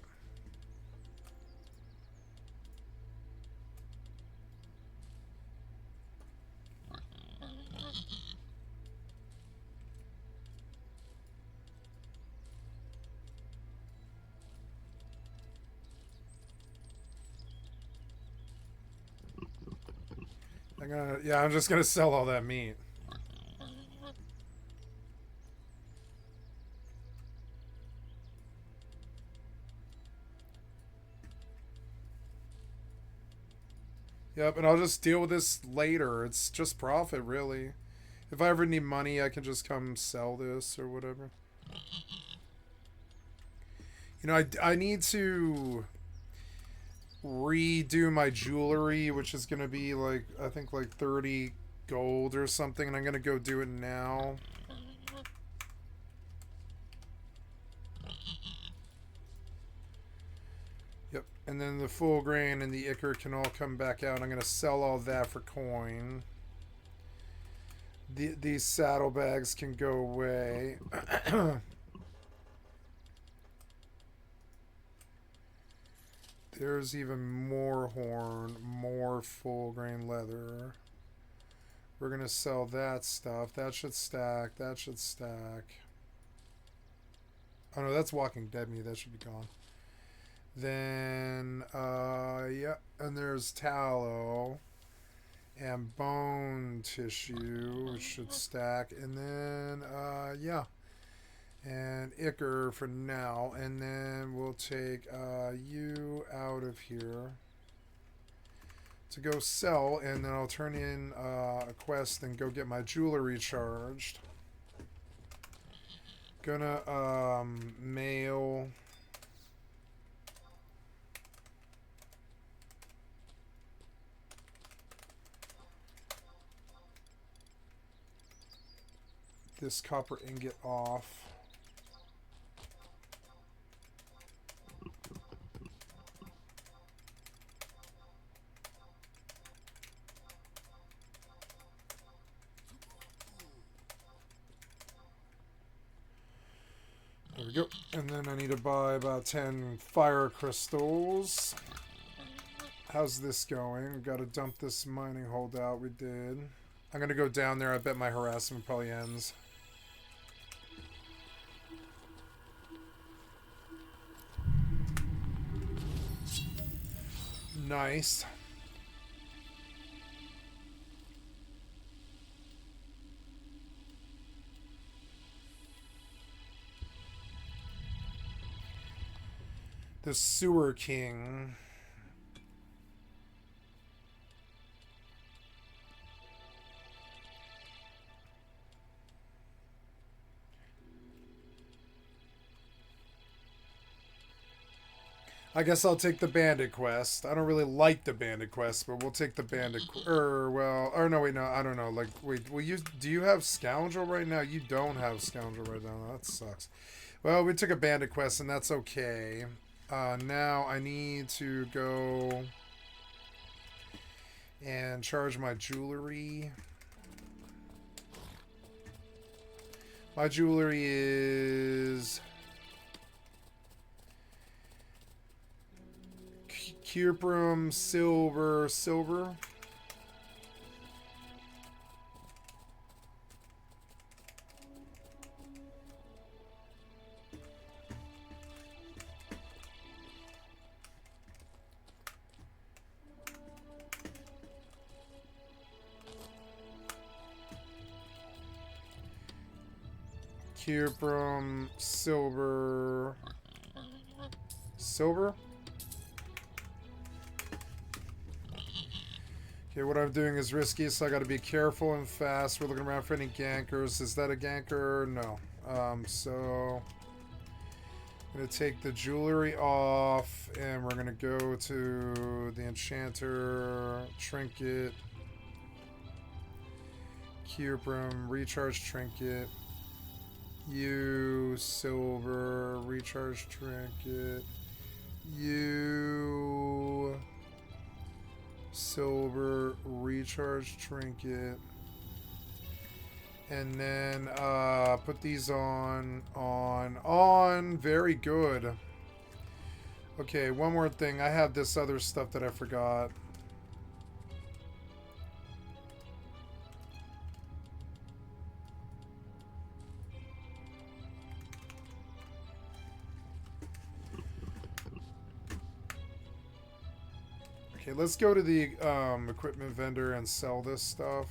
[SPEAKER 3] I'm just gonna sell all that meat. Yep, and I'll just deal with this later. It's just profit, really. If I ever need money, I can just come sell this or whatever. You know, I need to redo my jewelry, which is going to be like, I think like 30 gold or something, and I'm going to go do it now. Yep, and then the full grain and the ichor can all come back out. I'm going to sell all that for coin. These saddlebags can go away. There's even more horn, more full grain leather. We're going to sell that stuff. That should stack. That should stack. Oh no, that's Walking Dead meat. That should be gone. Then, yeah, and there's tallow and bone tissue, which should stack. And then, yeah. And ichor for now, and then we'll take you out of here to go sell, and then I'll turn in a quest and go get my jewelry charged. Gonna mail this copper ingot off. There we go. And then I need to buy about 10 fire crystals. How's this going? We've got to dump this mining holdout. We did. I'm going to go down there. I bet my harassment probably ends. Nice. The Sewer King.
[SPEAKER 1] I guess I'll take the bandit quest. I don't really like the bandit quest, but we'll take the bandit. Or no, wait, no, I don't know. Like, wait, do you have scoundrel right now? You don't have scoundrel right now. That sucks. Well, we took a bandit quest, and that's okay. Now I need to go and charge my jewelry. My jewelry is cuprum, silver. Cuprum, silver. Okay, what I'm doing is risky, so I gotta be careful and fast. We're looking around for any gankers. Is that a ganker? No. So I'm gonna take the jewelry off, and we're gonna go to the enchanter, trinket, cuprum, recharge trinket, you, silver, recharge trinket, you, silver, recharge trinket, and then put these on. Very good. Okay, one more thing. I have this other stuff that I forgot. Okay, let's go to the equipment vendor and sell this stuff.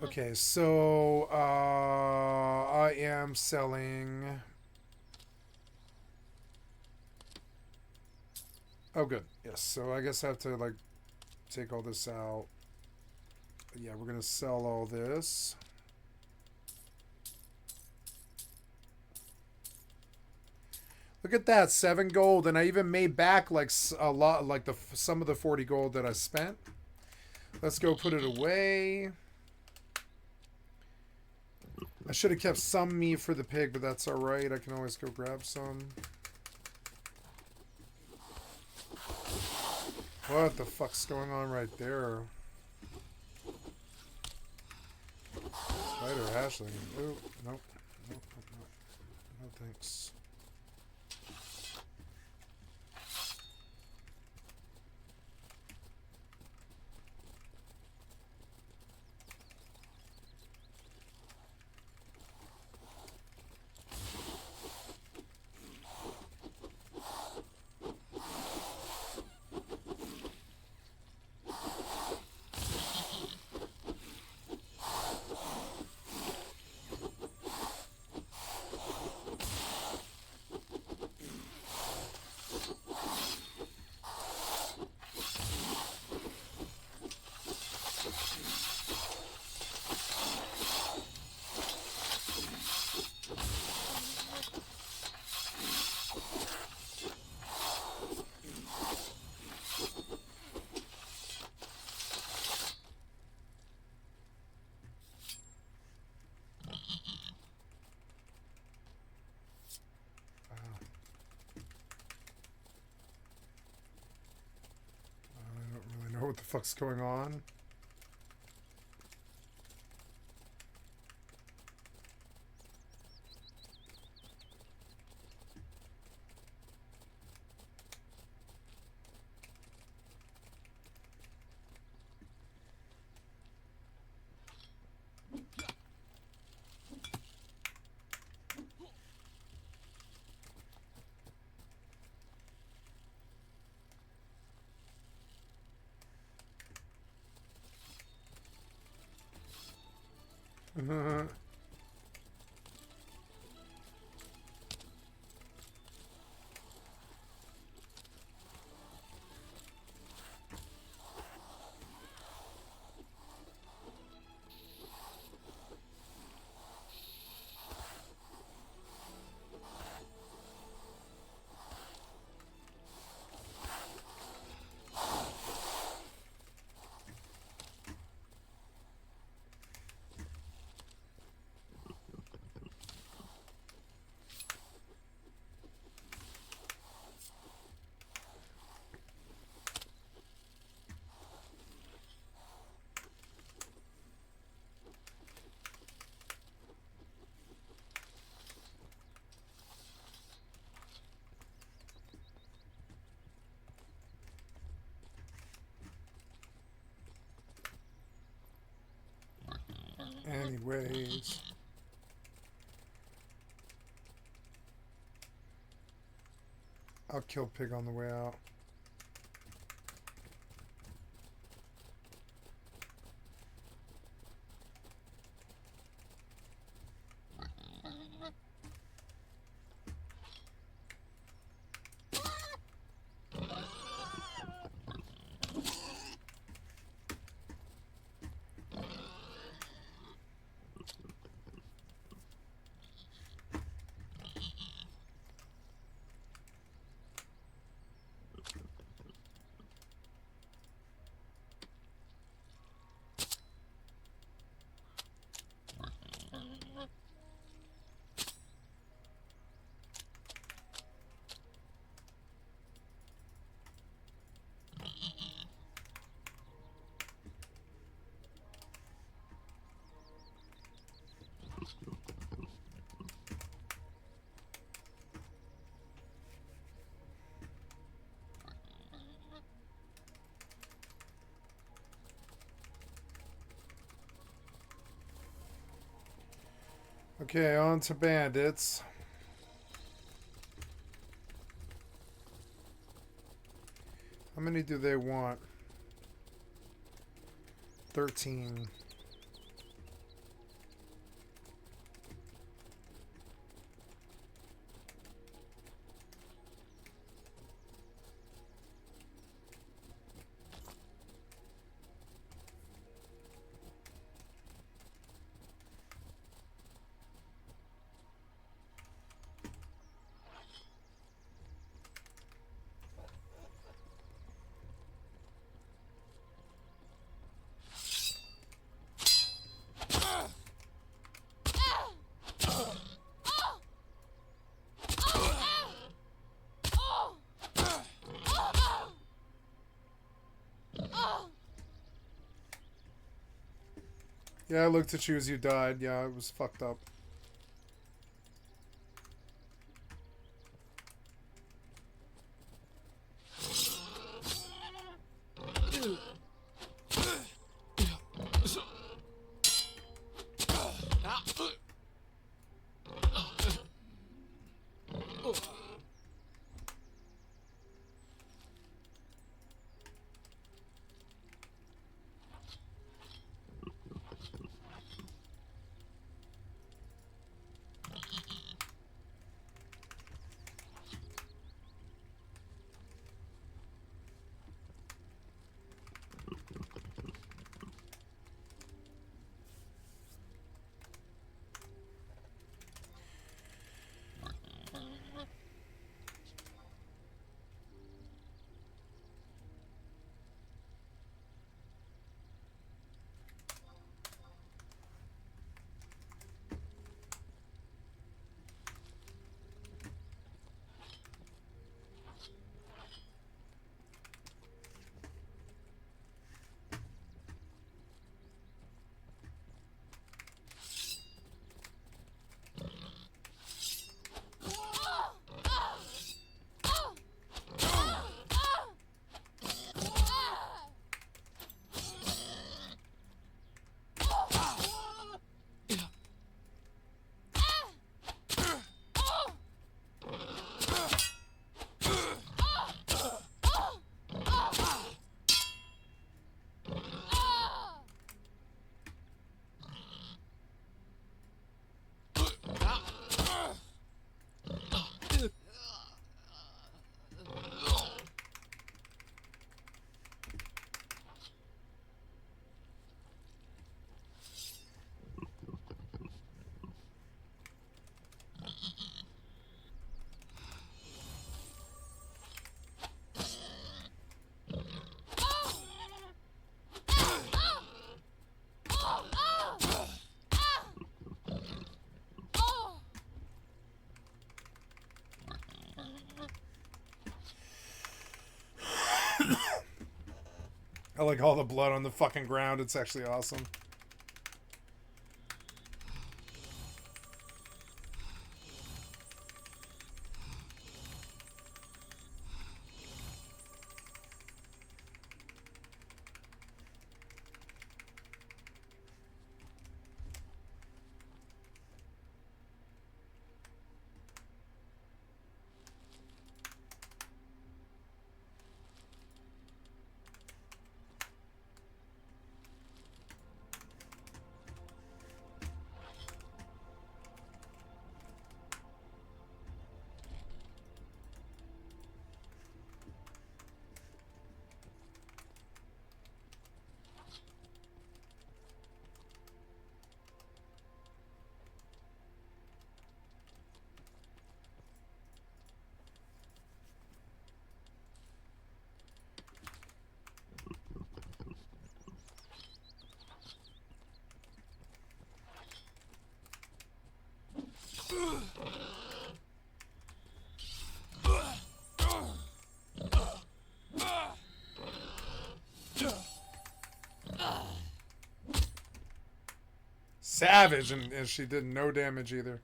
[SPEAKER 1] Okay, so I am selling. Oh, good. Yes. So I guess I have to like take all this out. Yeah, we're gonna sell all this. Look at that, 7 gold, and I even made back like a lot, like some of the 40 gold that I spent. Let's go put it away. I should have kept some meat for the pig, but that's all right. I can always go grab some. What the fuck's going on right there? Spider Ashling. Oh, nope. Nope. No thanks. What the fuck's going on? Anyways. I'll kill pig on the way out. Okay, on to bandits. How many do they want? 13. Yeah, I looked at you as you died. Yeah, it was fucked up. I like all the blood on the fucking ground. It's actually awesome. Savage, and she did no damage either.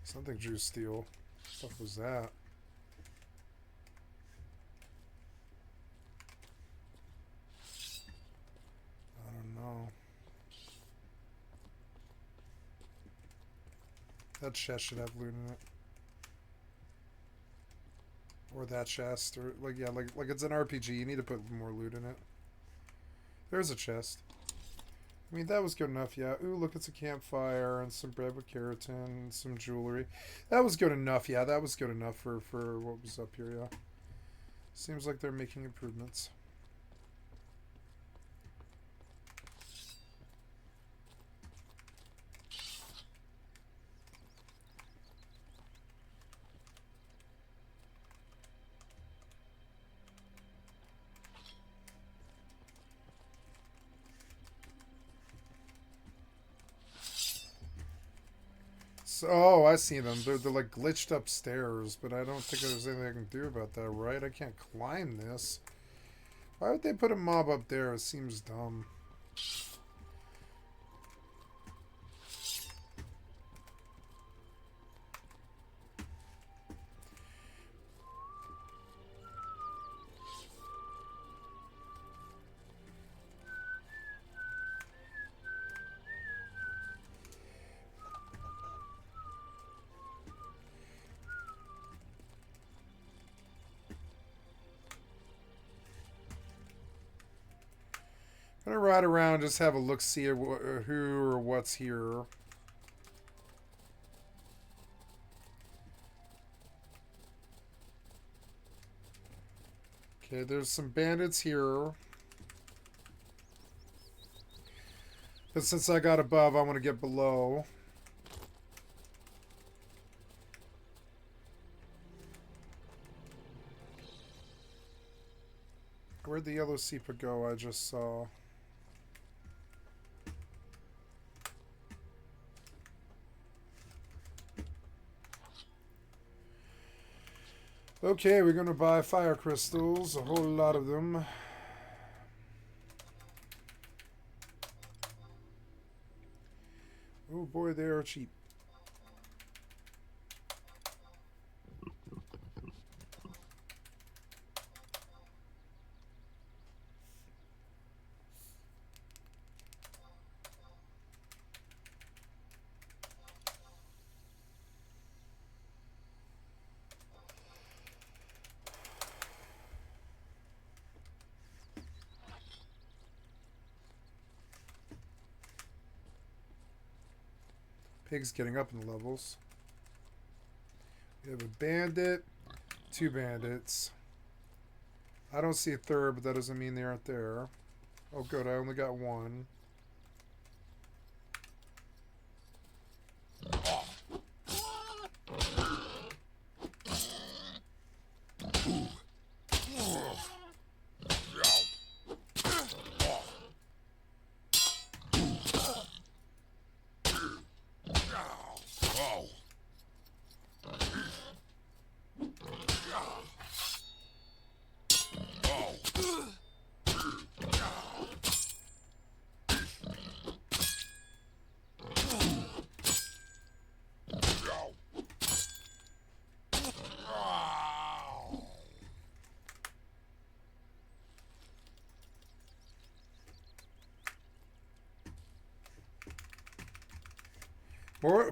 [SPEAKER 1] Something drew steel. What the fuck was that? I don't know. That chest should have loot in it. Or that chest, or like, yeah, like it's an RPG. You need to put more loot in it. There's a chest. I mean, that was good enough, yeah. Ooh, look, it's a campfire and some bread with keratin and some jewelry. That was good enough, yeah. That was good enough for what was up here, yeah. Seems like they're making improvements. Oh, I see them. They're like glitched upstairs, but I don't think there's anything I can do about that, right? I can't climb this. Why would they put a mob up there? It seems dumb. I'm gonna ride around, just have a look, see who or what's here. Okay, there's some bandits here. But since I got above, I want to get below. Where'd the yellow sepia go I just saw? Okay, we're gonna buy fire crystals, a whole lot of them. Oh boy, they are cheap. Pig's getting up in the levels. We have a bandit, 2 bandits. I don't see a third, but that doesn't mean they aren't there. Oh good, I only got 1.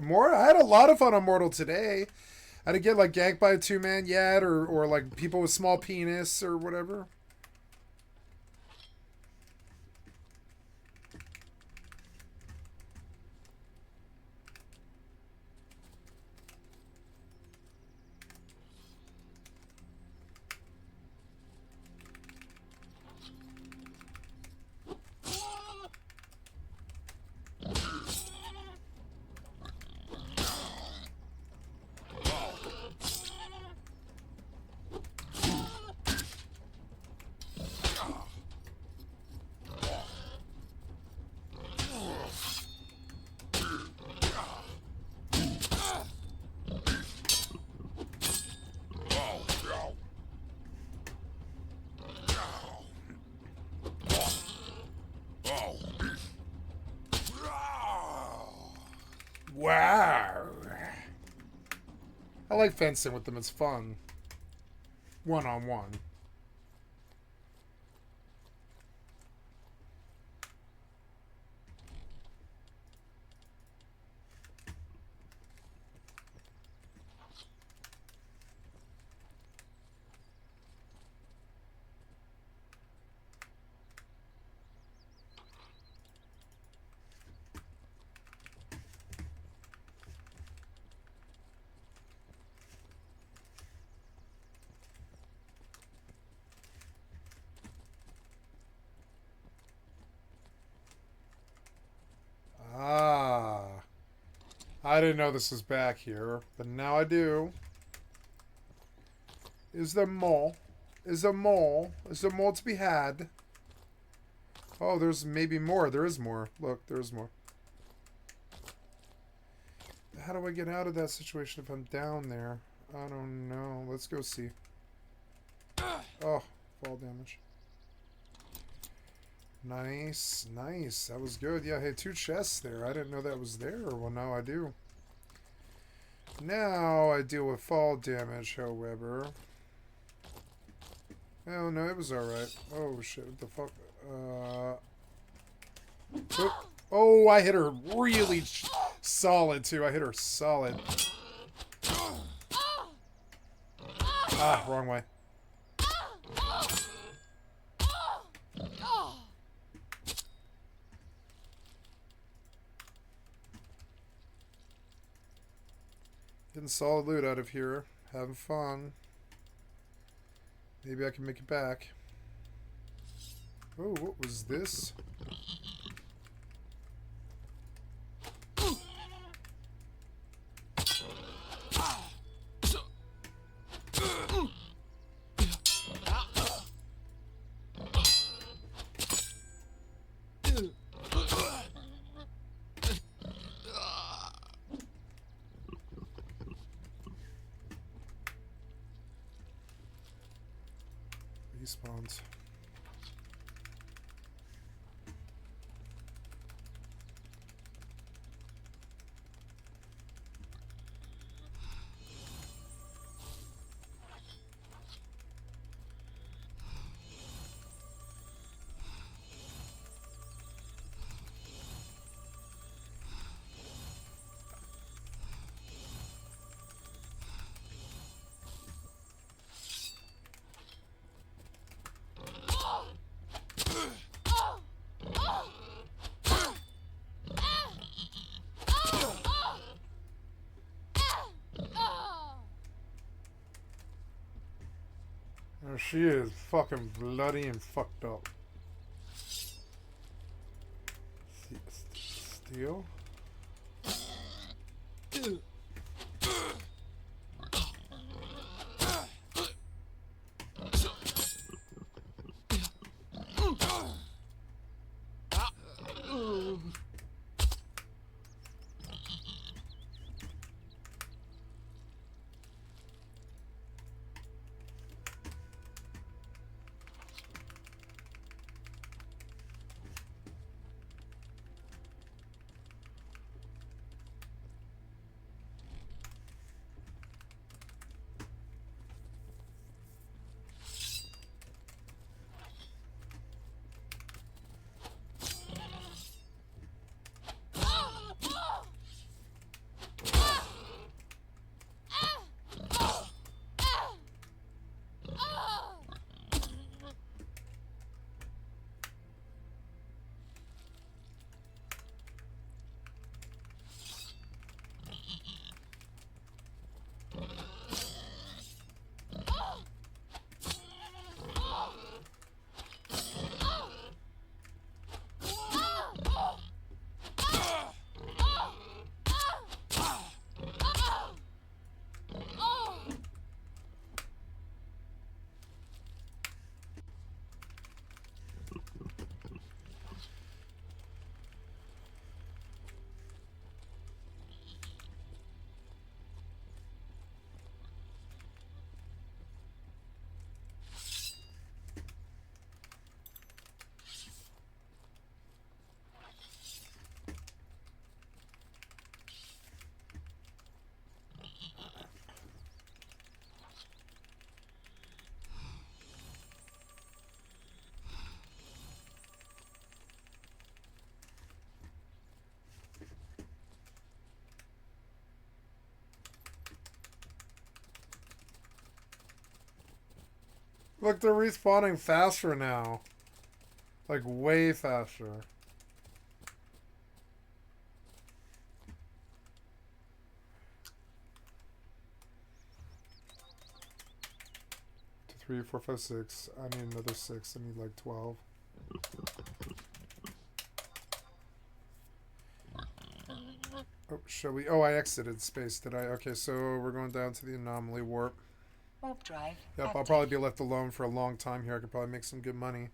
[SPEAKER 1] More. I had a lot of fun on Mortal today. I didn't get like ganked by a 2-man yet, or like people with small penis or whatever. Wow. I like fencing with them. It's fun. One-on-one. Ah. I didn't know this was back here, but now I do. Is there more? Is there more? Is there more to be had? Oh, there's maybe more. There is more. Look, there's more. How do I get out of that situation if I'm down there? I don't know. Let's go see. Oh, fall damage. Nice, nice. That was good. Yeah, hey, 2 chests there. I didn't know that was there. Well, now I do. Now I deal with fall damage, however. Oh, no, it was alright. Oh, shit. What the fuck? Oh, I hit her really solid, too. I hit her solid. Ah, wrong way. Getting solid loot out of here. Having fun. Maybe I can make it back. Oh, what was this? Respawns. Oh, she is fucking bloody and fucked up. Steel? Look, they're respawning faster now. Like, way faster. Three, four, five, six. I need another 6. I need like 12. Oh, shall we? Oh, I exited space, did I? Okay, so we're going down to the anomaly warp.
[SPEAKER 6] Warp drive.
[SPEAKER 1] Yep, I'll
[SPEAKER 6] active.
[SPEAKER 1] probably be left alone for a long time here. I could probably make some good money.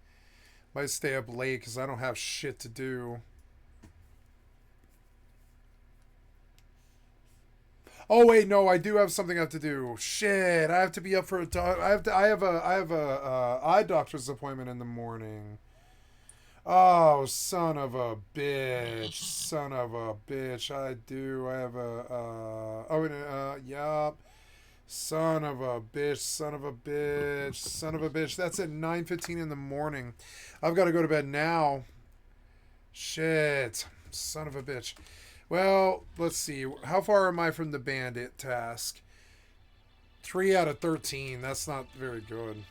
[SPEAKER 1] Might stay up late because I don't have shit to do. Oh wait, no, I do have something I have to do. Shit, I have to be up for a I have a eye doctor's appointment in the morning. Oh, son of a bitch. Son of a bitch. I do. I have a yup. Son of a bitch. Son of a bitch. Son of a bitch. That's at 9:15 in the morning. I've got to go to bed now. Shit. Son of a bitch. Well, let's see. How far am I from the bandit task? 3 out of 13. That's not very good.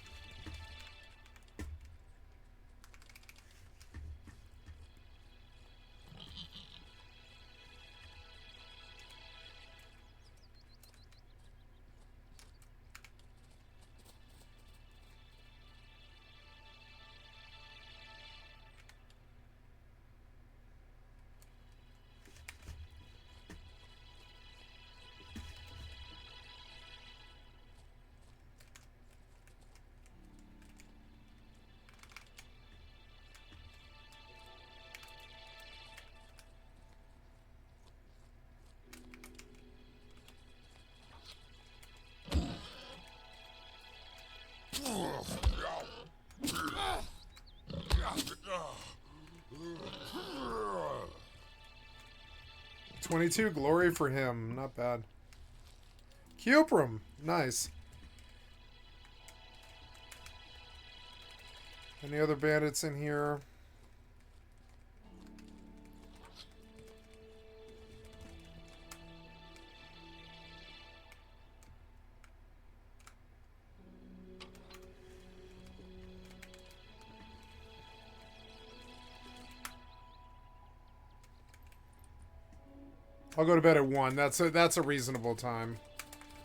[SPEAKER 1] $22 glory for him. Not bad. Cuprum. Nice. Any other bandits in here? I'll go to bed at 1. That's a reasonable time.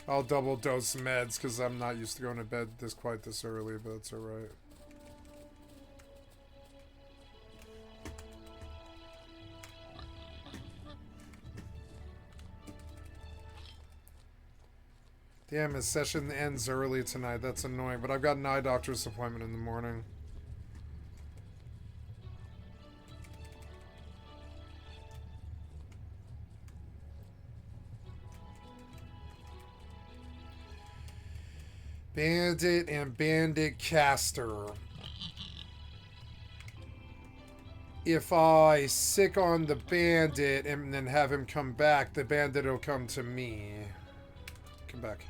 [SPEAKER 1] I'll double dose meds because I'm not used to going to bed quite this early, but that's alright. Damn, his session ends early tonight. That's annoying, but I've got an eye doctor's appointment in the morning. Bandit and Bandit Caster. If I sick on the bandit and then have him come back, the bandit will come to me. Come back.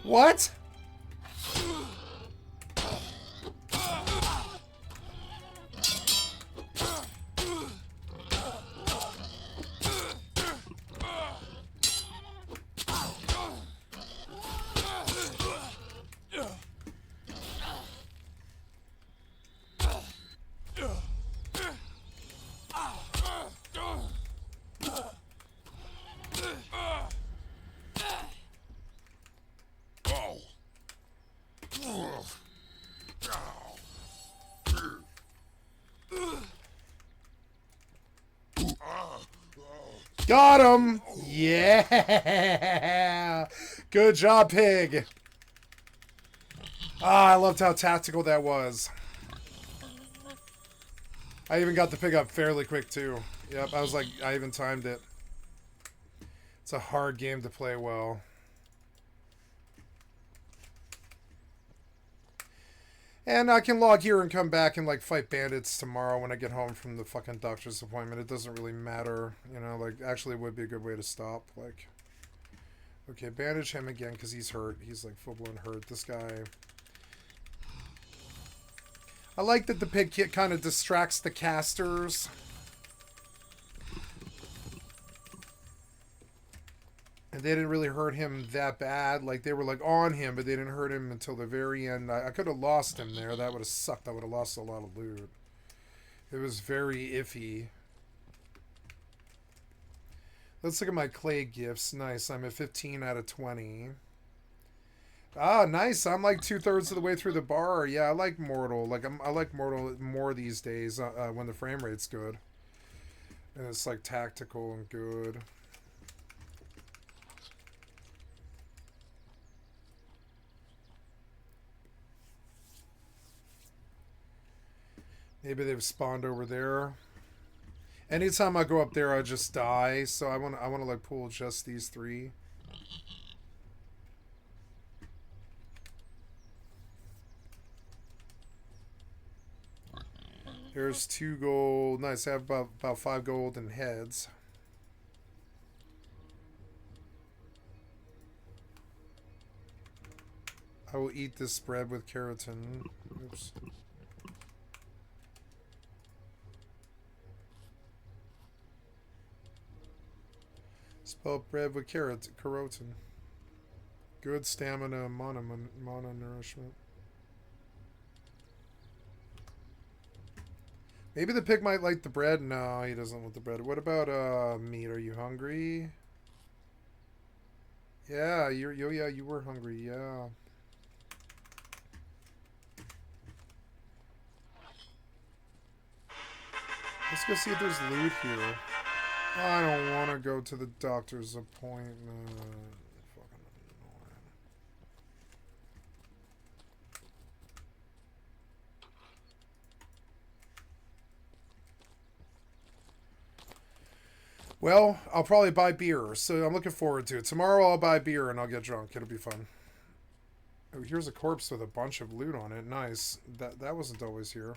[SPEAKER 1] What? Got him! Yeah! Good job, pig! Ah, I loved how tactical that was. I even got the pig up fairly quick, too. Yep, I was like, I even timed it. It's a hard game to play well. And I can log here and come back and, like, fight bandits tomorrow when I get home from the fucking doctor's appointment. It doesn't really matter, you know, like, actually it would be a good way to stop, like... Okay, bandage him again, because he's hurt. He's, like, full-blown hurt. This guy... I like that the pig kit kind of distracts the casters. And they didn't really hurt him that bad. Like, they were, like, on him, but they didn't hurt him until the very end. I could have lost him there. That would have sucked. I would have lost a lot of loot. It was very iffy. Let's look at my clay gifts. Nice. I'm at 15 out of 20. Ah, nice. I'm like 2/3 of the way through the bar. Yeah, I like Mortal. Like, I like Mortal more these days when the frame rate's good. And it's, like, tactical and good. Maybe they've spawned over there. Anytime I go up there, I just die. So I want to like pull just these 3. There's 2 gold. Nice. I have about 5 gold and heads. I will eat this bread with keratin. Oops. Spelt bread with keratin. Good stamina, mana nourishment. Maybe the pig might like the bread. No, he doesn't want the bread. What about meat? Are you hungry? Yeah, you were hungry. Yeah. Let's go see if there's loot here. I don't want to go to the doctor's appointment. Fucking annoying. Well, I'll probably buy beer, so I'm looking forward to it. Tomorrow I'll buy beer and I'll get drunk. It'll be fun. Oh, here's a corpse with a bunch of loot on it. Nice. That wasn't always here.